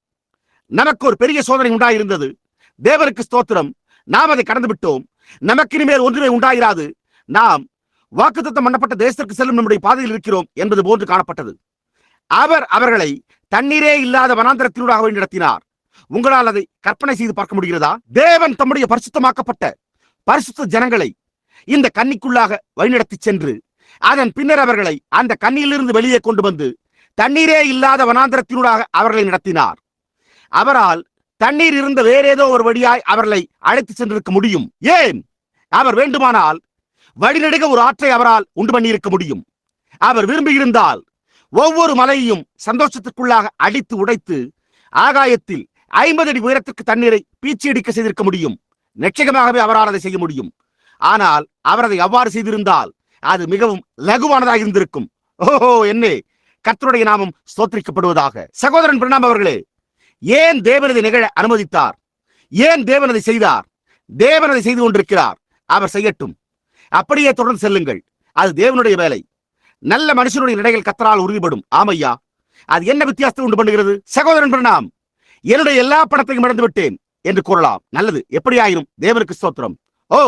நமக்கு ஒரு பெரிய சோதனை உண்டாயிருந்தது. தேவனுக்கு ஸ்தோத்திரம், நாம் அதை கடந்து விட்டோம். நமக்கு இனிமேல் ஒன்றுமே உண்டாயிராது. நாம் வாக்குத்தத்தம் பண்ணப்பட்ட தேசத்திற்கு செல்லும் நம்முடைய பாதையில் இருக்கிறோம் என்பது போன்று காணப்பட்டது. அவர் அவர்களை தண்ணீரே இல்லாத வனாந்தரத்தினூடாக வழி நடத்தினார். உங்களால் அதை கற்பனை செய்து பார்க்க முடிகிறதா? தேவன் தம்முடைய பரிசுத்தமாக்கப்பட்ட பரிசுத்த ஜனங்களை இந்த கன்னிக்குள்ளாக வழிநடத்தி சென்று அதன் பின்னர் அவர்களை அந்த கண்ணியிலிருந்து வெளியே கொண்டு வந்து தண்ணீரே இல்லாத வனாந்தரத்தினூடாக அவர்களை நடத்தினார். அவரால் தண்ணீர் இருந்த வேறேதோ ஒரு வழியாய் அவர்களை அழைத்து சென்றிருக்க முடியும். ஏன்? அவர் வேண்டுமானால் வழிநெடுக ஒரு ஆற்றை அவரால் உண்டு பண்ணியிருக்க முடியும். அவர் விரும்பியிருந்தால் ஒவ்வொரு மலையையும் சந்தோஷத்துக்குள்ளாக அடித்து உடைத்து ஆகாயத்தில் 50 அடி உயரத்திற்கு தண்ணீரை பீச்சியடிக்க செய்திருக்க முடியும். நிச்சயமாகவே அவரால் அதை செய்ய முடியும். ஆனால் அவர் அதை அவ்வாறு செய்திருந்தால் அது மிகவும் லகுவானதாக இருந்திருக்கும். ஓஹோ, என்னே, கர்த்தருடைய நாமம் ஸ்தோத்திரிக்கப்படுவதாக. சகோதரன் பிரணாம் அவர்களே, ஏன் தேவன் இதை நிகழ அனுமதித்தார்? ஏன் தேவன் அதை செய்தார்? தேவன் அதை செய்து கொண்டிருக்கிறார். அவர் செய்யட்டும். அப்படியே தொடர்ந்து செல்லுங்கள். அது தேவனுடைய வேலை. நல்ல மனுஷனுடைய நடைகள் கர்த்தரால் உறுதிப்படும். ஆமையா, அது என்ன வித்தியாசத்தை உண்டு பண்ணுகிறது? சகோதரன் பிரணாம், என்னுடைய எல்லா பணத்தையும் இழந்து விட்டேன் என்று கூறலாம். நல்லது, எப்படியாயினும் தேவனுக்கு ஸ்தோத்திரம். ஓ,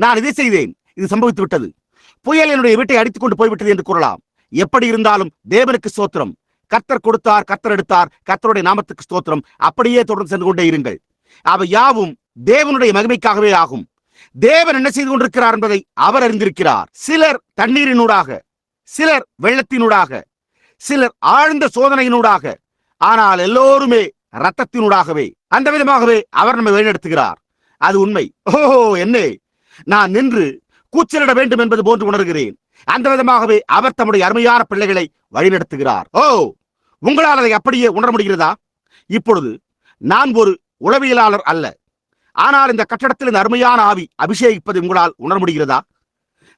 நான் இதை செய்தேன், இது சம்பவித்து விட்டது. புயல் என்னுடைய வீட்டை அடித்துக் கொண்டு போய்விட்டது என்று கூறலாம். எப்படி இருந்தாலும் தேவனுக்கு ஸ்தோத்திரம். கர்த்தர் கொடுத்தார், கர்த்தர் எடுத்தார், கர்த்தருடைய நாமத்துக்கு ஸ்தோத்திரம். அப்படியே தொடர்ந்து சென்று கொண்டே இருங்கள். அவை யாவும் தேவனுடைய மகிமைக்காகவே ஆகும். தேவன் என்ன செய்து கொண்டிருக்கிறார் என்பதை அவர் அறிந்திருக்கிறார். சிலர் தண்ணீரினூடாக, சிலர் வெள்ளத்தினூடாக, சிலர் ஆழ்ந்த சோதனையினூடாக, ஆனால் எல்லோருமே ரத்தத்தினூடாகவே. அந்த விதமாகவே அவர் நம்மை வழிநடத்துகிறார். அது உண்மை. ஓஹோ, என்னே, நான் நின்று கூச்சலிட வேண்டும் என்பது போன்று உணர்கிறேன். அந்த விதமாகவே அவர் தம்முடைய அருமையான பிள்ளைகளை வழிநடத்துகிறார். ஓ, உங்களால் அதை அப்படியே உணர முடிகிறதா? இப்பொழுது நான் ஒரு உளவியலாளர் அல்ல, ஆனால் இந்த கட்டடத்தில் இந்த அருமையான ஆவி அபிஷேகிப்பதை உங்களால் உணர முடிகிறதா?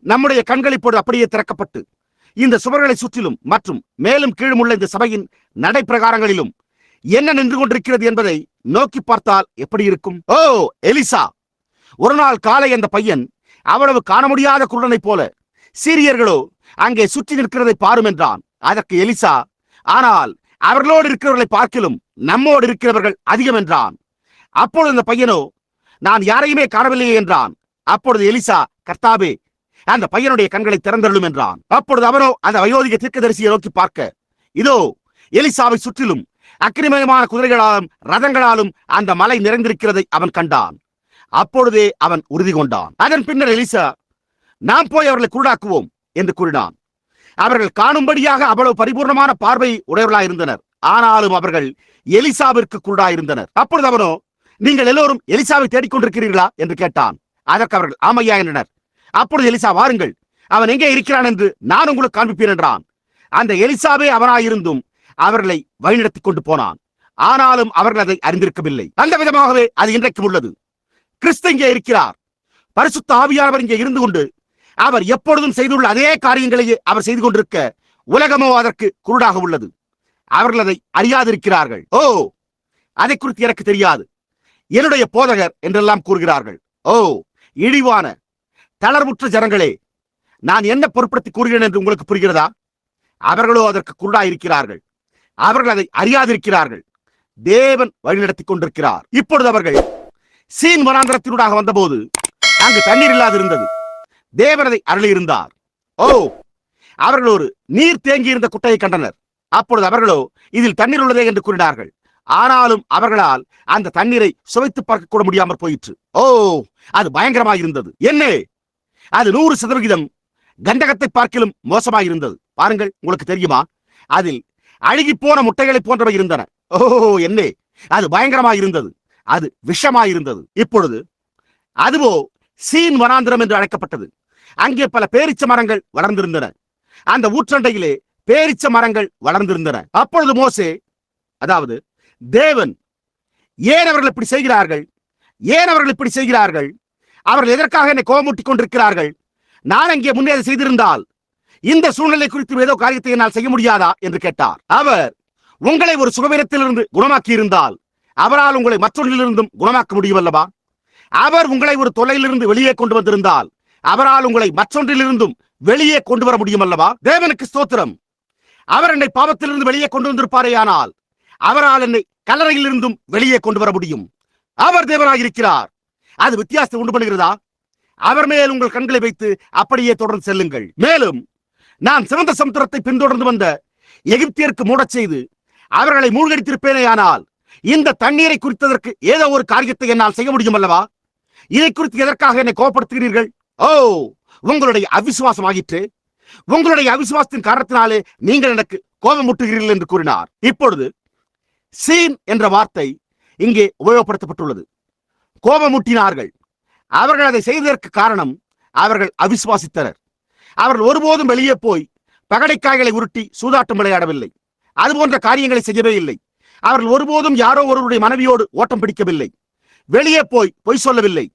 நம்முடைய கண்கள் இப்பொழுது அப்படியே திறக்கப்பட்டு இந்த சுவர்களை சுற்றிலும் மற்றும் மேலும் கீழும் உள்ள இந்த சபையின் நடைப்பிரகாரங்களிலும் என்ன நின்று கொண்டிருக்கிறது என்பதை நோக்கி பார்த்தால் எப்படி இருக்கும்? ஓ, எலிசா, ஒரு நாள் காலை அந்த பையன் அவ்வளவு காண முடியாத குருடனைப் போல, சீரியர்களோ அங்கே சுற்றி நிற்கிறதை பாரும் என்றான். அதற்கு எலிசா, ஆனால் அவர்களோடு இருக்கிறவர்களை பார்க்கிலும் நம்மோடு இருக்கிறவர்கள் அதிகம் என்றான். அப்பொழுது அந்த பையனோ, நான் யாரையுமே காணவில்லையே என்றான். அப்பொழுது எலிசா, கர்த்தாவே, அந்த பையனுடைய கண்களை திறந்தருளும் என்றான். அப்பொழுது அவனோ அந்த வயோதிக தீர்க்கதரிசியை நோக்கி பார்க்க, இதோ எலிசாவை சுற்றிலும் அக்கினிமயமான குதிரைகளாலும் ரதங்களாலும் அந்த மலை நிறைந்திருக்கிறதை அவன் கண்டான். அப்பொழுதே அவன் உறுதி கொண்டான். அதன் பின்னர் எலிசா, நாம் போய் அவர்களை குருடாக்குவோம் என்று கூறினான். அவர்கள் காணும்படியாக அவ்வளவு பரிபூர்ணமான பார்வை உடையவர்களாயிருந்தனர். ஆனாலும் அவர்கள் எலிசாவிற்கு குருடாயிருந்தனர். அப்பொழுது அவனோ, நீங்கள் எல்லோரும் எலிசாவை தேடிக்கொண்டிருக்கிறீர்களா என்று கேட்டான். அதற்கு அவர்கள் ஆமையா என்றனர். அப்பொழுது எலிசா, வாருங்கள், அவன் எங்கே இருக்கிறான் என்று நான் உங்களுக்கு காண்பிப்பேன் என்றான். அந்த எலிசாவே அவனாயிருந்தும் அவர்களை வழிநடத்திக் கொண்டு போனான். ஆனாலும் அவர்கள் அதை அறிந்திருக்கவில்லை. அந்த விதமாகவே அது இன்றைக்கும் உள்ளது. கிறிஸ்து இங்கே இருக்கிறார். பரிசுத்த ஆவியானவர் இங்கே இருந்து கொண்டு அவர் எப்பொழுதும் செய்துள்ள அதே காரியங்களையே அவர் செய்து கொண்டிருக்க உலகமோ அதற்கு குருடாக உள்ளது. அவர்கள் அதை அறியாதிருக்கிறார்கள். ஓ, அதை குறித்து எனக்கு தெரியாது, என்னுடைய போதகர் என்றெல்லாம் கூறுகிறார்கள். ஓ, இழிவான தளர்வுற்ற ஜனங்களே, நான் என்ன பொருட்படுத்தி கூறுகிறேன் என்று உங்களுக்கு புரிகிறதா? அவர்களோ அதற்கு குருடாயிருக்கிறார்கள். அவர்கள் அதை அறியாதிருக்கிறார்கள். தேவன் வழிநடத்திக் கொண்டிருக்கிறார். இப்பொழுது அவர்கள் சீன் வனாந்திரத்தினூடாக வந்தபோது அங்கு தண்ணீர் இல்லாதிருந்தது. தேவன் அதை அருளியிருந்தார். ஓ, அவர்கள் ஒரு நீர் தேங்கி இருந்த குட்டையை கண்டனர். அப்பொழுது அவர்களோ, இதில் தண்ணீர் உள்ளதே என்று கூறினார்கள். ஆனாலும் அவர்களால் அந்த தண்ணீரை சுவைத்து பார்க்க கூட முடியாமல் போயிற்று. ஓ, அது பயங்கரமாக இருந்தது. என்ன, அது 100% கந்தகத்தை பார்க்கிலும் மோசமாக இருந்தது. பாருங்கள், உங்களுக்கு தெரியுமா, அதில் அழுகி போன முட்டைகளை போன்றவை இருந்தன. ஓ, என்ன, அது பயங்கரமாக இருந்தது. அது விஷமாயிருந்தது. இப்பொழுது அதுவோ சீன் வனாந்திரம் என்று அழைக்கப்பட்டது. அங்கே பல பேரிச்ச மரங்கள் வளர்ந்திருந்தன. அந்த ஊற்றண்டையிலே பேரிச்ச மரங்கள் வளர்ந்திருந்தன. அப்பொழுது மோசே, அதாவது தேவன், ஏன் அவர்கள் இப்படி செய்கிறார்கள்? ஏன் அவர்கள் இப்படி செய்கிறார்கள்? அவர்கள் எதற்காக என்னை கோபமூட்டிக் கொண்டிருக்கிறார்கள்? நான் அங்கே முன்னே அதை செய்திருந்தால் இந்த சூழ்நிலை குறித்து ஏதோ காரியத்தை என்னால் செய்ய முடியாதா என்று கேட்டார். அவர் உங்களை ஒரு சுகவீனத்திலிருந்து குணமாக்கி இருந்தால் அவரால் உங்களை மற்றொன்றிலிருந்தும் குணமாக்க முடியும் அல்லவா? அவர் உங்களை ஒரு தொல்லையிலிருந்து வெளியே கொண்டு வந்திருந்தால் அவரால் உங்களை மற்றொன்றிலிருந்தும் வெளியே கொண்டு வர முடியும் அல்லவா? தேவனுக்கு ஸ்தோத்திரம். அவர் என்னை பாவத்திலிருந்து வெளியே கொண்டு வந்திருப்பாரே, ஆனால் அவரால் என்னை கல்லறையிலிருந்தும் வெளியே கொண்டு வர முடியும். அவர் தேவனாக இருக்கிறார். அது வித்தியாசத்தை உண்டு பண்ணுகிறதா? அவர் மேல் உங்கள் கண்களை வைத்து அப்படியே தொடர்ந்து செல்லுங்கள். மேலும் நான் சிறந்த சமுத்திரத்தை பின்தொடர்ந்து வந்த எகிப்தியருக்கு மூடச் செய்து அவர்களை மூழ்கடித்திருப்பேனே, ஆனால் இந்த தண்ணீரை குறித்ததற்கு ஏதோ ஒரு காரியத்தை என்னால் செய்ய முடியும் அல்லவா? இதை குறித்து எதற்காக என்னை கோபப்படுத்துகிறீர்கள்? ஓ, உங்களுடைய அவிசுவாசம் ஆகிற்று. உங்களுடைய அவிசுவாசத்தின் காரணத்தினாலே நீங்கள் எனக்கு கோபமூட்டுகிறீர்கள் என்று கூறினார். இப்பொழுது சீன் என்ற வார்த்தை இங்கே உபயோகப்படுத்தப்பட்டுள்ளது. கோபமூட்டினார்கள். அவர்கள் அதை செய்ததற்கு காரணம் அவர்கள் அவிசுவாசித்தனர். அவர்கள் ஒருபோதும் வெளியே போய் பகடைக்காய்களை உருட்டி சூதாட்டம் விளையாடவில்லை. அதுபோன்ற காரியங்களை செய்யவே இல்லை. அவர்கள் ஒருபோதும் யாரோ ஒருவருடைய மனைவியோடு ஓட்டம் பிடிக்கவில்லை. வெளியே போய் பொய் சொல்லவில்லை.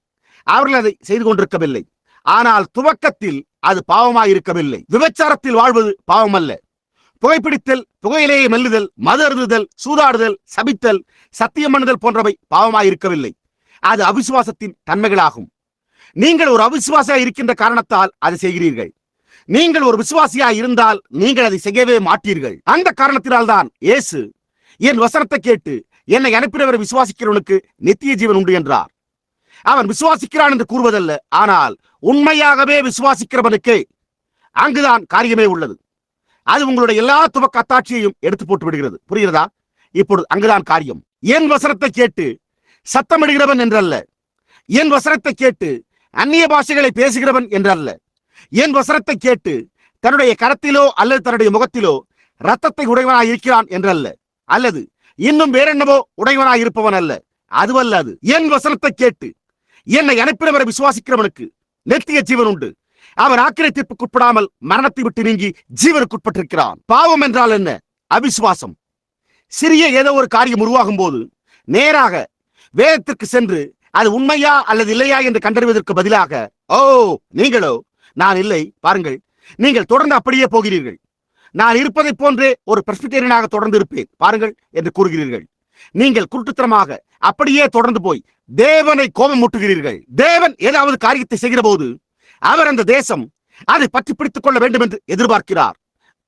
அவர்கள் அதை செய்து கொண்டிருக்கவில்லை. ஆனால் துவக்கத்தில் அது பாவமாயிருக்கவில்லை. விபச்சாரத்தில் வாழ்வது பாவம் அல்ல. புகைப்பிடித்தல், புகையிலேயே மெல்லுதல், மது அருந்துதல், சூதாடுதல், சபித்தல், சத்தியம் பண்ணுதல் போன்றவை பாவமாயிருக்கவில்லை. அது அவிசுவாசத்தின் தன்மைகளாகும். நீங்கள் ஒரு அவிசுவாசியா இருக்கின்ற காரணத்தால் அதை செய்கிறீர்கள். நீங்கள் ஒரு விசுவாசியா இருந்தால் நீங்கள் அதை செய்யவே மாட்டீர்கள். அந்த காரணத்தினால் தான் இயேசு, என் வசனத்தை கேட்டு என்னை அனுப்பினவரை விசுவாசிக்கிறவனுக்கு நித்திய ஜீவன் உண்டு என்றார். அவன் விசுவாசிக்கிறான் என்று கூறுவதல்ல, ஆனால் உண்மையாகவே விசுவாசிக்கிறவனுக்கே அங்குதான் காரியமே உள்ளது. அது உங்களுடைய எல்லா துவக்க அத்தாட்சியையும் எடுத்து போட்டு விடுகிறது. புரிகிறதா? இப்பொழுது அங்குதான் காரியம். என் வசனத்தை கேட்டு சத்தமிடுகிறவன் என்றல்ல, என் வசனத்தை கேட்டு அந்நிய பாஷைகளை பேசுகிறவன் என்றல்ல, என் வசனத்தை கேட்டு தன்னுடைய கரத்திலோ அல்லது தன்னுடைய முகத்திலோ ரத்தத்தை உடையவனாய் இருக்கிறான் என்றல்ல, அல்லது இன்னும் வேறென்னவோ உடையவனாய் இருப்பவன் அல்ல. அதுவல்ல. அது என் வசனத்தை கேட்டு என்னை அனுப்பினவரை விசுவாசிக்கிறவனுக்கு நித்திய ஜீவன் உண்டு. அவன் ஆக்கினை தீர்ப்புக்குட்படாமல் மரணத்தை விட்டு நீங்கி ஜீவனுக்குட்பட்டிருக்கிறான். பாவம் என்றால் என்ன? அவிசுவாசம். சிறிய ஏதோ ஒரு காரியம் உருவாகும் போது நேராக வேதத்திற்கு சென்று அது உண்மையா அல்லது இல்லையா என்று கண்டறிவதற்கு பதிலாக, ஓ, நீங்களோ, நான் இல்லை, பாருங்கள், நீங்கள் தொடர்ந்து அப்படியே போகிறீர்கள். நான் இருப்பதை போன்றே ஒரு பிரெஸ்பிட்டேரியனாக தொடர்ந்து இருப்பேன், பாருங்கள் என்று கூறுகிறீர்கள். நீங்கள் குருட்டுத்தனமாக அப்படியே தொடர்ந்து போய் தேவனை கோபம் மூட்டுகிறீர்கள். தேவன் ஏதாவது காரியத்தை செய்கிற போது அவர் அந்த தேசம் அதை பற்றி பிடித்துக் கொள்ள வேண்டும் என்று எதிர்பார்க்கிறார்.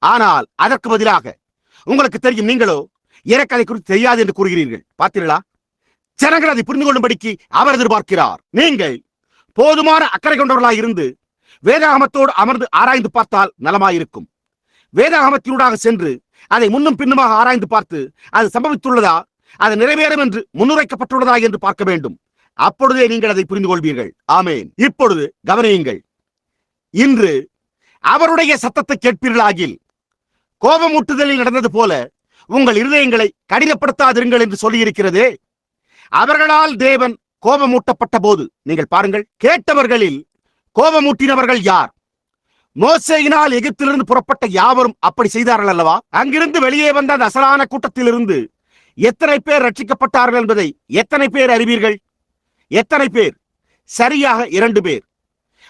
ஆனால் அதற்கு பதிலாக உங்களுக்கு தெரியும், நீங்களோ எனக்கு அதை குறித்து தெரியாது என்று கூறுகிறீர்கள். பார்த்தீர்களா? ஜனங்கள் அதை புரிந்து கொள்ளும்படிக்கு அவர் எதிர்பார்க்கிறார். நீங்கள் போதுமான அக்கறை கொண்டவர்களாய் இருந்து வேதாகமத்தோடு அமர்ந்து ஆராய்ந்து பார்த்தால் நலமாயிருக்கும். வேதாகமத்தினூடாக சென்று அதை முன்னும் பின்னுமாக ஆராய்ந்து பார்த்து அது சம்பவித்துள்ளதா, அது நிறைவேறும் என்று முன்னுரைக்கப்பட்டுள்ளதா என்று பார்க்க வேண்டும். அப்பொழுதே நீங்கள் அதை புரிந்து கொள்வீர்கள். ஆமேன். இப்பொழுது கவனியுங்கள். இன்று அவருடைய சத்தத்தை கேட்பீர்களாகில் கோபமூட்டுதலில் நடந்தது போல உங்கள் இருதயங்களை கடினப்படுத்தாதிருங்கள் என்று சொல்லியிருக்கிறதே. அவர்களால் தேவன் கோபமூட்டப்பட்ட போது நீங்கள் பாருங்கள், கேட்டவர்களில் கோபமூட்டினவர்கள் யார்? மோசேயினால் எகிப்திலிருந்து புறப்பட்ட யாவரும் அப்படி செய்தார்கள் அல்லவா? அங்கிருந்து வெளியே வந்த அந்த அசலான கூட்டத்திலிருந்து எத்தனை பேர் ரட்சிக்கப்பட்டார்கள் என்பதை எத்தனை பேர் அறிவீர்கள்? எத்தனை பேர்? சரியாக 2 பேர்.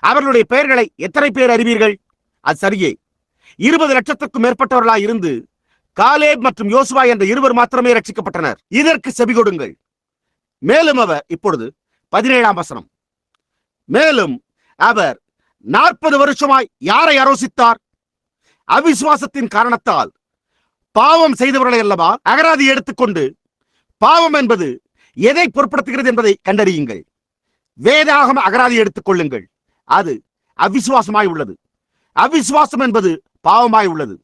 அவர்களுடைய பெயர்களை எத்தனை பேர் அறிவீர்கள்? அது சரியே. 20 லட்சத்திற்கும் மேற்பட்டவர்களாய் இருந்து காலேப் மற்றும் யோசுவா என்ற 2 மாத்திரமே ரட்சிக்கப்பட்டனர். இதற்கு செவி கொடுங்கள். மேலும் அவர் இப்பொழுது 17ஆம் வசனம், மேலும் அவர் 40 வருஷமாய் யாரை ஆரோசித்தார்? அவிசுவாசத்தின் காரணத்தால் பாவம் செய்தவர்களை அல்லவா? அகராதி எடுத்துக்கொண்டு பாவம் என்பது எதை பொருட்படுத்துகிறது என்பதை கண்டறியுங்கள். வேதாகம அகராதி எடுத்துக் கொள்ளுங்கள். அது அவிசுவாசமாய் உள்ளது. அவிசுவாசம் என்பது பாவமாய் உள்ளது.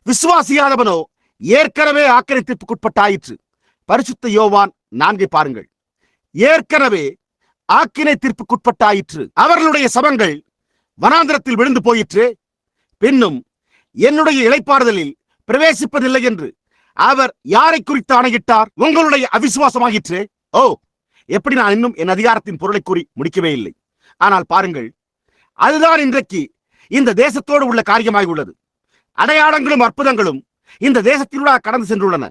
விசுவாசியாதவனோ ஏற்கனவே ஆக்கிரமிப்புக்குட்பட்டாயிற்று. பரிசுத்த யோவான் 4 பாருங்கள். ஏற்கனவே ஆக்கினை தீர்ப்புக்குட்பட்டாயிற்று. அவர்களுடைய சபங்கள் வனாந்திரத்தில் விழுந்து போயிற்று. பின்னும் என்னுடைய இளைப்பாறுதலில் பிரவேசிப்பதில்லை என்று அவர் யாரை குறித்து ஆணையிட்டார்? உங்களுடைய அவிசுவாசமாயிற்று. ஓ, எப்படி நான் இன்னும் என் அதிகாரத்தின் பொருளை கூறி முடிக்கவே இல்லை. ஆனால் பாருங்கள், அதுதான் இன்றைக்கு இந்த தேசத்தோடு உள்ள காரியமாய் உள்ளது. அடையாளங்களும் அற்புதங்களும் இந்த தேசத்தினூடாக கடந்து சென்றுள்ளன.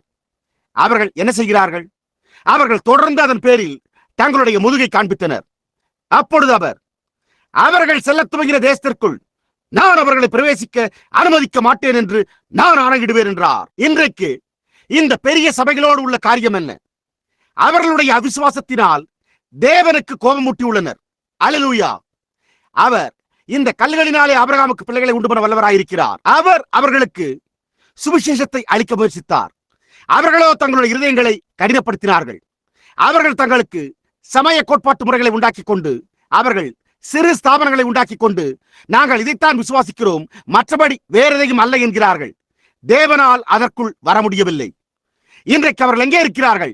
அவர்கள் என்ன செய்கிறார்கள்? அவர்கள் தொடர்ந்து அதன் பேரில் தங்களுடைய முதுகை காண்பித்தனர். அப்பொழுது அவர்கள் செல்ல துவங்கின தேசத்திற்குள் நான் அவர்களை பிரவேசிக்க அனுமதிக்க மாட்டேன் என்று நான் ஆணையிடுவேன் என்றார். இன்றைக்கு இந்த பெரிய சபைகளோடு உள்ள காரியம் என்ன? அவர்களுடைய அவிசுவாசத்தினால் தேவனுக்கு கோபமூட்டி உள்ளனர். அல்லேலூயா. அவர் இந்த கல்லுகளினாலே ஆபிரகாமுக்கு பிள்ளைகளை உண்டு பண்ண வல்லவராயிருக்கிறார். அவர் அவர்களுக்கு சுவிசேஷத்தை அளிக்க முயற்சித்தார். அவர்களோ தங்களுடைய இருதயங்களை கடினப்படுத்தினார்கள். அவர்கள் தங்களுக்கு சமய கோட்பாட்டு முறைகளை உண்டாக்கி கொண்டு, அவர்கள் சிறு ஸ்தாபனங்களை உண்டாக்கி கொண்டு, நாங்கள் இதைத்தான் விசுவாசிக்கிறோம், மற்றபடி வேற எதையும் அல்ல என்கிறார்கள். தேவனால் அதற்குள் வர முடியவில்லை. இன்றைக்கு அவர்கள் எங்கே இருக்கிறார்கள்?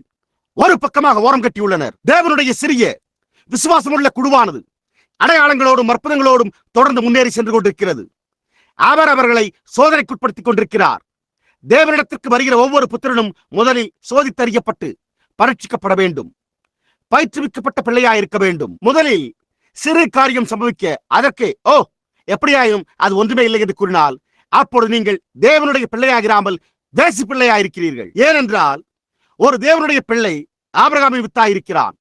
ஒரு பக்கமாக ஓரம் கட்டியுள்ளனர். தேவனுடைய சிறிய விசுவாசமுள்ள குழுவானது அடையாளங்களோடும் அற்புதங்களோடும் தொடர்ந்து முன்னேறி சென்று கொண்டிருக்கிறது. அவர் அவர்களை சோதனைக்குட்படுத்திக் கொண்டிருக்கிறார். தேவனிடத்திற்கு வருகிற ஒவ்வொரு புத்திரனும் முதலில் சோதித்தறியப்பட்டு பரீட்சிக்கப்பட வேண்டும். பயிற்றுவிக்கப்பட்ட பிள்ளையாயிருக்க வேண்டும். முதலில் சிறு காரியம் சம்பவிக்க அதற்கே எப்படியாயும் அது ஒன்றுமே இல்லை என்று கூறினால், அப்பொழுது நீங்கள் தேவனுடைய பிள்ளையாகிறாமல் தேசி பிள்ளையாயிருக்கிறீர்கள். ஏனென்றால் ஒரு தேவனுடைய பிள்ளை ஆபிரகாமின் வித்தாயிருக்கிறான்.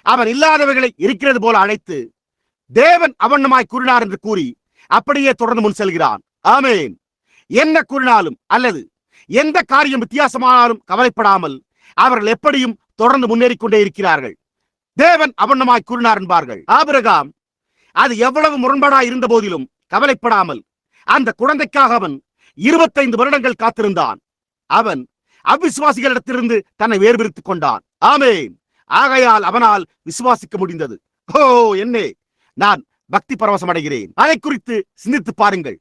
அவன் இல்லாதவைகளை இருக்கிறது போல அழைத்து தேவன் அவண்ணமாய் கூறினார் என்று கூறி அப்படியே தொடர்ந்து முன் செல்கிறான். ஆமேன். என்ன கூறினாலும் அல்லது எந்த காரியம் வித்தியாசமானாலும் கவலைப்படாமல் அவர்கள் எப்படியும் தொடர்ந்து முன்னேறிக்கொண்டே இருக்கிறார்கள். தேவன் அவண்ணமாய் கூறினார் என்பார்கள். ஆபிரகாம் அது எவ்வளவு முரண்பாடாய் இருந்த போதிலும் கவலைப்படாமல் அந்த குழந்தைக்காக அவன் 25 வருடங்கள் காத்திருந்தான். அவன் அவிசுவாசிகளிடத்திலிருந்து தன்னை வேறுபிரித்துக் கொண்டான். ஆமேன். ஆகையால் அவனால் விசுவாசிக்க முடிந்தது. என்னே, நான் பக்தி பரவசம் அடைகிறேன். அதை குறித்து சிந்தித்து பாருங்கள்.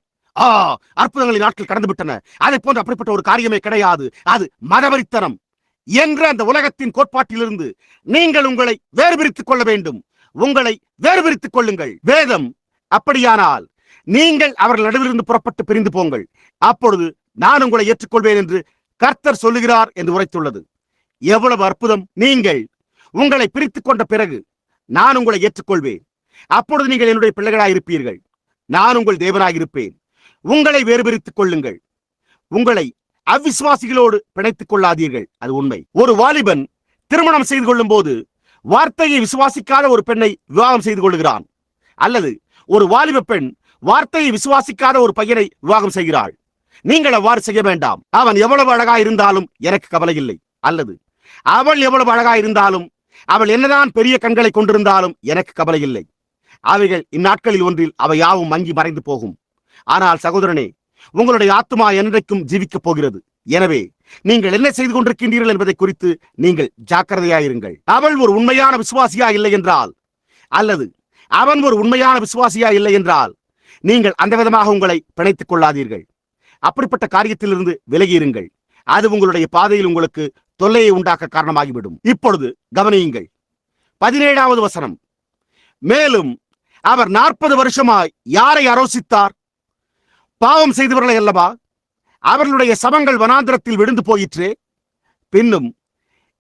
அற்புதங்களின் நாட்கள் கடந்து விட்டன. அதை போன்ற அப்படிப்பட்ட ஒரு காரியமே கிடையாது. அது மதவெறித்தனம் என்ற அந்த உலகத்தின் கோட்பாட்டிலிருந்து நீங்கள் உங்களை வேறுபிரித்துக் கொள்ள வேண்டும். உங்களை வேறுபிரித்துக் கொள்ளுங்கள். வேதம் அப்படியானால் நீங்கள் அவர்கள் நடுவிலிருந்து புறப்பட்டு பிரிந்து போங்கள், அப்பொழுது நான் உங்களை ஏற்றுக்கொள்வேன் என்று கர்த்தர் சொல்லுகிறார் என்று உரைத்துள்ளது. எவ்வளவு அற்புதம்! நீங்கள் உங்களை பிரித்துக் கொண்ட பிறகு நான் உங்களை ஏற்றுக்கொள்வேன். அப்பொழுது நீங்கள் என்னுடைய பிள்ளைகளாயிருப்பீர்கள். நான் உங்கள் தேவனாயிருப்பேன். உங்களை வேறுபிரித்துக் கொள்ளுங்கள். உங்களை அவிசுவாசிகளோடு பிணைத்துக் கொள்ளாதீர்கள். அது உண்மை. ஒரு வாலிபன் திருமணம் செய்து கொள்ளும் போது வார்த்தையை விசுவாசிக்காத ஒரு பெண்ணை விவாகம் செய்து கொள்கிறான். அல்லது ஒரு வாலிப பெண் வார்த்தையை விசுவாசிக்காத ஒரு பையனை விவாகம் செய்கிறாள். நீங்கள் அவ்வாறு செய்ய வேண்டாம். அவன் எவ்வளவு அழகா இருந்தாலும் எனக்கு கவலை இல்லை. அல்லது அவள் எவ்வளவு அழகா இருந்தாலும், அவள் என்னதான் பெரிய கண்களை கொண்டிருந்தாலும் எனக்கு கவலை இல்லை. அவைகள் இந்நாட்களில் ஒன்றில் அவை யாவும் மங்கி மறைந்து போகும். ஆனால் சகோதரனே, உங்களுடைய ஆத்துமா என்றைக்கும் ஜீவிக்கப் போகிறது. எனவே நீங்கள் என்ன செய்து கொண்டிருக்கின்றீர்கள் என்பதை குறித்து நீங்கள் ஜாக்கிரதையாயிருங்கள். அவள் ஒரு உண்மையான விசுவாசியா இல்லை என்றால், அல்லது அவன் ஒரு உண்மையான விசுவாசியா இல்லை என்றால், நீங்கள் அந்த விதமாக உங்களை பிணைத்துக் கொள்ளாதீர்கள். அப்படிப்பட்ட காரியத்திலிருந்து விலகியிருங்கள். அது உங்களுடைய பாதையில் உங்களுக்கு தொல்லையை உண்டாக்க காரணமாகிவிடும். இப்பொழுது கவனியுங்கள் 17வது வசனம். மேலும் அவர் 40 வருஷமாய் யாரை ஆரோசித்தார்? பாவம் செய்தவர்களை அல்லவா? அவர்களுடைய சவங்கள் வனாந்திரத்தில் விழுந்து போயிற்றே. பின்னும்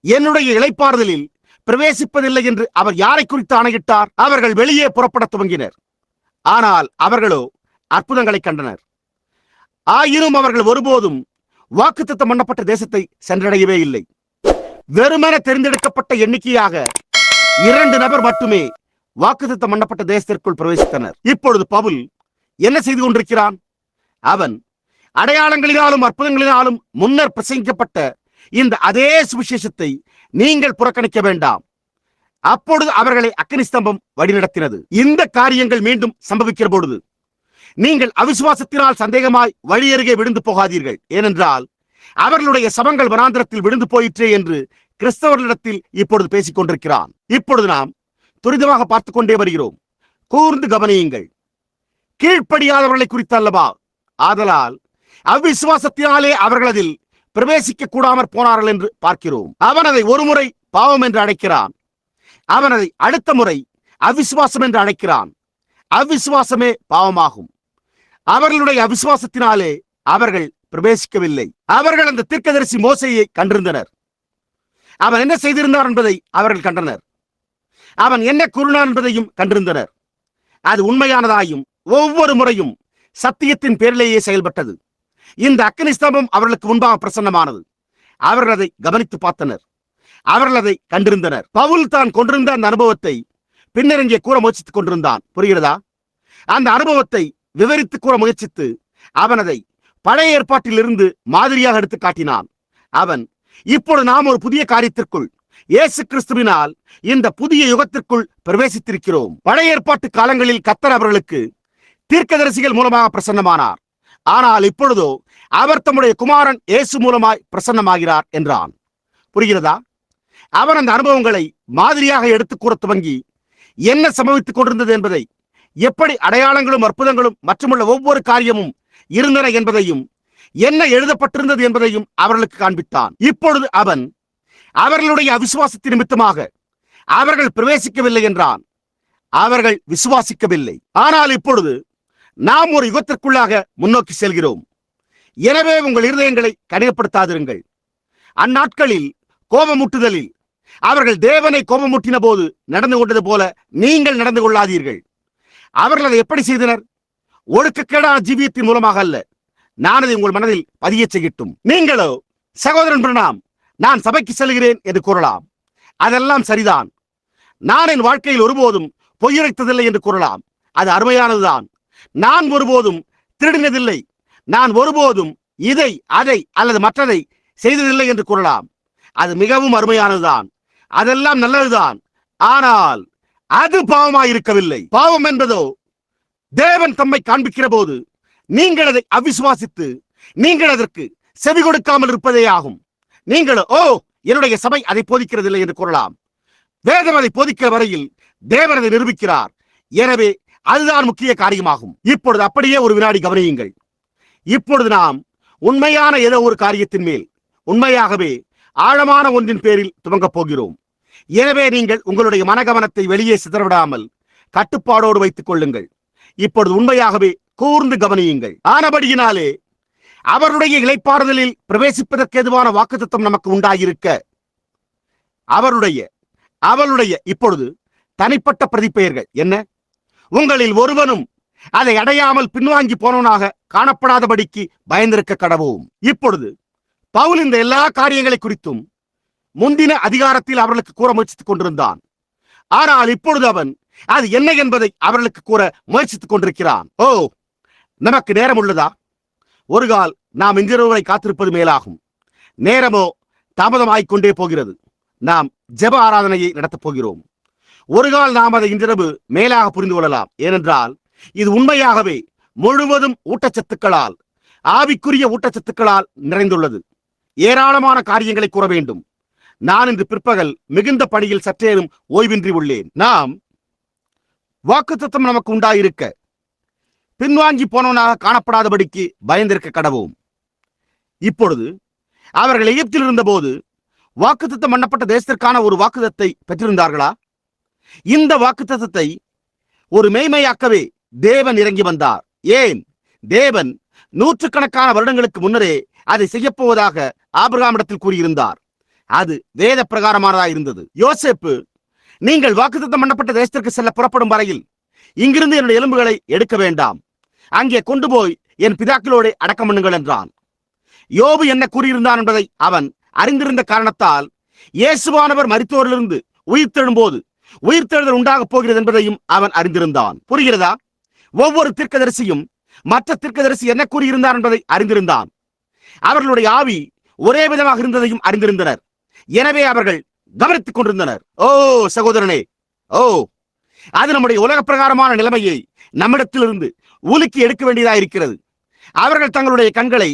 என்னுடைய இளைப்பாறுதலில் பிரவேசிப்பதில்லை என்று அவர் யாரை குறித்து ஆணையிட்டார்? அவர்கள் வெளியே புறப்பட துவங்கினர். ஆனால் அவர்களோ அற்புதங்களை கண்டனர். ஆயினும் அவர்கள் ஒருபோதும் வாக்குத்தத்தம் பண்ணப்பட்ட தேசத்தை சென்றடையவே இல்லை. வெறுமன தெரிந்தெடுக்கப்பட்ட எண்ணிக்கையாக 2 நபர் மட்டுமே வாக்குத்தத்தம் பண்ணப்பட்ட தேசத்திற்குள் பிரவேசித்தனர். இப்பொழுது பவுல் என்ன செய்து கொண்டிருக்கிறான்? அவன் அடையாளங்களினாலும் அற்புதங்களினாலும் முன்னர் பிரசங்கிக்கப்பட்ட இந்த அதே சுவிசேஷத்தை நீங்கள் புறக்கணிக்க வேண்டாம். அப்பொழுது அவர்களை அக்கினி ஸ்தம்பம் வழிநடத்தினது. இந்த காரியங்கள் மீண்டும் சம்பவிக்கிற பொழுது நீங்கள் அவிசுவாசத்தினால் சந்தேகமாய் வழி அருகே விழுந்து போகாதீர்கள். ஏனென்றால் அவர்களுடைய சவங்கள் வனாந்திரத்தில் விழுந்து போயிற்றே என்று கிறிஸ்தவர்களிடத்தில் இப்பொழுது பேசிக் கொண்டிருக்கிறான். இப்பொழுது நாம் துரிதமாக பார்த்துக் கொண்டே வருகிறோம். கூர்ந்து கவனியுங்கள். கீழ்ப்படியாதவர்களை குறித்து அல்லவா? ஆதலால் அவ்விசுவாசத்தினாலே அவர்கள் அதில் பிரவேசிக்க கூடாமற் போனார்கள் என்று பார்க்கிறோம். அவன் அதை ஒரு முறை பாவம் என்று அழைக்கிறான். அவன் அதை அடுத்த முறை அவிசுவாசம் என்று அழைக்கிறான். அவ்விசுவாசமே பாவமாகும். அவர்களுடைய அவிசுவாசத்தினாலே அவர்கள் பிரவேசிக்கவில்லை. அவர்கள் அந்த தீர்க்கதரிசி மோசேயை கண்டிருந்தனர். அவன் என்ன செய்திருந்தார் என்பதை அவர்கள் கண்டனர். அவன் என்ன கூறினான் என்பதையும் கண்டிருந்தனர். அது உண்மையானதாயும் ஒவ்வொரு முறையும் சத்தியத்தின் பேரிலேயே செயல்பட்டது. இந்த அக்கினி ஸ்தம்பம் அவர்களுக்கு முன்பாக பிரசன்னமானது. அவர்கள் அதை கவனித்து பார்த்தனர். அவர்கள் அதை கண்டிருந்தனர். பவுல் தான் கொண்டிருந்த அந்த அனுபவத்தை பின்னர் இங்கே கூற முயற்சித்துக் கொண்டிருந்தான். புரிகிறதா? அந்த அனுபவத்தை விவரித்து கூற முயற்சித்து அவன் அதை பழைய ஏற்பாட்டில் இருந்து மாதிரியாக எடுத்து காட்டினான். அவன் இப்பொழுது நாம் ஒரு புதிய காரியத்திற்குள் இயேசு கிறிஸ்துவினால் இந்த புதிய யுகத்திற்குள் பிரவேசித்திருக்கிறோம். பழைய ஏற்பாட்டு காலங்களில் கர்த்தர் அவர்களுக்கு தீர்க்கதரிசிகள் மூலமாக பிரசன்னமானார். ஆனால் இப்பொழுதோ அவர் தம்முடைய குமாரன் இயேசு மூலமாய் பிரசன்னமாகிறார் என்றான். புரிகிறதா? அவன் அந்த அனுபவங்களை மாதிரியாக எடுத்து கூற துவங்கி என்ன சம்பவித்துக் கொண்டிருந்தது என்பதை, எப்படி அடையாளங்களும் அற்புதங்களும் மற்றுமுள்ள ஒவ்வொரு காரியமும் இருந்தன என்பதையும், என்ன எழுதப்பட்டிருந்தது என்பதையும் அவர்களுக்கு காண்பித்தான். இப்பொழுது அவன் அவர்களுடைய அவிசுவாசத்தின் நிமித்தமாக அவர்கள் பிரவேசிக்கவில்லை என்றான். அவர்கள் விசுவாசிக்கவில்லை. ஆனால் இப்பொழுது நாம் ஒரு யுகத்திற்குள்ளாக முன்னோக்கி செல்கிறோம். எனவே உங்கள் இருதயங்களை கடினப்படுத்தாதிருங்கள். அந்நாட்களில் கோபமூட்டுதலில் அவர்கள் தேவனை கோபமூட்டின போது நடந்து கொண்டது போல நீங்கள் நடந்து கொள்ளாதீர்கள். அவர்கள் அதை எப்படி செய்தனர்? ஒழுக்கக்கேடான ஜீவியத்தின் மூலமாக அல்ல. நான் அதை உங்கள் மனதில் பதிய செய்யட்டும். நீங்களோ, சகோதரன் பிரணாம், நான் சபைக்கு செல்கிறேன் என்று கூறலாம். அதெல்லாம் சரிதான். நான் என் வாழ்க்கையில் ஒருபோதும் பொய்யுரைத்ததில்லை என்று கூறலாம். அது அருமையானதுதான். நான் ஒருபோதும் திருடினதில்லை. நான் ஒருபோதும் இதை அதை அல்லது மற்றதை செய்ததில்லை என்று கூறலாம். அது மிகவும் அருமையானதுதான். அதெல்லாம் நல்லதுதான். ஆனால் அது பாவமாயிருக்கவில்லை. பாவம் என்பதோ தேவன் தம்மை காண்பிக்கிற போது நீங்கள் அதை அவிசுவாசித்து நீங்கள் அதற்கு செவி கொடுக்காமல் இருப்பதே ஆகும். நீங்களோ, ஓ, என்னுடைய சபை அதை போதிக்கிறதில்லை என்று கூறலாம். வேதம் அதை போதிக்கிற வரையில் தேவன் அதை நிரூபிக்கிறார். எனவே அதுதான் முக்கிய காரியமாகும். இப்பொழுது அப்படியே ஒரு வினாடி கவனியுங்கள். இப்பொழுது நாம் உண்மையான ஏதோ ஒரு காரியத்தின் மேல், உண்மையாகவே ஆழமான ஒன்றின் பேரில் துவங்கப் போகிறோம். எனவே நீங்கள் உங்களுடைய மனகவனத்தை வெளியே சிதறவிடாமல் கட்டுப்பாடோடு வைத்துக் கொள்ளுங்கள். இப்பொழுது உண்மையாகவே கூர்ந்து கவனியுங்கள். ஆனபடியினாலே அவருடைய இளைப்பாறுதலில் பிரவேசிப்பதற்கு எதுவான வாக்குத்தத்தம் நமக்கு உண்டாகியிருக்க, அவளுடைய இப்பொழுது தனிப்பட்ட பிரதிப்பெயர்கள் என்ன? உங்களில் ஒருவனும் அதை அடையாமல் பின்வாங்கி போனவனாக காணப்படாதபடிக்கு பயந்திருக்க கடவோம். இப்பொழுது பவுல் இந்த எல்லா காரியங்களை குறித்தும் முந்தின அதிகாரத்தில் அவர்களுக்கு கூற முயற்சித்துக் கொண்டிருந்தான். ஆனால் இப்பொழுது அவன் அது என்ன என்பதை அவர்களுக்கு கூற முயற்சித்துக் கொண்டிருக்கிறான். ஓ, நமக்கு நேரம் உள்ளதா? ஒரு கால் நாம் இன்றிரவுகளை காத்திருப்பது மேலாகும். நேரமோ தாமதமாய்க்கொண்டே போகிறது. நாம் ஜெப ஆராதனையை நடத்தப் போகிறோம். ஒரு கால் நாம் அதை இன்றிரவு மேலாக புரிந்து கொள்ளலாம். ஏனென்றால் இது உண்மையாகவே முழுவதும் ஊட்டச்சத்துக்களால், ஆவிக்குரிய ஊட்டச்சத்துக்களால் நிறைந்துள்ளது. ஏராளமான காரியங்களை கூற வேண்டும். நான் இன்று பிற்பகல் மிகுந்த பணியில் சற்றேனும் ஓய்வின்றி உள்ளேன். நாம் வாக்குத்தத்தம் நமக்கு உண்டாயிருக்க பின்வாங்கி போனவனாக காணப்படாதபடிக்கு பயந்திருக்க கடவோம். இப்பொழுது அவர்கள் எகிப்தில் இருந்தபோது வாக்குத்தத்தம் பண்ணப்பட்ட தேசத்திற்கான ஒரு வாக்குத்தத்தை பெற்றிருந்தார்களா? இந்த வாக்குத்தத்தத்தை ஒரு மெய்மையாக்கவே தேவன் இறங்கி வந்தார். ஏன்? தேவன் நூற்றுக்கணக்கான வருடங்களுக்கு முன்னரே அதை செய்யப்போவதாக ஆபிரகாமிடத்தில் கூறியிருந்தார். அது வேத பிரகாரமானதாக இருந்தது. யோசேப்பு, நீங்கள் வாக்குத்தத்தம் பண்ணப்பட்ட தேசத்திற்கு செல்ல புறப்படும் வரையில் இங்கிருந்து என்னுடைய எலும்புகளை எடுக்க வேண்டாம், அங்கே கொண்டு போய் என் பிதாக்களோடு அடக்கம் பண்ணுங்கள் என்றான். யோபு என்ன கூறியிருந்தான் என்பதை அவன் அறிந்திருந்த காரணத்தால் இயேசுவானவர் மரித்தோரிலிருந்து உயிர்த்தெழும்போது உயிர்த்தெழுதல் உண்டாக போகிறது என்பதையும் அவன் அறிந்திருந்தான். புரிகிறதா? ஒவ்வொரு தீர்க்கதரிசியும் மற்ற தீர்க்கதரிசி என்ன கூறியிருந்தார் என்பதை அறிந்திருந்தான். அவர்களுடைய ஆவி ஒரே விதமாக இருந்ததையும் அறிந்திருந்தனர். எனவே அவர்கள் கவனித்துக் கொண்டிருந்தனர். ஓ சகோதரனே, ஓ, அது நம்முடைய உலக பிரகாரமான நிலைமையை நம்மிடத்திலிருந்து உலுக்கி எடுக்க வேண்டியதாக இருக்கிறது. அவர்கள் தங்களுடைய கண்களை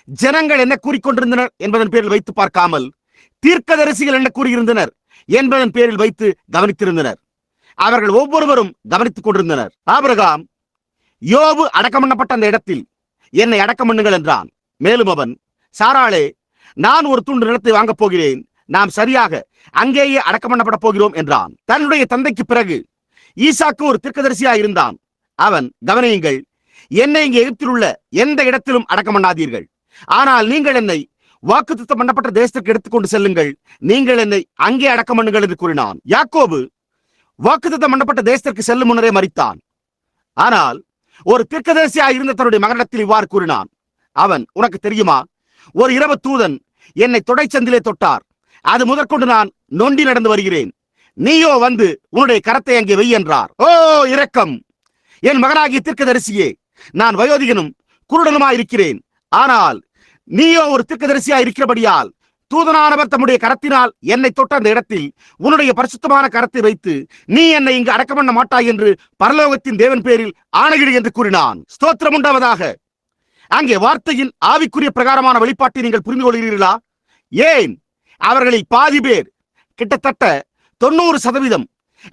ஜனங்கள் என்ன கூறிக்கொண்டிருந்தனர் என்பதன் பேரில் வைத்து பார்க்காமல் தீர்க்கதரிசிகள் என்ன கூறியிருந்தனர் என்பதன் பேரில் வைத்து கவனித்திருந்தனர். அவர்கள் ஒவ்வொருவரும் கவனித்துக் கொண்டிருந்தனர். ஆபிரகாம், யோபு அடக்கம் பண்ணப்பட்ட அந்த இடத்தில் என்னை அடக்கம் பண்ணுங்கள் என்றான். மேலும் அவன், சாராளே, நான் ஒரு துண்டு நிலத்தை வாங்கப் போகிறேன், நாம் சரியாக அங்கேயே அடக்கம் பண்ணப்பட போகிறோம் என்றான். தன்னுடைய தந்தைக்கு பிறகு ஈசாக்கு ஒரு தீர்க்கதரிசியாய் இருந்தான். அவன், கவனியுங்கள், என்னை இங்கே எகிப்தில் உள்ள எந்த இடத்திலும் அடக்கம் பண்ணாதீர்கள், ஆனால் நீங்கள் என்னை வாக்குத்தத்தம் பண்ணப்பட்ட தேசத்திற்கு எடுத்துக்கொண்டு செல்லுங்கள், நீங்கள் என்னை அங்கே அடக்கம் பண்ணுங்கள் என்று கூறினான். யாக்கோபு வாக்குத்தத்தம் பண்ணப்பட்ட தேசத்திற்கு செல்லும் முன்னரே மரித்தான். ஆனால் ஒரு தீர்க்கதரிசியாய் இருந்த தன்னுடைய மகனிடத்தில் இவ்வாறு கூறினான். அவன், உனக்கு தெரியுமா, ஒரு இரவு தூதன் என்னை தொடைச்சந்திலே தொட்டார், அது முதற்கொண்டு நான் நொண்டி நடந்து வருகிறேன், நீயோ வந்து உன்னுடைய கரத்தை அங்கே வை என்றார். ஓ இரக்கம்! என் மகனாகிய தீர்க்கதரிசியே, நான் வயோதிகனும் குருடனுமாயிருக்கிறேன், ஆனால் நீயோ ஒரு தீர்க்கதரிசியாய் இருக்கிறபடியால் தூதனானவர் தம்முடைய கரத்தினால் என்னை தொட்ட அந்த இடத்தில் உன்னுடைய பரிசுத்தமான கரத்தை வைத்து நீ என்னை இங்கு அடக்கம் பண்ண மாட்டாய் என்று பரலோகத்தின் தேவன் பேரில் ஆணையிடு என்று கூறினான். ஸ்தோத்திரம் உண்டாவதாக. அங்கே வார்த்தையின் ஆவிக்குரிய பிரகாரமான வெளிப்பாட்டை நீங்கள் புரிந்து கொள்கிறீர்களா? ஏன், அவர்களில் பாதி பேர், கிட்டத்தட்ட 90%,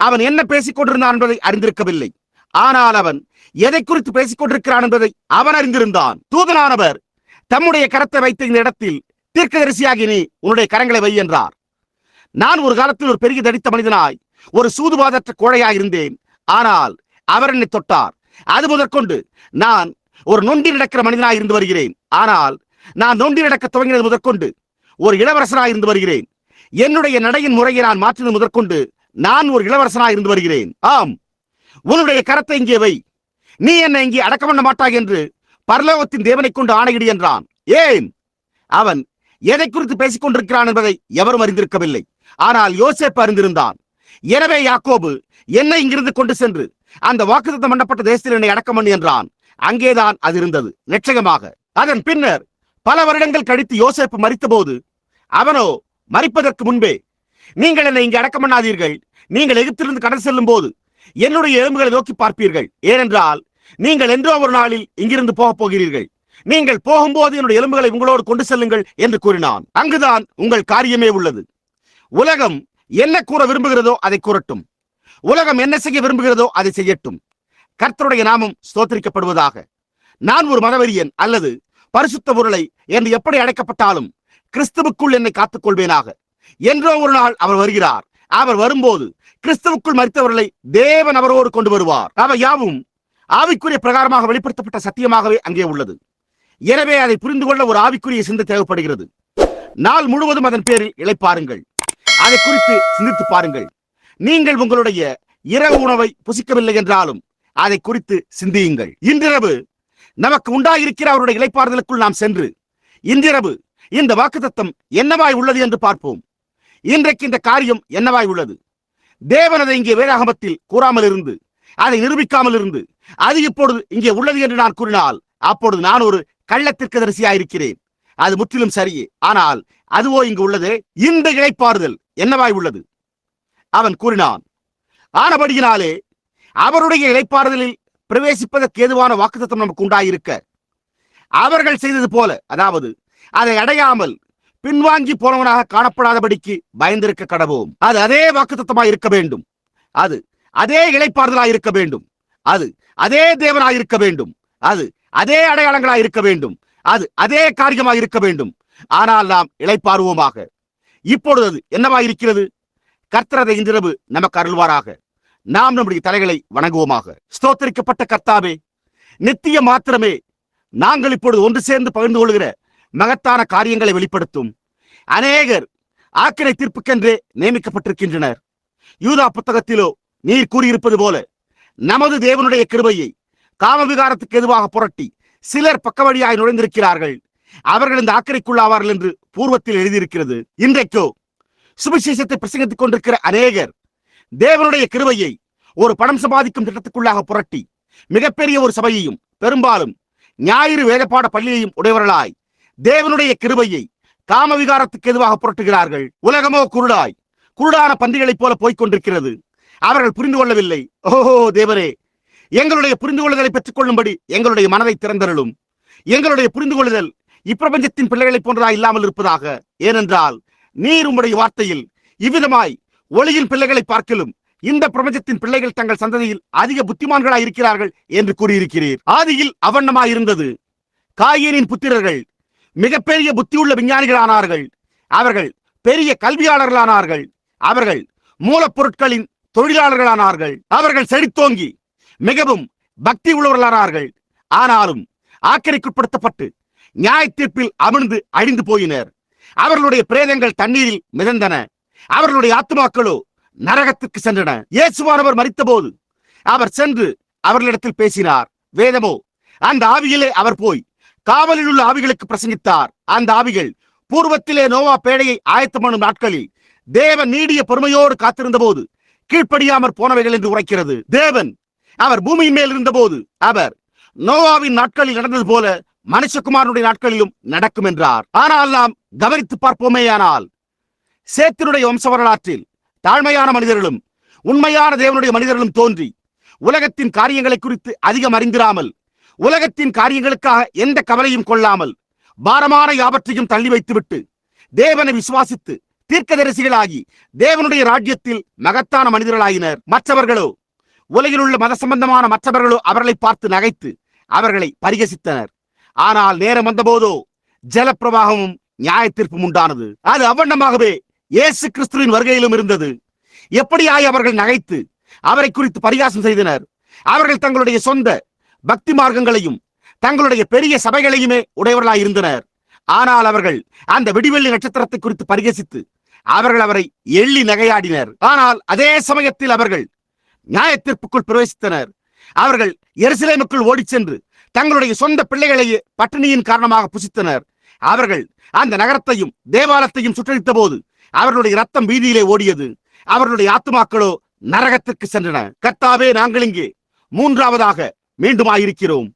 அவன் என்ன பேசிக் கொண்டிருந்தான் என்பதை அறிந்திருக்கவில்லை. ஆனால் அவன் எதை குறித்து பேசிக் கொண்டிருக்கிறான் என்பதை அவன் அறிந்திருந்தான். தூதனானவர் தம்முடைய கரத்தை வைத்த இந்த இடத்தில் தீர்க்கதரிசியாகி நீ உன்னுடைய கரங்களை வை என்றார். நான் ஒரு காலத்தில் ஒரு பெரிய தடித்த மனிதனாய் ஒரு சூதுவாதற்ற கோழையாய் இருந்தேன். ஆனால் அவர் என்னை தொட்டார். அது முதற்கொண்டு நான் ஒரு நொண்டி நடக்கிற மனிதனாய் இருந்து வருகிறேன். ஆனால் நான் நொண்டி நடக்க துவங்கினது முதற்கொண்டு ஒரு இளவரசனாய் இருந்து வருகிறேன். என்னுடைய நடையின் முறையை நான் மாற்றினது முதற்கொண்டு நான் ஒரு இளவரசனாய் இருந்து வருகிறேன். ஆம், உன்னுடைய கரத்தை இங்கே வை, நீ என்னை இங்கே அடக்கம் பண்ண மாட்டாய் என்று பரலோகத்தின் தேவனை கொண்டு ஆணையிடு என்றான். ஏன், அவன் எதை குறித்து பேசிக் கொண்டிருக்கிறான் என்பதை எவரும் அறிந்திருக்கவில்லை. ஆனால் யோசேப்பு அறிந்திருந்தான். எனவே யாக்கோபு, என்னை இங்கிருந்து கொண்டு சென்று அந்த வாக்குத்தத்தம் பண்ணப்பட்ட தேசத்தில் என்னை அடக்கம் பண்ணு என்றான். அங்கேதான் அது இருந்தது நிச்சயமாக. அதன் பின்னர் பல வருடங்கள் கழித்து யோசேப்பு மரித்தபோது அவனோ மரிப்பதற்கு முன்பே, நீங்கள் என்னை இங்கே அடக்கம் பண்ணாதீர்கள், நீங்கள் எகிப்திலிருந்து கடல் செல்லும் போது என்னுடைய எலும்புகளை நோக்கி பார்ப்பீர்கள், ஏனென்றால் நீங்கள் என்றோ ஒரு நாளில் இங்கிருந்து போகப் போகிறீர்கள், நீங்கள் போகும்போது என்னுடைய எலும்புகளை உங்களோடு கொண்டு செல்லுங்கள் என்று கூறினான். அங்குதான் உங்கள் காரியமே உள்ளது. உலகம் என்ன கூற விரும்புகிறதோ அதை கூறட்டும், உலகம் என்ன செய்ய விரும்புகிறதோ அதை செய்யட்டும். கர்த்தருடைய நாமம் ஸ்தோத்திரிக்கப்படுவதாக. நான் ஒரு மதவெறியன் அல்லது பரிசுத்த பொருளை என்று எப்படி அழைக்கப்பட்டாலும் கிறிஸ்துவுக்குள் என்னை காத்துக் கொள்வேனாக. என்றோ ஒரு நாள் அவர் வருகிறார். அவர் வரும்போது கிறிஸ்துவுக்குள் மரித்தவர்களை தேவன் அவரோடு கொண்டு வருவார். அவை யாவும் ஆவிக்குரிய பிரகாரமாக வெளிப்படுத்தப்பட்ட சத்தியமாகவே அங்கே உள்ளது. எனவே அதை புரிந்து கொள்ள ஒரு ஆவிக்குரிய சிந்தை தேவைப்படுகிறது. நாள் முழுவதும் அதன் பேரில் இளைப்பாருங்கள், அதை குறித்து சிந்தித்து பாருங்கள். நீங்கள் உங்களுடைய இரவு உணவை புசிக்கவில்லை என்றாலும் அதை குறித்து சிந்தியுங்கள். இன்றிரவு நமக்கு உண்டாயிருக்கிற அவருடைய இளைப்பாறுதலுக்குள் நாம் சென்று இன்றிரவு இந்த வாக்குத்தத்தம் என்னவாய் உள்ளது என்று பார்ப்போம். இன்றைக்கு இந்த காரியம் என்னவாய் உள்ளது? தேவன் அதை இங்கே வேதாகமத்தில் கூறாமல் இருந்து, அதை நிரூபிக்காமல் இருந்து, அது இப்பொழுது இங்கே உள்ளது என்று நான் கூறினால் அப்பொழுது நான் ஒரு கள்ளத்திற்கதரிசியாயிருக்கிறேன். அது முற்றிலும் சரியே. ஆனால் அதுவோ இங்கு உள்ளதே. இந்த இளைப்பாறுதல் என்னவாய் உள்ளது? அவன் கூறினான், ஆனபடியினாலே அவருடைய இளைப்பாறுதலில் பிரவேசிப்பதற்கு ஏதுவான வாக்குத்தத்தம் நமக்கு உண்டாயிருக்க அவர்கள் செய்தது போல, அதாவது அதை அடையாமல் பின்வாங்கி போனவனாக காணப்படாதபடிக்கு பயந்திருக்க கடவோம். அது அதே வாக்குத்தத்தமாய் இருக்க வேண்டும். அது அதே இளைப்பாறுதலாய் இருக்க வேண்டும். அது அதே தேவனாய் இருக்க வேண்டும். அது அதே அடையாளங்களாய் இருக்க வேண்டும். அது அதே காரியமாய் இருக்க வேண்டும். ஆனால் நாம் இளைப்பாறுவோமாக. இப்பொழுது அது என்னவாய் இருக்கிறது? கர்த்தரதை இன்றிரவு நமக்கு அருள்வாராக. நாம் நம்முடைய தலைகளை வணங்குவோமாக. ஸ்தோத்தரிக்கப்பட்ட கர்த்தாவே, நித்திய மாத்திரமே நாங்கள் இப்பொழுது ஒன்று சேர்ந்து பகிர்ந்து கொள்கிற மகத்தான காரியங்களை வெளிப்படுத்தும். அநேகர் ஆக்கினை தீர்ப்புக்கென்றே நியமிக்கப்பட்டிருக்கின்றனர். யூதா புத்தகத்திலோ நீர் கூறியிருப்பது போல நமது தேவனுடைய கிருபையை காமவிகாரத்துக்கு எதுவாக புரட்டி சிலர் பக்க வழியாய் நுழைந்திருக்கிறார்கள். அவர்கள் இந்த ஆக்கினைக்குள்ளாவார்கள் என்று பூர்வத்தில் எழுதியிருக்கிறது. இன்றைக்கோ சுவிசேஷத்தை பிரசங்கித்துக் கொண்டிருக்கிற அநேகர் தேவனுடைய கிருபையை ஒரு பணம் சம்பாதிக்கும் திட்டத்துக்குள்ளாக புரட்டி மிகப்பெரிய ஒரு சபையையும் பெரும்பாலும் ஞாயிறு வேதப்பாட பள்ளியையும் உடையவர்களாய் தேவனுடைய கிருபையை காமவிகாரத்துக்கு எதுவாக புரட்டுகிறார்கள். உலகமோ குருடான பன்றிகளைப் போல போய்கொண்டிருக்கிறது. அவர்கள் புரிந்து கொள்ளவில்லை. ஓஹோ தேவரே, எங்களுடைய புரிந்து கொள்ளுதலை பெற்றுக் கொள்ளும்படி எங்களுடைய மனதை திறந்தருளும். எங்களுடைய புரிந்து கொள்ளுதல் இப்பிரபஞ்சத்தின் பிள்ளைகளைப் போன்றதா இல்லாமல் இருப்பதாக. ஏனென்றால் நீர் உம்முடைய வார்த்தையில் இவ்விதமாய் ஒளியின் பிள்ளைகளை பார்க்கலும் இந்த பிரபஞ்சத்தின் பிள்ளைகள் தங்கள் சந்ததியில் அதிக புத்திமான்களாய் இருக்கிறார்கள் என்று கூறியிருக்கிறீர். ஆதியில் அவண்ணமாயிருந்தது. காயீனின் புத்திரர்கள் மிகப்பெரிய புத்தியுள்ள விஞ்ஞானிகளானார்கள். அவர்கள் பெரிய கல்வியாளர்களானார்கள். அவர்கள் மூலப்பொருட்களின் தொழிலாளர்களானார்கள். அவர்கள் செழித்தோங்கி மிகவும் பக்தி உள்ளவர்களானார்கள். ஆனாலும் ஆக்கினைக்குட்படுத்தப்பட்டு நியாய தீர்ப்பில் அமிழ்ந்து அழிந்து போயினர். அவர்களுடைய பிரேதங்கள் தண்ணீரில் மிதந்தன. அவர்களுடைய ஆத்துமாக்களோ நரகத்துக்கு சென்றன. இயேசுவானவர் மரித்தபோது அவர் சென்று அவர்களிடத்தில் பேசினார். வேதமோ அந்த ஆவியிலே அவர் போய் காவலில் உள்ள ஆவிகளுக்கு பிரசங்கித்தார். அந்த ஆவிகள் பூர்வத்திலே நோவா பேழையை ஆயத்தம் பண்ணும் நாட்களில் தேவன் நீடிய பொறுமையோடு காத்திருந்த போது கீழ்ப்படியாமற் போனவைகள் என்று உரைக்கிறது. தேவன் அவர் பூமியின் மேல் இருந்தபோது அவர் நோவாவின் நாட்களில் நடந்தது போல மனுஷகுமாரனுடைய நாட்களிலும் நடக்கும் என்றார். ஆனால் நாம் கவனித்து பார்ப்போமேயானால் சேத்தினுடைய வம்ச வரலாற்றில் தாழ்மையான மனிதர்களும் உண்மையான தேவனுடைய மனிதர்களும் தோன்றி உலகத்தின் காரியங்களை குறித்து அதிகம் அறிந்திராமல், உலகத்தின் காரியங்களுக்காக எந்த கவலையும் கொள்ளாமல், பாரமான யாவற்றையும் தள்ளி வைத்துவிட்டு தேவனை விசுவாசித்து தீர்க்கதரிசிகளாகி தேவனுடைய ராஜ்யத்தில் மகத்தான மனிதர்களாயினர். மற்றவர்களோ, உலகில் உள்ள மத சம்பந்தமான மற்றவர்களோ அவர்களை பார்த்து நகைத்து அவர்களை பரிகசித்தனர். ஆனால் நேரம் வந்தபோதோ ஜலப்பிரவாகமும் நியாய தீர்ப்பும் உண்டானது. அது அவ்வண்ணமாகவே இயேசு கிறிஸ்துவின் வருகையிலும் இருந்தது. எப்படியாய் அவர்கள் நகைத்து அவரை குறித்து பரிகாசம் செய்தனர். அவர்கள் தங்களுடைய சொந்த பக்தி மார்க்கங்களையும் தங்களுடைய பெரிய சபைகளையுமே உடையவர்களாய் இருந்தனர். ஆனால் அவர்கள் அந்த விடிவெள்ளி நட்சத்திரத்தை குறித்து பரிகசித்து அவர்கள் அவரை எள்ளி நகையாடினர். ஆனால் அதே சமயத்தில் அவர்கள் நியாய தீர்ப்புக்குள் பிரவேசித்தனர். அவர்கள் எருசலேமுக்குள் ஓடிச் சென்று தங்களுடைய சொந்த பிள்ளைகளையே பட்டினியின் காரணமாக புசித்தனர். அவர்கள் அந்த நகரத்தையும் தேவாலயத்தையும் சுற்றறித்த போது அவர்களுடைய ரத்தம் வீதியிலே ஓடியது. அவர்களுடைய ஆத்துமாக்களோ நரகத்திற்கு சென்றன. கர்த்தாவே, நாங்கள் இங்கே மூன்றாவதாக மீண்டுமாயிருக்கிறோம்.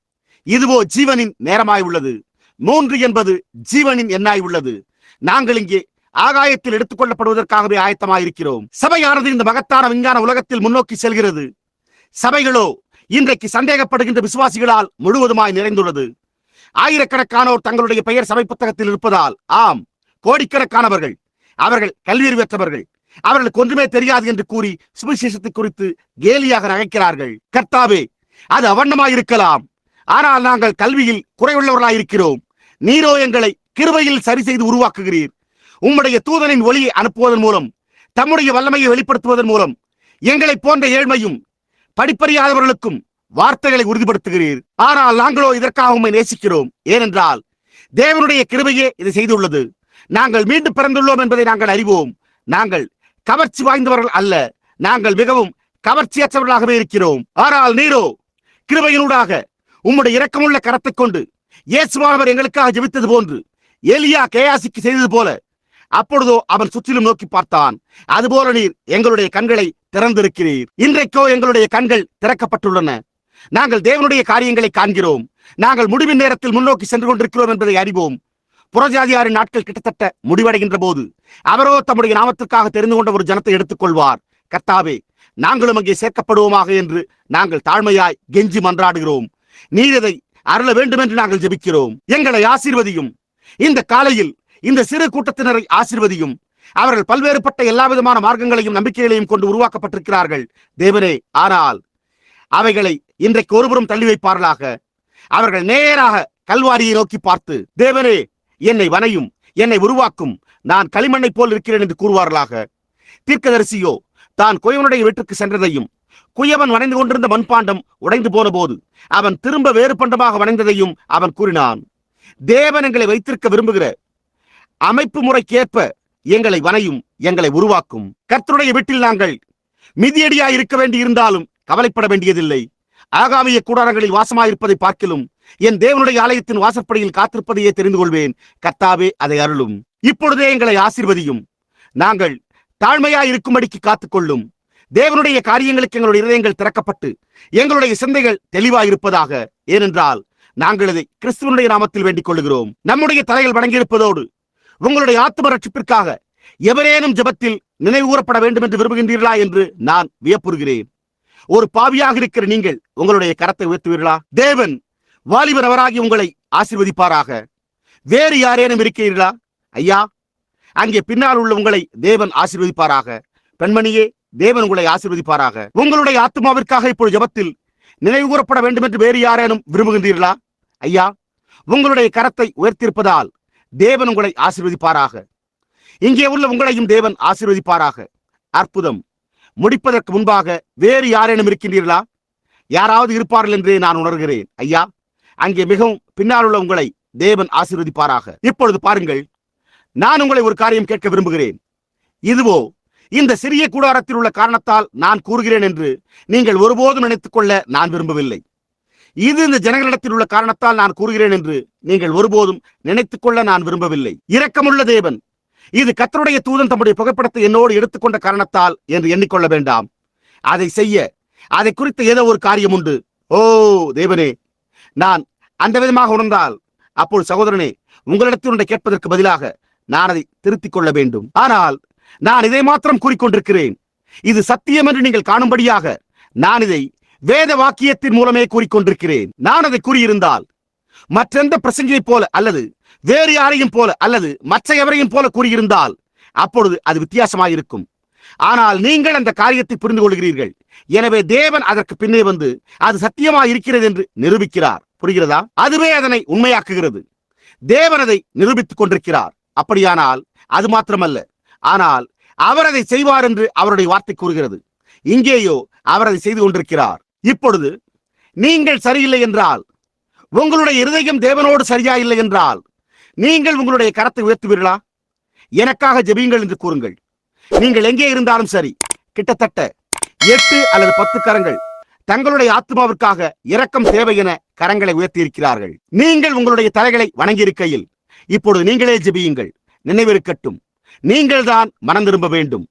இதுவோ ஜீவனின் நேரமாய் உள்ளது. 3 என்பது ஜீவனின் எண்ணாய் உள்ளது. நாங்கள் இங்கே ஆகாயத்தில் எடுத்துக் கொள்ளப்படுவதற்காகவே ஆயத்தமாயிருக்கிறோம். சபையானது இந்த மகத்தான விஞ்ஞான உலகத்தில் முன்னோக்கி செல்கிறது. சபைகளோ இன்றைக்கு சந்தேகப்படுகின்ற விசுவாசிகளால் முழுவதுமாய் நிறைந்துள்ளது. ஆயிரக்கணக்கானோர் தங்களுடைய பெயர் சபை புத்தகத்தில் இருப்பதால், ஆம், கோடிக்கணக்கானவர்கள் அவர்கள் கல்வியறிவற்றவர்கள், அவர்களுக்கு ஒன்றுமே தெரியாது என்று கூறி சுவிசேஷத்தை குறித்து கேலியாக நகைக்கிறார்கள். கர்த்தாவே, அது அவண்ணமாயிருக்கலாம். ஆனால் நாங்கள் கல்வியில் குறைவுள்ளவர்களாயிருக்கிறோம். நீரோ எங்களை கிருபையில் சரி செய்து உருவாக்குகிறீர். உம்முடைய தூதனின் ஒளியை அனுப்புவதன் மூலம், தம்முடைய வல்லமையை வெளிப்படுத்துவதன் மூலம் எங்களை போன்ற ஏழ்மையும் படிப்பறியாதவர்களுக்கும் வார்த்தைகளை உறுதிப்படுத்துகிறீர். ஆனால் நாங்களோ இதற்காக உம்மை நேசிக்கிறோம். ஏனென்றால் தேவனுடைய கிருபையே இதை செய்துள்ளது. நாங்கள் மீண்டும் பிறந்துள்ளோம் என்பதை நாங்கள் அறிவோம். நாங்கள் கவர்ச்சி வாய்ந்தவர்கள் அல்ல. நாங்கள் மிகவும் கவர்ச்சியற்றவர்களாகவே இருக்கிறோம். ஆனால் நீரோ கிருபையினூடாக உம்முடைய இரக்கமுள்ள கரத்தை கொண்டு இயேசுவானவர் எங்களுக்காக ஜெபித்தது போன்று எலியா கேயாசிக்கு செய்தது போல, அப்பொழுதோ அவன் சுற்றிலும் நோக்கி பார்த்தான். அதுபோல நீர் எங்களுடைய கண்களை திறந்திருக்கிறீர். இன்றைக்கோ எங்களுடைய கண்கள் திறக்கப்பட்டுள்ளன. நாங்கள் தேவனுடைய காரியங்களை காண்கிறோம். நாங்கள் முடிவின் நேரத்தில் முன்னோக்கி சென்று கொண்டிருக்கிறோம் என்பதை அறிவோம். புறஜாதியாரின் நாட்கள் கிட்டத்தட்ட முடிவடைகின்ற போது அவரோ தம்முடைய நாமத்திற்காக தெரிந்து கொண்ட ஒரு ஜனத்தை எடுத்துக் கொள்வார். கர்த்தாவே, நாங்களும் அங்கே சேர்க்கப்படுவோமாக என்று நாங்கள் தாழ்மையாய் கெஞ்சி மன்றாடுகிறோம். நீர் இதை அருள வேண்டும் என்று நாங்கள் ஜெபிக்கிறோம். எங்களை ஆசீர்வதியும். இந்த காலையில் இந்த சிறு கூட்டத்தினரை ஆசீர்வதியும். அவர்கள் பல்வேறுபட்ட எல்லா விதமான மார்க்கங்களையும் நம்பிக்கைகளையும் கொண்டு உருவாக்கப்பட்டிருக்கிறார்கள் தேவனே. ஆனால் அவைகளை இன்றைக்கு ஒருபுறம் தள்ளி வைப்பார்களாக. அவர்கள் நேராக கல்வாரியை நோக்கி பார்த்து, தேவனே என்னை வனையும், என்னை உருவாக்கும், நான் களிமண்ணை போல் இருக்கிறேன் என்று கூறுவார்களாக. தீர்க்கதரிசியோ தான் குயவனுடைய வீட்டுக்கு சென்றதையும், குயவன் வணைந்து கொண்டிருந்த மண்பாண்டம் உடைந்து போன போது அவன் திரும்ப வேறு பண்டமாக வணைந்ததையும் அவன் கூறினான். தேவன் எங்களை வைத்திருக்க விரும்புகிற அமைப்பு முறைக்கேற்ப எங்களை வனையும், எங்களை உருவாக்கும். கர்த்தருடைய வீட்டில் நாங்கள் மிதியடியாய் இருக்க வேண்டி இருந்தாலும் கவலைப்பட வேண்டியதில்லை. ஆகாமிய கூடாரங்களில் வாசமாயிருப்பதை பார்க்கிலும் என் தேவனுடைய ஆலயத்தின் வாசற்படியில் காத்திருப்பதையே தெரிந்து கொள்வேன். கர்த்தாவே அதை அருளும். இப்பொழுதே எங்களை ஆசீர்வதியும். நாங்கள் தாழ்மையாய் இருக்கும்படிக்கு காத்துக்கொள்ளும். தேவனுடைய காரியங்களுக்கு எங்களுடைய இதயங்கள் திறக்கப்பட்டு எங்களுடைய சிந்தைகள் தெளிவாயிருப்பதாக. ஏனென்றால் நாங்கள் இதை கிறிஸ்துவனுடைய நாமத்தில் வேண்டிக் கொள்கிறோம். நம்முடைய தலைகள் வணங்கியிருப்பதோடு உங்களுடைய ஆத்தும ரட்சிப்பிற்காக எவரேனும் ஜெபத்தில் நினைவு கூறப்பட வேண்டும் என்று விரும்புகின்றீர்களா என்று நான் வியப்புறுகிறேன். ஒரு பாவியாக இருக்கிற நீங்கள் உங்களுடைய கரத்தை உயர்த்துவீர்களா? தேவன் வாலிபர் அவராகி உங்களை ஆசீர்வதிப்பாராக. வேறு யாரேனும் இருக்கிறீர்களா? ஐயா, அங்கே பின்னால் உள்ள உங்களை தேவன் ஆசீர்வதிப்பாராக. பெண்மணியே, தேவன் உங்களை ஆசீர்வதிப்பாராக. உங்களுடைய ஆத்மாவிற்காக இப்பொழுது ஜெபத்தில் நினைவு கூறப்பட வேண்டும் என்று வேறு யாரேனும் விரும்புகின்றீர்களா? ஐயா, உங்களுடைய கரத்தை உயர்த்தியிருப்பதால் தேவன் உங்களை ஆசீர்வதிப்பாராக. இங்கே உள்ள உங்களையும் தேவன் ஆசீர்வதிப்பாராக. அற்புதம். முடிப்பதற்கு முன்பாக வேறு யாரேனும் இருக்கின்றீர்களா? யாராவது இருப்பார்கள் என்றே நான் உணர்கிறேன். ஐயா, அங்கே மிகவும் பின்னால் உள்ள உங்களை தேவன் ஆசீர்வதிப்பாராக. இப்பொழுது பாருங்கள், நான் உங்களை ஒரு காரியம் கேட்க விரும்புகிறேன். இதுவோ இந்த சிறிய கூடாரத்தில் உள்ள காரணத்தால் நான் கூறுகிறேன் என்று நீங்கள் ஒருபோதும் நினைத்துக் கொள்ள நான் விரும்பவில்லை. இது இந்த ஜனங்களிடத்தில் உள்ள காரணத்தால் நான் கூறுகிறேன் என்று நீங்கள் ஒருபோதும் நினைத்துக் கொள்ள நான் விரும்பவில்லை. இரக்கமுள்ள தேவன், இது கர்த்தருடைய தூதன் தம்முடைய புகைப்படத்தை என்னோடு எடுத்துக்கொண்ட காரணத்தால் என்று எண்ணிக்கொள்ள வேண்டாம். அதை செய்ய அதை குறித்த ஏதோ ஒரு காரியம் உண்டு. ஓ தேவனே, நான் அந்த விதமாக உணர்ந்தால் அப்போது சகோதரனே, உங்களிடத்தில் கேட்பதற்கு பதிலாக நான் அதை திருத்திக் கொள்ள வேண்டும். ஆனால் நான் இதை மாத்திரம் கூறிக்கொண்டிருக்கிறேன். இது சத்தியம் என்று நீங்கள் காணும்படியாக நான் இதை வேத வாக்கியத்தின் மூலமே கூறிக்கொண்டிருக்கிறேன். நான் அதை கூறியிருந்தால் மற்றெந்த பிரசங்கியைப் போல அல்லது வேறு யாரையும் போல அல்லது மற்ற எவரையும் போல கூறியிருந்தால் அப்பொழுது அது வித்தியாசமாயிருக்கும். ஆனால் நீங்கள் அந்த காரியத்தை புரிந்து கொள்கிறீர்கள். எனவே தேவன் அதற்கு பின்னே வந்து அது சத்தியமாக இருக்கிறது என்று நிரூபிக்கிறார். புரிகிறதா? அதுவே அதனை உண்மையாக்குகிறது. தேவன் அதை நிரூபித்துக் கொண்டிருக்கிறார். அப்படியானால் அது மாத்திரமல்ல, ஆனால் அவர் அதை செய்வார் என்று அவருடைய வார்த்தை கூறுகிறது. இங்கேயோ அவர் அதை செய்து கொண்டிருக்கிறார். இப்பொழுது நீங்கள் சரியில்லை என்றால், உங்களுடைய இருதயம் தேவனோடு சரியா இல்லை என்றால், நீங்கள் உங்களுடைய கரத்தை உயர்த்துவீர்களா? எனக்காக ஜெபியுங்கள் என்று கூறுங்கள். நீங்கள் எங்கே இருந்தாலும் சரி, கிட்டத்தட்ட 8 அல்லது 10 கரங்கள் தங்களுடைய ஆத்மாவிற்காக இரக்கம் தேவை என கரங்களை உயர்த்தி இருக்கிறார்கள். நீங்கள் உங்களுடைய தலைகளை வணங்கியிருக்கையில் இப்பொழுது நீங்களே ஜெபியுங்கள். நினைவிருக்கட்டும், நீங்கள் தான் மனம் திரும்ப வேண்டும்.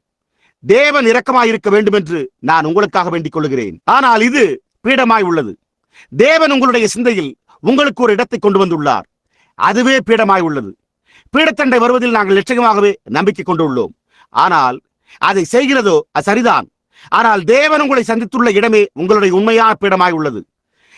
தேவன் இரக்கமாயிருக்க வேண்டும் என்று நான் உங்களுக்காக வேண்டிக் கொள்கிறேன். ஆனால் இது பீடமாய் உள்ளது. தேவன் உங்களுடைய சிந்தையில் உங்களுக்கு ஒரு இடத்தை கொண்டு வந்துள்ளார். அதுவே பீடமாய் உள்ளது. பீடத்தண்டை வருவதில் நாங்கள் நிச்சயமாகவே நம்பிக்கை கொண்டுள்ளோம். ஆனால் அதை செய்கிறதோ அது சரிதான். ஆனால் தேவன் உங்களை சந்தித்துள்ள இடமே உங்களுடைய உண்மையான பீடமாய் உள்ளது.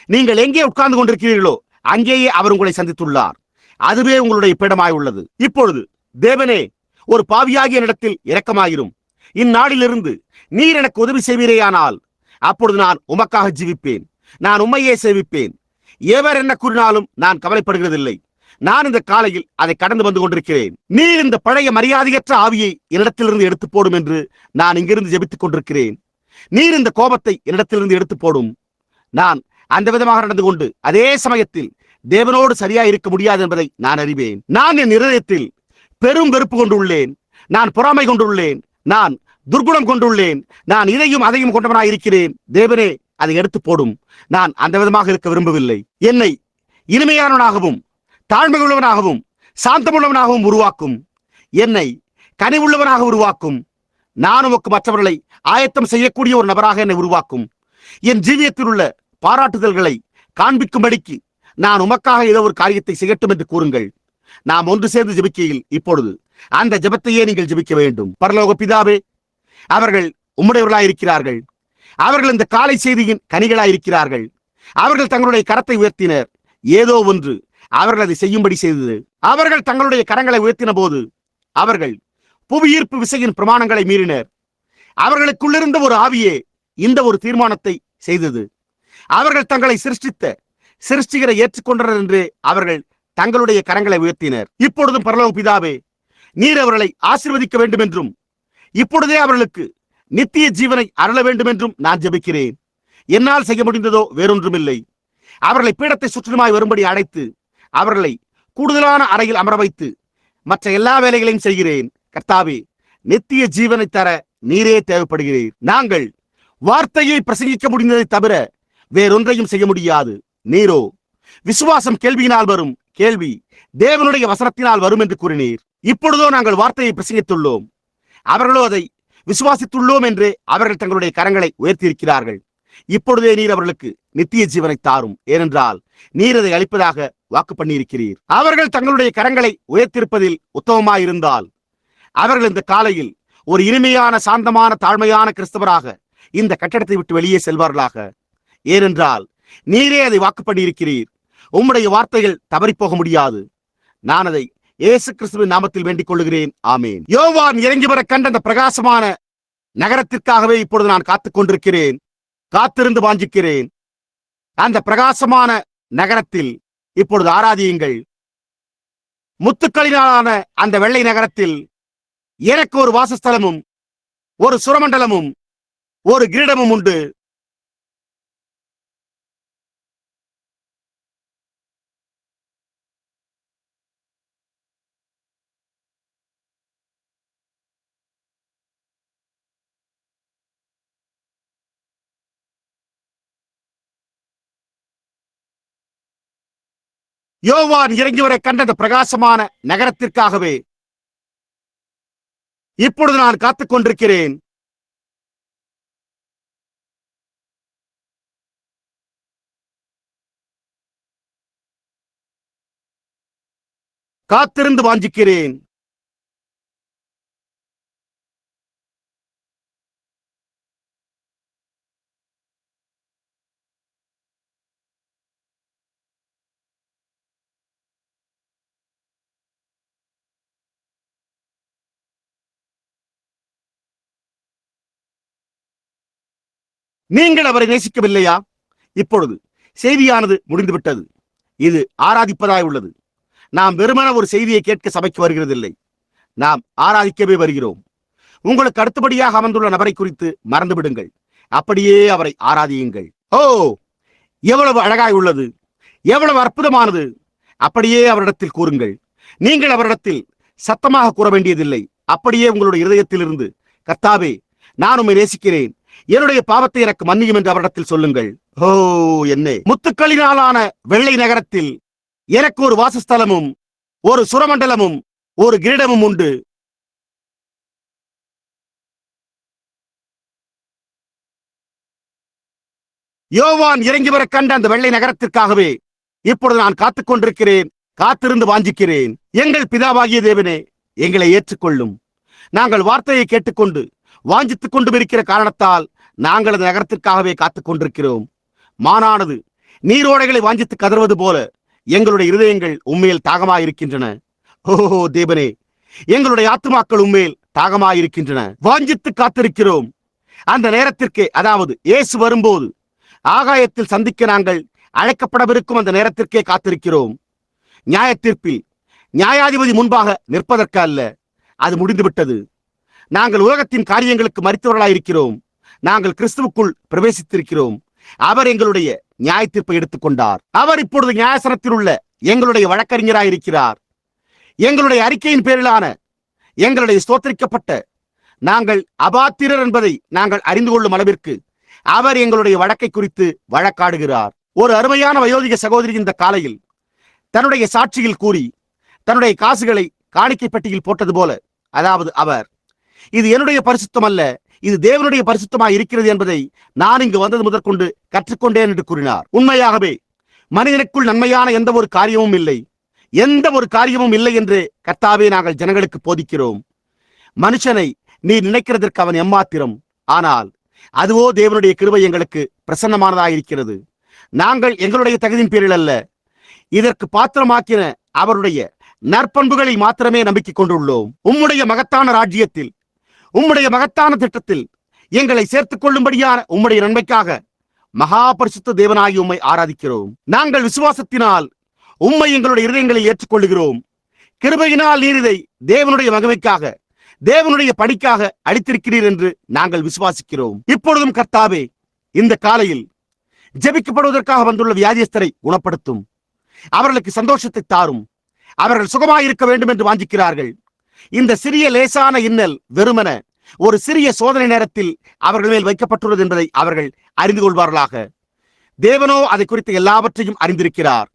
நீங்கள் எங்கே உட்கார்ந்து கொண்டிருக்கிறீர்களோ அங்கேயே அவர் உங்களை சந்தித்துள்ளார். அதுவே உங்களுடைய பீடமாய் உள்ளது. இப்பொழுது தேவனே, ஒரு பாவியாகிய இடத்தில் இரக்கமாயிரும். இந்நாளிலிருந்து நீர் எனக்கு உதவி செய்வீரேயானால் அப்பொழுது நான் உமக்காக ஜீவிப்பேன். நான் உம்மையே சேவிப்பேன். எவர் என்ன கூறினாலும் நான் கவலைப்படுகிறதில்லை. நான் இந்த காலையில் அதை கடந்து வந்து கொண்டிருக்கிறேன். நீர் இந்த பழைய மரியாதையற்ற ஆவியை என்னிடத்திலிருந்து எடுத்து போடும் என்று நான் இங்கிருந்து ஜெபித்துக் கொண்டிருக்கிறேன். நீர் இந்த கோபத்தை என்னிடத்திலிருந்து எடுத்து போடும். நான் அந்த விதமாக நடந்து கொண்டு அதே சமயத்தில் தேவனோடு சரியா இருக்க முடியாது என்பதை நான் அறிவேன். நான் என் இருதயத்தில் பெரும் வெறுப்பு கொண்டுள்ளேன். நான் பொறாமை கொண்டுள்ளேன். நான் துர்குணம் கொண்டுள்ளேன். நான் இதையும் அதையும் கொண்டவனாய் இருக்கிறேன். தேவனே, அதை எடுத்து போடும். நான் அந்த விதமாக இருக்க விரும்பவில்லை. என்னை இனிமையானவனாகவும் தாழ்மை உள்ளவனாகவும் சாந்தமுள்ளவனாகவும் உருவாக்கும். என்னை கனிவுள்ளவனாக உருவாக்கும். நான் உமக்கு மற்றவர்களை ஆயத்தம் செய்யக்கூடிய ஒரு நபராக என்னை உருவாக்கும். என் ஜீவியத்தில் உள்ள பாராட்டுதல்களை காண்பிக்கும்படிக்கு நான் உமக்காக ஏதோ ஒரு காரியத்தை செய்யட்டும் என்று கூறுங்கள். நாம் ஒன்று சேர்ந்து ஜெபிக்கையில் இப்பொழுது அந்த ஜெபத்தையே நீங்கள் ஜெபிக்க வேண்டும். பரலோக பிதாவே, அவர்கள் உம்முடையவர்களாயிருக்கிறார்கள். அவர்கள் இந்த காலை செய்தியின் கனிகளாயிருக்கிறார்கள். அவர்கள் தங்களுடைய கரத்தை உயர்த்தினர். ஏதோ ஒன்று அவர்கள் அதை செய்யும்படி செய்தது. அவர்கள் தங்களுடைய கரங்களை உயர்த்தின போது அவர்கள் புவியீர்ப்பு விசையின் பிரமாணங்களை மீறினர். அவர்களுக்குள்ளிருந்த ஒரு ஆவியே இந்த ஒரு தீர்மானத்தை செய்தது. அவர்கள் தங்களை சிருஷ்டிகரை ஏற்றுக்கொண்டனர் என்று அவர்கள் தங்களுடைய கரங்களை உயர்த்தினர். இப்பொழுதும் பரலோக பிதாவே, நீர் அவர்களை ஆசீர்வதிக்க வேண்டும் என்றும் இப்பொழுதே அவர்களுக்கு நித்திய ஜீவனை அருள வேண்டும் என்றும் நான் ஜெபிக்கிறேன். என்னால் செய்ய முடிந்ததோ வேறொன்றுமில்லை. அவர்களை பீடத்தை சுற்றிலுமாய் வரும்படி அழைத்து அவர்களை கூடுதலான அறையில் அமர வைத்து மற்ற எல்லா வேலைகளையும் செய்கிறேன். கர்த்தாவே, நித்திய ஜீவனை தர நீரே தேவைப்படுகிறீர். நாங்கள் வார்த்தையை பிரசங்கிக்க முடிந்ததை தவிர வேறொன்றையும் செய்ய முடியாது. நீரோ விசுவாசம் கேள்வியினால் வரும், கேள்வி தேவனுடைய வசனத்தினால் வரும் என்று கூறினீர். இப்பொழுதோ நாங்கள் வார்த்தையை பிரசங்கித்துள்ளோம், அவர்களோ அதை விசுவாசித்துள்ளோம் என்று அவர்கள் தங்களுடைய கரங்களை உயர்த்தியிருக்கிறார்கள். இப்பொழுதே நீர் அவர்களுக்கு நித்திய ஜீவனை தாரும், ஏனென்றால் நீர் அதை அளிப்பதாக வாக்கு பண்ணியிருக்கிறீர். அவர்கள் தங்களுடைய கரங்களை உயர்த்திருப்பதில் உத்தமமாயிருந்தால் அவர்கள் இந்த காலையில் ஒரு இனிமையான, சாந்தமான, தாழ்மையான கிறிஸ்தவராக இந்த கட்டடத்தை விட்டு வெளியே செல்வார்களாக. ஏனென்றால் நீரே அதை வாக்கு பண்ணியிருக்கிறீர். உம்முடைய வார்த்தைகள் தவறிப்போக முடியாது. நான் அதை இயேசு கிறிஸ்துவின் நாமத்தில் வேண்டிக் கொள்கிறேன். ஆமேன். யோவான் இறங்கி வர கண்ட அந்த பிரகாசமான நகரத்திற்காகவே இப்பொழுது நான் காத்துக் கொண்டிருக்கிறேன், காத்திருந்து வாஞ்சிக்கிறேன். அந்த பிரகாசமான நகரத்தில் இப்பொழுது ஆராதியுங்கள். முத்துக்களினாலான அந்த வெள்ளை நகரத்தில் எனக்கு ஒரு வாசஸ்தலமும் ஒரு சுரமண்டலமும் ஒரு கிரீடமும் உண்டு. யோவான் இறங்கி வரை கண்ட அந்த பிரகாசமான நகரத்திற்காகவே இப்பொழுது நான் காத்துக் கொண்டிருக்கிறேன். காத்திருந்து வாஞ்சிக்கிறேன். நீங்கள் அவரை நேசிக்கவில்லையா? இப்பொழுது செய்தியானது முடிந்துவிட்டது. இது ஆராதிப்பதாய் உள்ளது. நாம் வெறுமன ஒரு செய்தியை கேட்க சபைக்கு வருகிறதில்லை, நாம் ஆராதிக்கவே வருகிறோம். உங்களுக்கு அடுத்தபடியாக அமர்ந்துள்ள நபரை குறித்து மறந்து விடுங்கள், அப்படியே அவரை ஆராதியுங்கள். ஓ, எவ்வளவு அழகாய் உள்ளது, எவ்வளவு அற்புதமானது! அப்படியே அவரிடத்தில் கூறுங்கள். நீங்கள் அவரிடத்தில் சத்தமாக கூற வேண்டியதில்லை. அப்படியே உங்களுடைய இருதயத்திலிருந்து, கர்த்தாவே, நான் உம்மை நேசிக்கிறேன், என்னுடைய பாவத்தை எனக்கு மன்னியும் என்று அவரிடத்தில் சொல்லுங்கள். ஓ, என்ன முத்துக்களினாலான வெள்ளை நகரத்தில் எனக்கு ஒரு வாசஸ்தலமும் ஒரு சுரமண்டலமும் ஒரு கிரீடமும் உண்டு. யோவான் இறங்கி வர கண்ட அந்த வெள்ளை நகரத்திற்காகவே இப்பொழுது நான் காத்துக் கொண்டிருக்கிறேன், காத்திருந்து வாஞ்சிக்கிறேன். எங்கள் பிதாவாகிய தேவனே, எங்களை ஏற்றுக்கொள்ளும். நாங்கள் வார்த்தையை கேட்டுக்கொண்டு வாஞ்சித்துக் கொண்டு இருக்கிற காரணத்தால் நாங்கள் அந்த நகரத்திற்காகவே காத்துக் கொண்டிருக்கிறோம். மானானது நீரோடைகளை வாஞ்சித்து கதறுவது போல எங்களுடைய இருதயங்கள் உண்மையில் தாகமாயிருக்கின்றன. ஓஹோ தேவனே, எங்களுடைய ஆத்துமாக்கள் உண்மையில் தாகமாயிருக்கின்றன. வாஞ்சித்து காத்திருக்கிறோம். அந்த நேரத்திற்கே, அதாவது இயேசு வரும்போது ஆகாயத்தில் சந்திக்க நாங்கள் அழைக்கப்படவிருக்கும் அந்த நேரத்திற்கே காத்திருக்கிறோம். நியாயத்தீர்ப்பில் நியாயாதிபதி முன்பாக நிற்பதற்கு அல்ல, அது முடிந்துவிட்டது. நாங்கள் உலகத்தின் காரியங்களுக்கு மரித்தவர்களாயிருக்கிறோம். நாங்கள் கிறிஸ்துவுக்குள் பிரவேசித்திருக்கிறோம். அவர் எங்களுடைய நியாய தீர்ப்பை எடுத்துக்கொண்டார். அவர் இப்பொழுது நியாயசனத்தில் உள்ள எங்களுடைய வழக்கறிஞராயிருக்கிறார். எங்களுடைய அறிக்கையின் பேரிலான எங்களுடைய ஸ்தோத்திரிக்கப்பட்ட நாங்கள் அபாத்திரர் என்பதை நாங்கள் அறிந்து கொள்ளும் அளவிற்கு அவர் எங்களுடைய வழக்கை குறித்து வழக்காடுகிறார். ஒரு அருமையான வயோதிக சகோதரி இந்த காலையில் தன்னுடைய சாட்சியில் கூறி தன்னுடைய காசுகளை காணிக்கை பெட்டியில் போட்டது போல, அதாவது அவர், இது என்னுடைய பரிசுத்தம் அல்ல, இது தேவனுடைய பரிசுத்தமாய் இருக்கிறது என்பதை நான் இங்கு வந்தது முதற்கொண்டு கற்றுக்கொண்டேன் என்று கூறினார். உண்மையாகவே மனிதனுக்குள் நன்மையான எந்த ஒரு காரியமும் இல்லை, எந்த ஒரு காரியமும் இல்லை என்று கர்த்தாவே நாங்கள் ஜனங்களுக்கு போதிக்கிறோம். மனுஷனை நீ நினைக்கிறதற்கு அவன் எம்மாத்திரம், ஆனால் அதுவோ தேவனுடைய கிருபை எங்களுக்கு பிரசன்னமானதாக இருக்கிறது. நாங்கள் எங்களுடைய தகுதியின் பேரில் அல்ல, இதற்கு பாத்திரமாக்கின அவருடைய நற்பண்புகளில் மாத்திரமே நம்பிக்கை கொண்டுள்ளோம். உம்முடைய மகத்தான ராஜ்யத்தில், உம்முடைய மகத்தான திட்டத்தில் எங்களை சேர்த்துக் கொள்ளும்படியான உம்முடைய நன்மைக்காக மகா பரிசுத்த தேவனாகி உம்மை ஆராதிக்கிறோம். நாங்கள் விசுவாசத்தினால் உம்மை எங்களுடைய இருதயங்களில் ஏற்றுக்கொள்ளுகிறோம். கிருபையினால் நீர் இதை தேவனுடைய மகிமைக்காக, தேவனுடைய பணிக்காக அளித்திருக்கிறீர் என்று நாங்கள் விசுவாசிக்கிறோம். இப்பொழுதும் கர்த்தாவே, இந்த காலையில் ஜெபிக்கப்படுவதற்காக வந்துள்ள வியாதியஸ்தரை குணப்படுத்தும். அவர்களுக்கு சந்தோஷத்தை தாரும். அவர்கள் சுகமாயிருக்க வேண்டும் என்று வாஞ்சிக்கிறார்கள். இந்த சிறிய லேசான இன்னல் வெறுமன ஒரு சிறிய சோதனை நேரத்தில் அவர்கள் மேல் வைக்கப்பட்டுள்ளது என்பதை அவர்கள் அறிந்து கொள்வார்களாக. தேவனோ அதை குறித்து எல்லாவற்றையும் அறிந்திருக்கிறார்.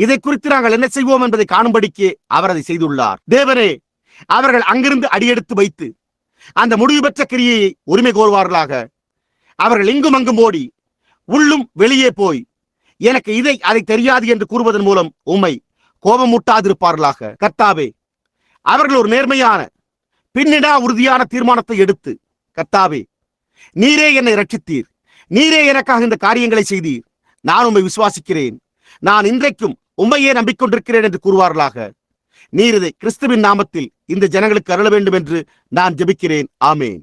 இதை குறித்து நாங்கள் என்ன செய்வோம் என்பதை காணும்படிக்கே அவர் அதை செய்துள்ளார். தேவனே, அவர்கள் அங்கிருந்து அடியெடுத்து வைத்து அந்த முடிவு பெற்ற கிரியையை உரிமை கோருவார்களாக. அவர்கள் இங்கும் அங்கும் ஓடி உள்ளும் வெளியே போய் எனக்கு இதை அதை தெரியாது என்று கூறுவதன் மூலம் உம்மை கோபமூட்டாதிருப்பார்களாக. கர்த்தாவே, அவர்கள் ஒரு நேர்மையான பின்னிடா உறுதியான தீர்மானத்தை எடுத்து, கர்த்தாவே, நீரே என்னை ரட்சித்தீர், நீரே எனக்காக இந்த காரியங்களை செய்தீர், நான் உம்மை விசுவாசிக்கிறேன், நான் இன்றைக்கும் உம்மையே நம்பிக்கொண்டிருக்கிறேன் என்று கூறுவார்களாக. நீர் இதை கிறிஸ்துவின் நாமத்தில் இந்த ஜனங்களுக்கு அருள வேண்டும் என்று நான் ஜெபிக்கிறேன். ஆமேன்.